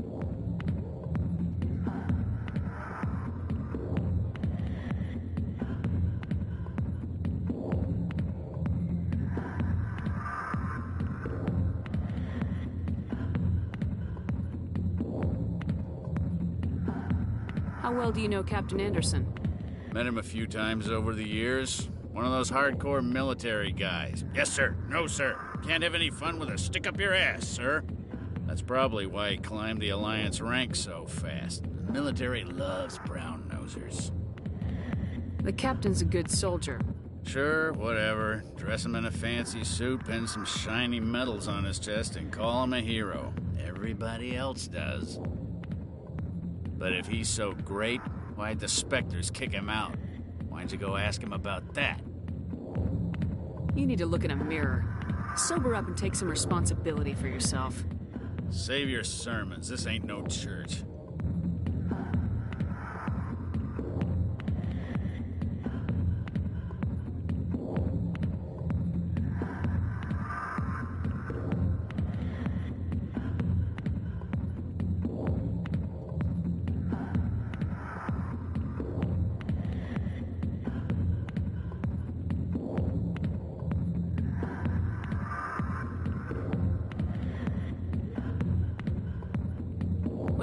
How well do you know Captain Anderson? Met him a few times over the years. One of those hardcore military guys. Yes, sir. No, sir. Can't have any fun with a stick up your ass, sir. That's probably why he climbed the Alliance ranks so fast. The military loves brown-nosers. The captain's a good soldier. Sure, whatever. Dress him in a fancy suit, pin some shiny medals on his chest, and call him a hero. Everybody else does. But if he's so great, why'd the Spectres kick him out? Why'd you go ask him about that? You need to look in a mirror. Sober up and take some responsibility for yourself. Save your sermons. This ain't no church.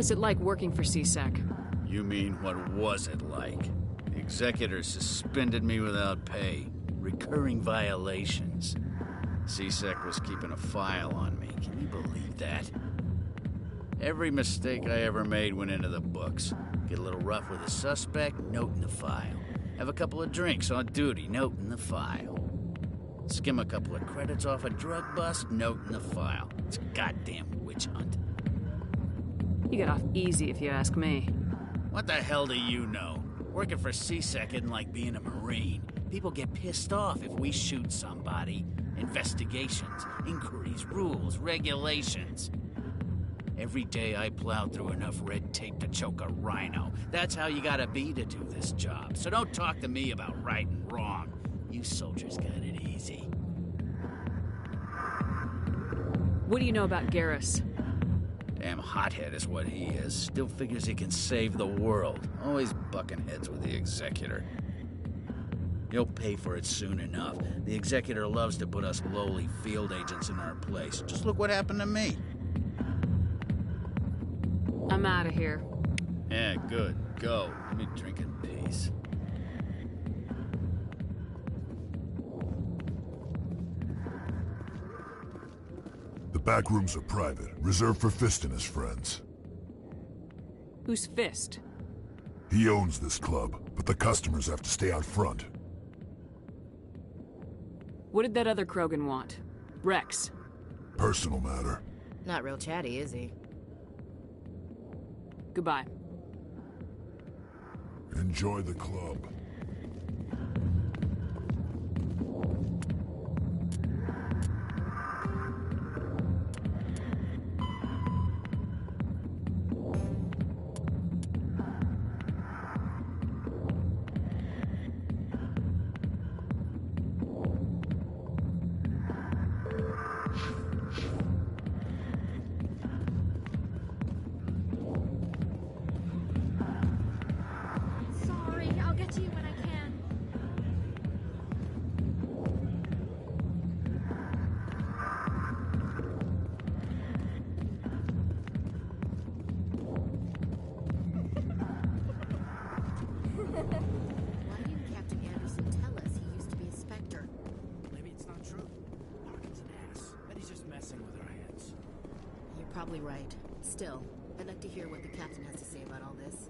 What's it like working for C-Sec? You mean, what was it like? The Executor suspended me without pay. Recurring violations. C-Sec was keeping a file on me. Can you believe that? Every mistake I ever made went into the books. Get a little rough with a suspect, note in the file. Have a couple of drinks on duty, note in the file. Skim a couple of credits off a drug bust, note in the file. It's a goddamn witch hunt. You got off easy if you ask me. What the hell do you know? Working for C-Sec isn't like being a Marine. People get pissed off if we shoot somebody. Investigations, inquiries, rules, regulations. Every day I plowed through enough red tape to choke a rhino. That's how you gotta be to do this job. So don't talk to me about right and wrong. You soldiers got it easy. What do you know about Garrus? Damn hothead is what he is. Still figures he can save the world. Always bucking heads with the Executor. He'll pay for it soon enough. The Executor loves to put us lowly field agents in our place. Just look what happened to me. I'm out of here. Yeah, good. Go. Let me drink in peace. The back rooms are private, reserved for Fist and his friends. Who's Fist? He owns this club, but the customers have to stay out front. What did that other Krogan want? Rex? Personal matter. Not real chatty, is he? Goodbye. Enjoy the club. Probably right. Still, I'd like to hear what the captain has to say about all this.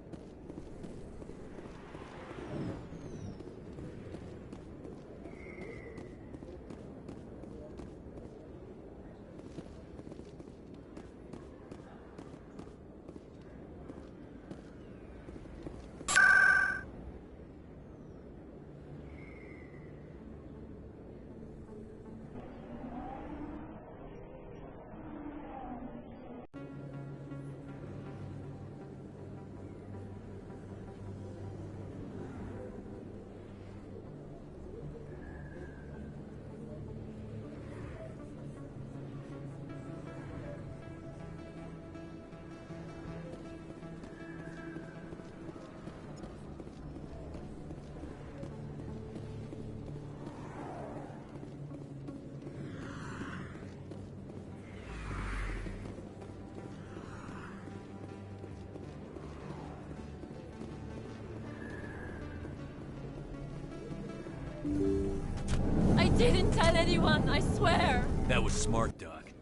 I didn't tell anyone, I swear! That was smart, Doc.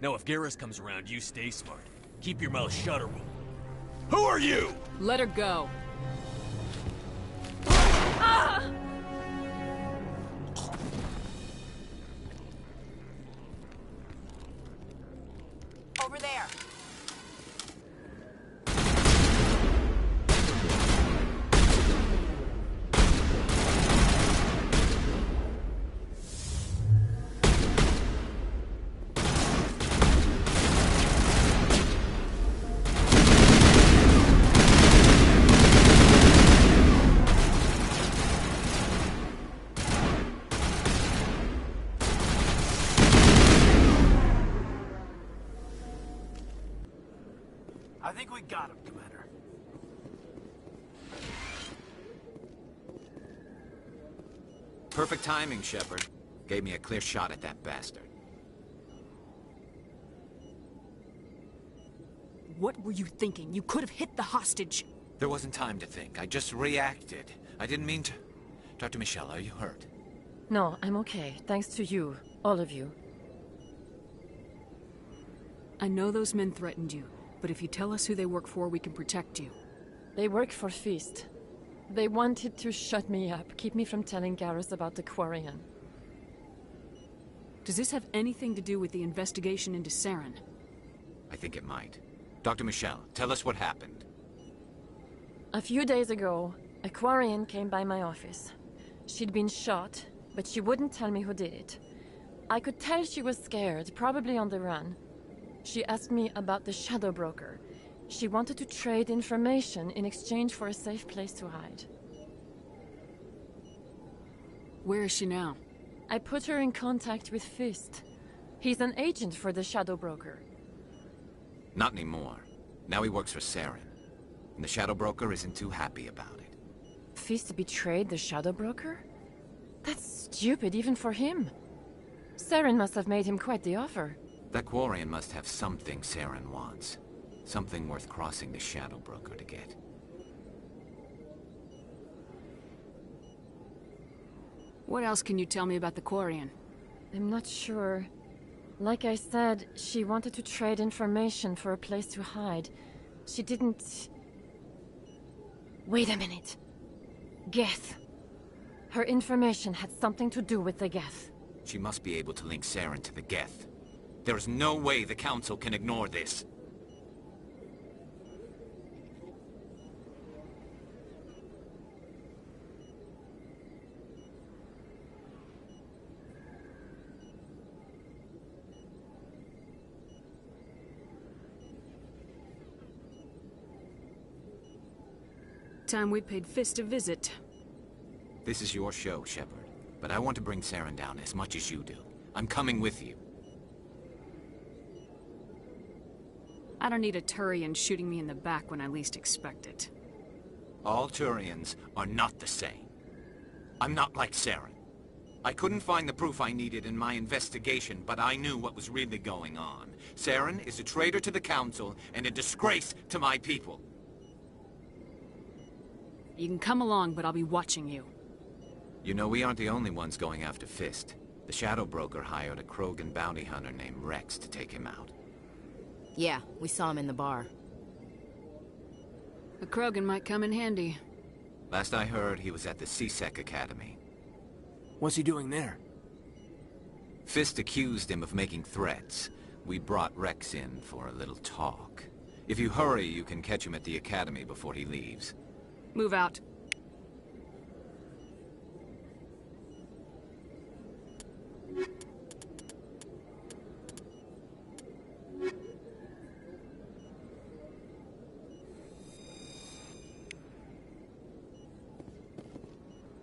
Now if Garrus comes around, you stay smart. Keep your mouth shut or we'll... Who are you? Let her go. Ah! Over there. I think we got him, Commander. Perfect timing, Shepard. Gave me a clear shot at that bastard. What were you thinking? You could have hit the hostage. There wasn't time to think. I just reacted. I didn't mean to... Dr. Michelle, are you hurt? No, I'm okay. Thanks to you. All of you. I know those men threatened you, but if you tell us who they work for, we can protect you. They work for Feast. They wanted to shut me up, keep me from telling Garrus about the Quarian. Does this have anything to do with the investigation into Saren? I think it might. Dr. Michelle, tell us what happened. A few days ago, a Quarian came by my office. She'd been shot, but she wouldn't tell me who did it. I could tell she was scared, probably on the run. She asked me about the Shadow Broker. She wanted to trade information in exchange for a safe place to hide. Where is she now? I put her in contact with Fist. He's an agent for the Shadow Broker. Not anymore. Now he works for Saren. And the Shadow Broker isn't too happy about it. Fist betrayed the Shadow Broker? That's stupid even for him. Saren must have made him quite the offer. That Quarian must have something Saren wants. Something worth crossing the Shadow Broker to get. What else can you tell me about the Quarian? I'm not sure. Like I said, she wanted to trade information for a place to hide. She didn't... Wait a minute. Geth. Her information had something to do with the Geth. She must be able to link Saren to the Geth. There is no way the Council can ignore this. Time we paid Fist a visit. This is your show, Shepard. But I want to bring Saren down as much as you do. I'm coming with you. I don't need a Turian shooting me in the back when I least expect it. All Turians are not the same. I'm not like Saren. I couldn't find the proof I needed in my investigation, but I knew what was really going on. Saren is a traitor to the Council and a disgrace to my people. You can come along, but I'll be watching you. You know, we aren't the only ones going after Fist. The Shadow Broker hired a Krogan bounty hunter named Rex to take him out. Yeah, we saw him in the bar. A Krogan might come in handy. Last I heard, he was at the C-Sec Academy. What's he doing there? Fist accused him of making threats. We brought Rex in for a little talk. If you hurry, you can catch him at the Academy before he leaves. Move out.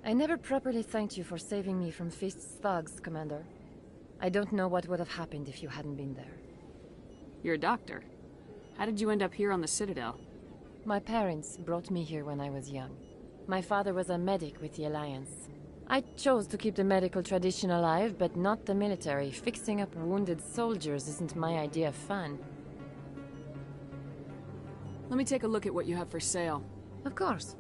I never properly thanked you for saving me from Fist's thugs, Commander. I don't know what would have happened if you hadn't been there. You're a doctor. How did you end up here on the Citadel? My parents brought me here when I was young. My father was a medic with the Alliance. I chose to keep the medical tradition alive, but not the military. Fixing up wounded soldiers isn't my idea of fun. Let me take a look at what you have for sale. Of course.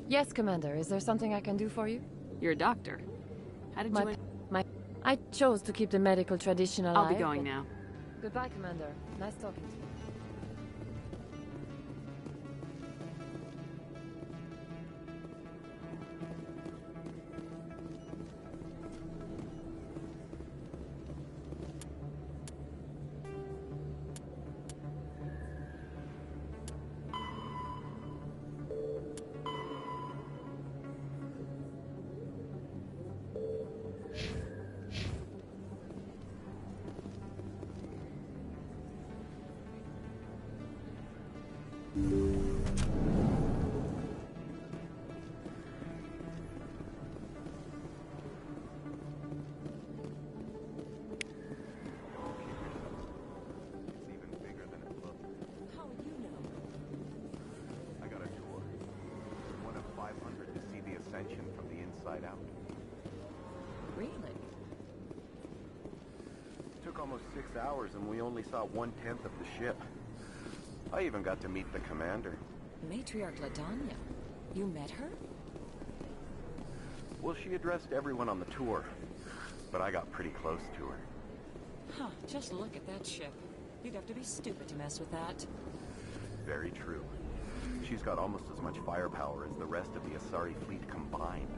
Yes, Commander. Is there something I can do for you? You're a doctor. How did you... I chose to keep the medical tradition alive. I'll be going now. Goodbye, Commander. Nice talking to you. From the inside out. Really? Took almost 6 hours and we only saw 1/10 of the ship. I even got to meet the commander. Matriarch Ladanya. You met her? Well, she addressed everyone on the tour, but I got pretty close to her. Huh, just look at that ship. You'd have to be stupid to mess with that. Very true. She's got almost as much firepower as the rest of the Asari fleet combined.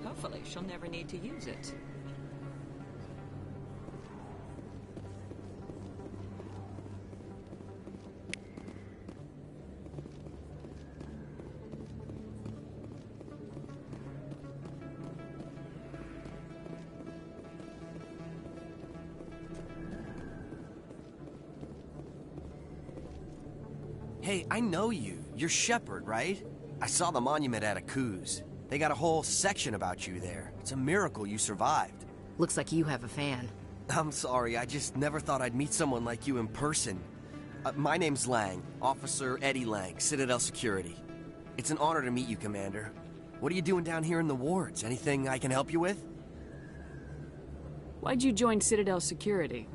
Hopefully, she'll never need to use it. Hey, I know you. You're Shepard, right? I saw the monument at Akuz. They got a whole section about you there. It's a miracle you survived. Looks like you have a fan. I'm sorry, I just never thought I'd meet someone like you in person. My name's Lang, Officer Eddie Lang, Citadel Security. It's an honor to meet you, Commander. What are you doing down here in the wards? Anything I can help you with? Why'd you join Citadel Security?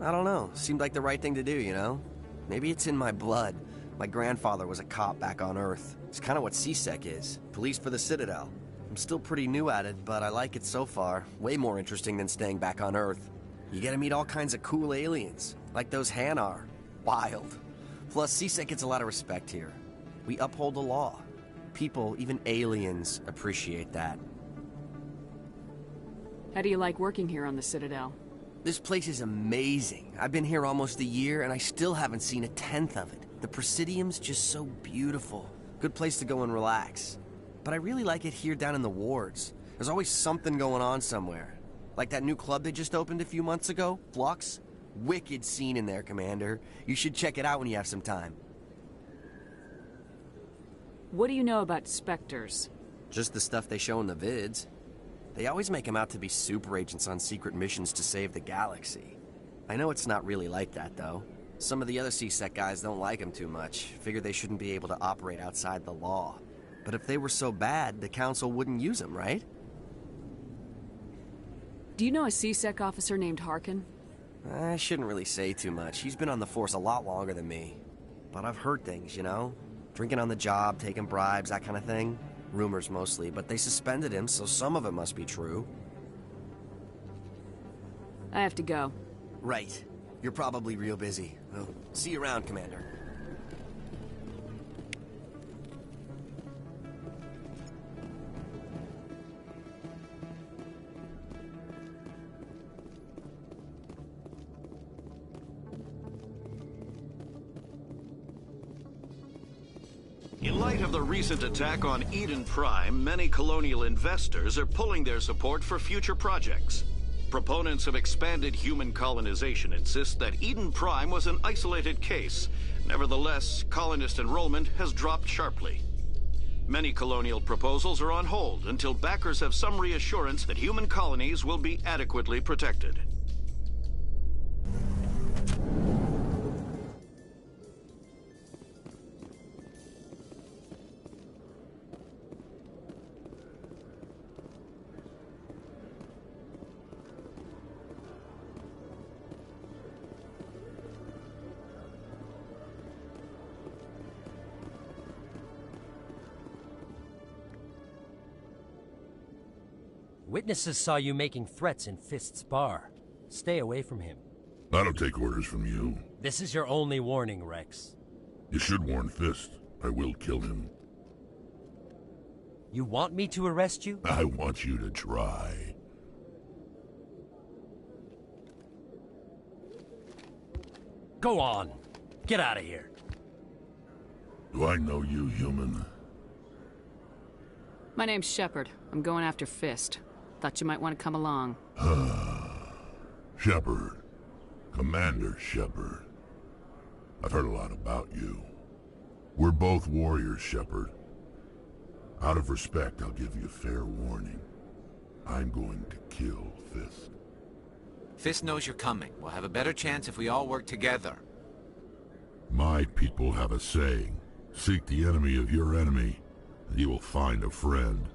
I don't know. Seemed like the right thing to do, you know? Maybe it's in my blood. My grandfather was a cop back on Earth. It's kind of what C-Sec is. Police for the Citadel. I'm still pretty new at it, but I like it so far. Way more interesting than staying back on Earth. You get to meet all kinds of cool aliens, like those Hanar. Wild. Plus, C-Sec gets a lot of respect here. We uphold the law. People, even aliens, appreciate that. How do you like working here on the Citadel? This place is amazing. I've been here almost a year, and I still haven't seen a tenth of it. The Presidium's just so beautiful. Good place to go and relax. But I really like it here down in the wards. There's always something going on somewhere. Like that new club they just opened a few months ago, Flux. Wicked scene in there, Commander. You should check it out when you have some time. What do you know about Spectres? Just the stuff they show in the vids. They always make them out to be super agents on secret missions to save the galaxy. I know it's not really like that, though. Some of the other C-Sec guys don't like them too much. Figure they shouldn't be able to operate outside the law. But if they were so bad, the Council wouldn't use them, right? Do you know a C-Sec officer named Harkin? I shouldn't really say too much. He's been on the force a lot longer than me. But I've heard things, you know? Drinking on the job, taking bribes, that kind of thing. Rumors mostly, but they suspended him, so some of it must be true. I have to go. Right. You're probably real busy. Well, see you around, Commander. In light of the recent attack on Eden Prime, many colonial investors are pulling their support for future projects. Proponents of expanded human colonization insist that Eden Prime was an isolated case. Nevertheless, colonist enrollment has dropped sharply. Many colonial proposals are on hold until backers have some reassurance that human colonies will be adequately protected. Witnesses saw you making threats in Fist's bar. Stay away from him. I don't take orders from you. This is your only warning, Rex. You should warn Fist. I will kill him. You want me to arrest you? I want you to try. Go on. Get out of here. Do I know you, human? My name's Shepard. I'm going after Fist. Thought you might want to come along. Shepard. Commander Shepard. I've heard a lot about you. We're both warriors, Shepard. Out of respect, I'll give you a fair warning. I'm going to kill Fist. Fist knows you're coming. We'll have a better chance if we all work together. My people have a saying. Seek the enemy of your enemy, and you will find a friend.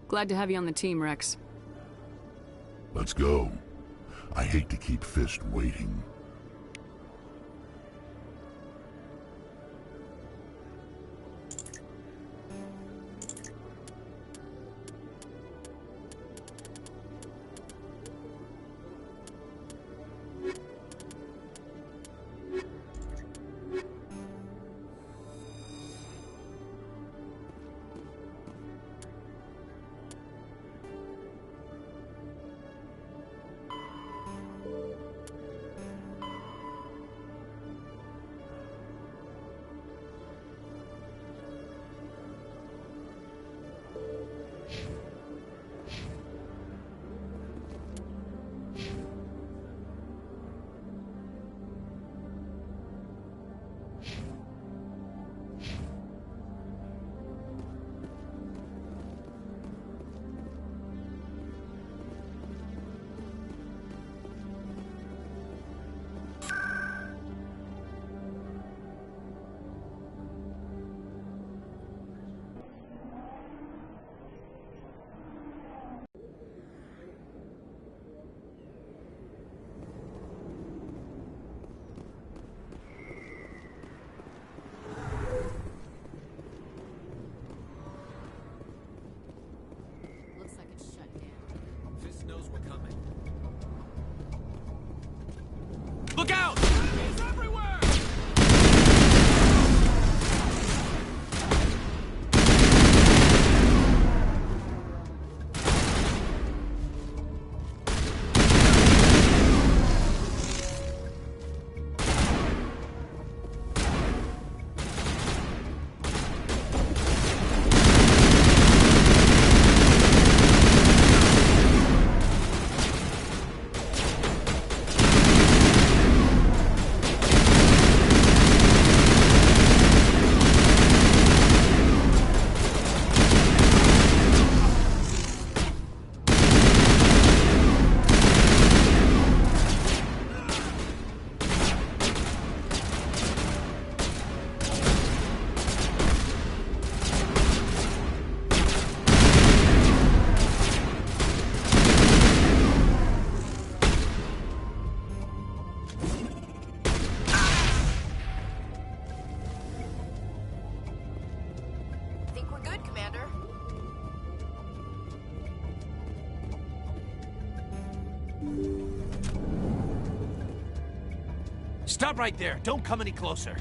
Glad to have you on the team, Rex. Let's go. I hate to keep Fist waiting. Look out! He's everywhere! Stop right there. Don't come any closer.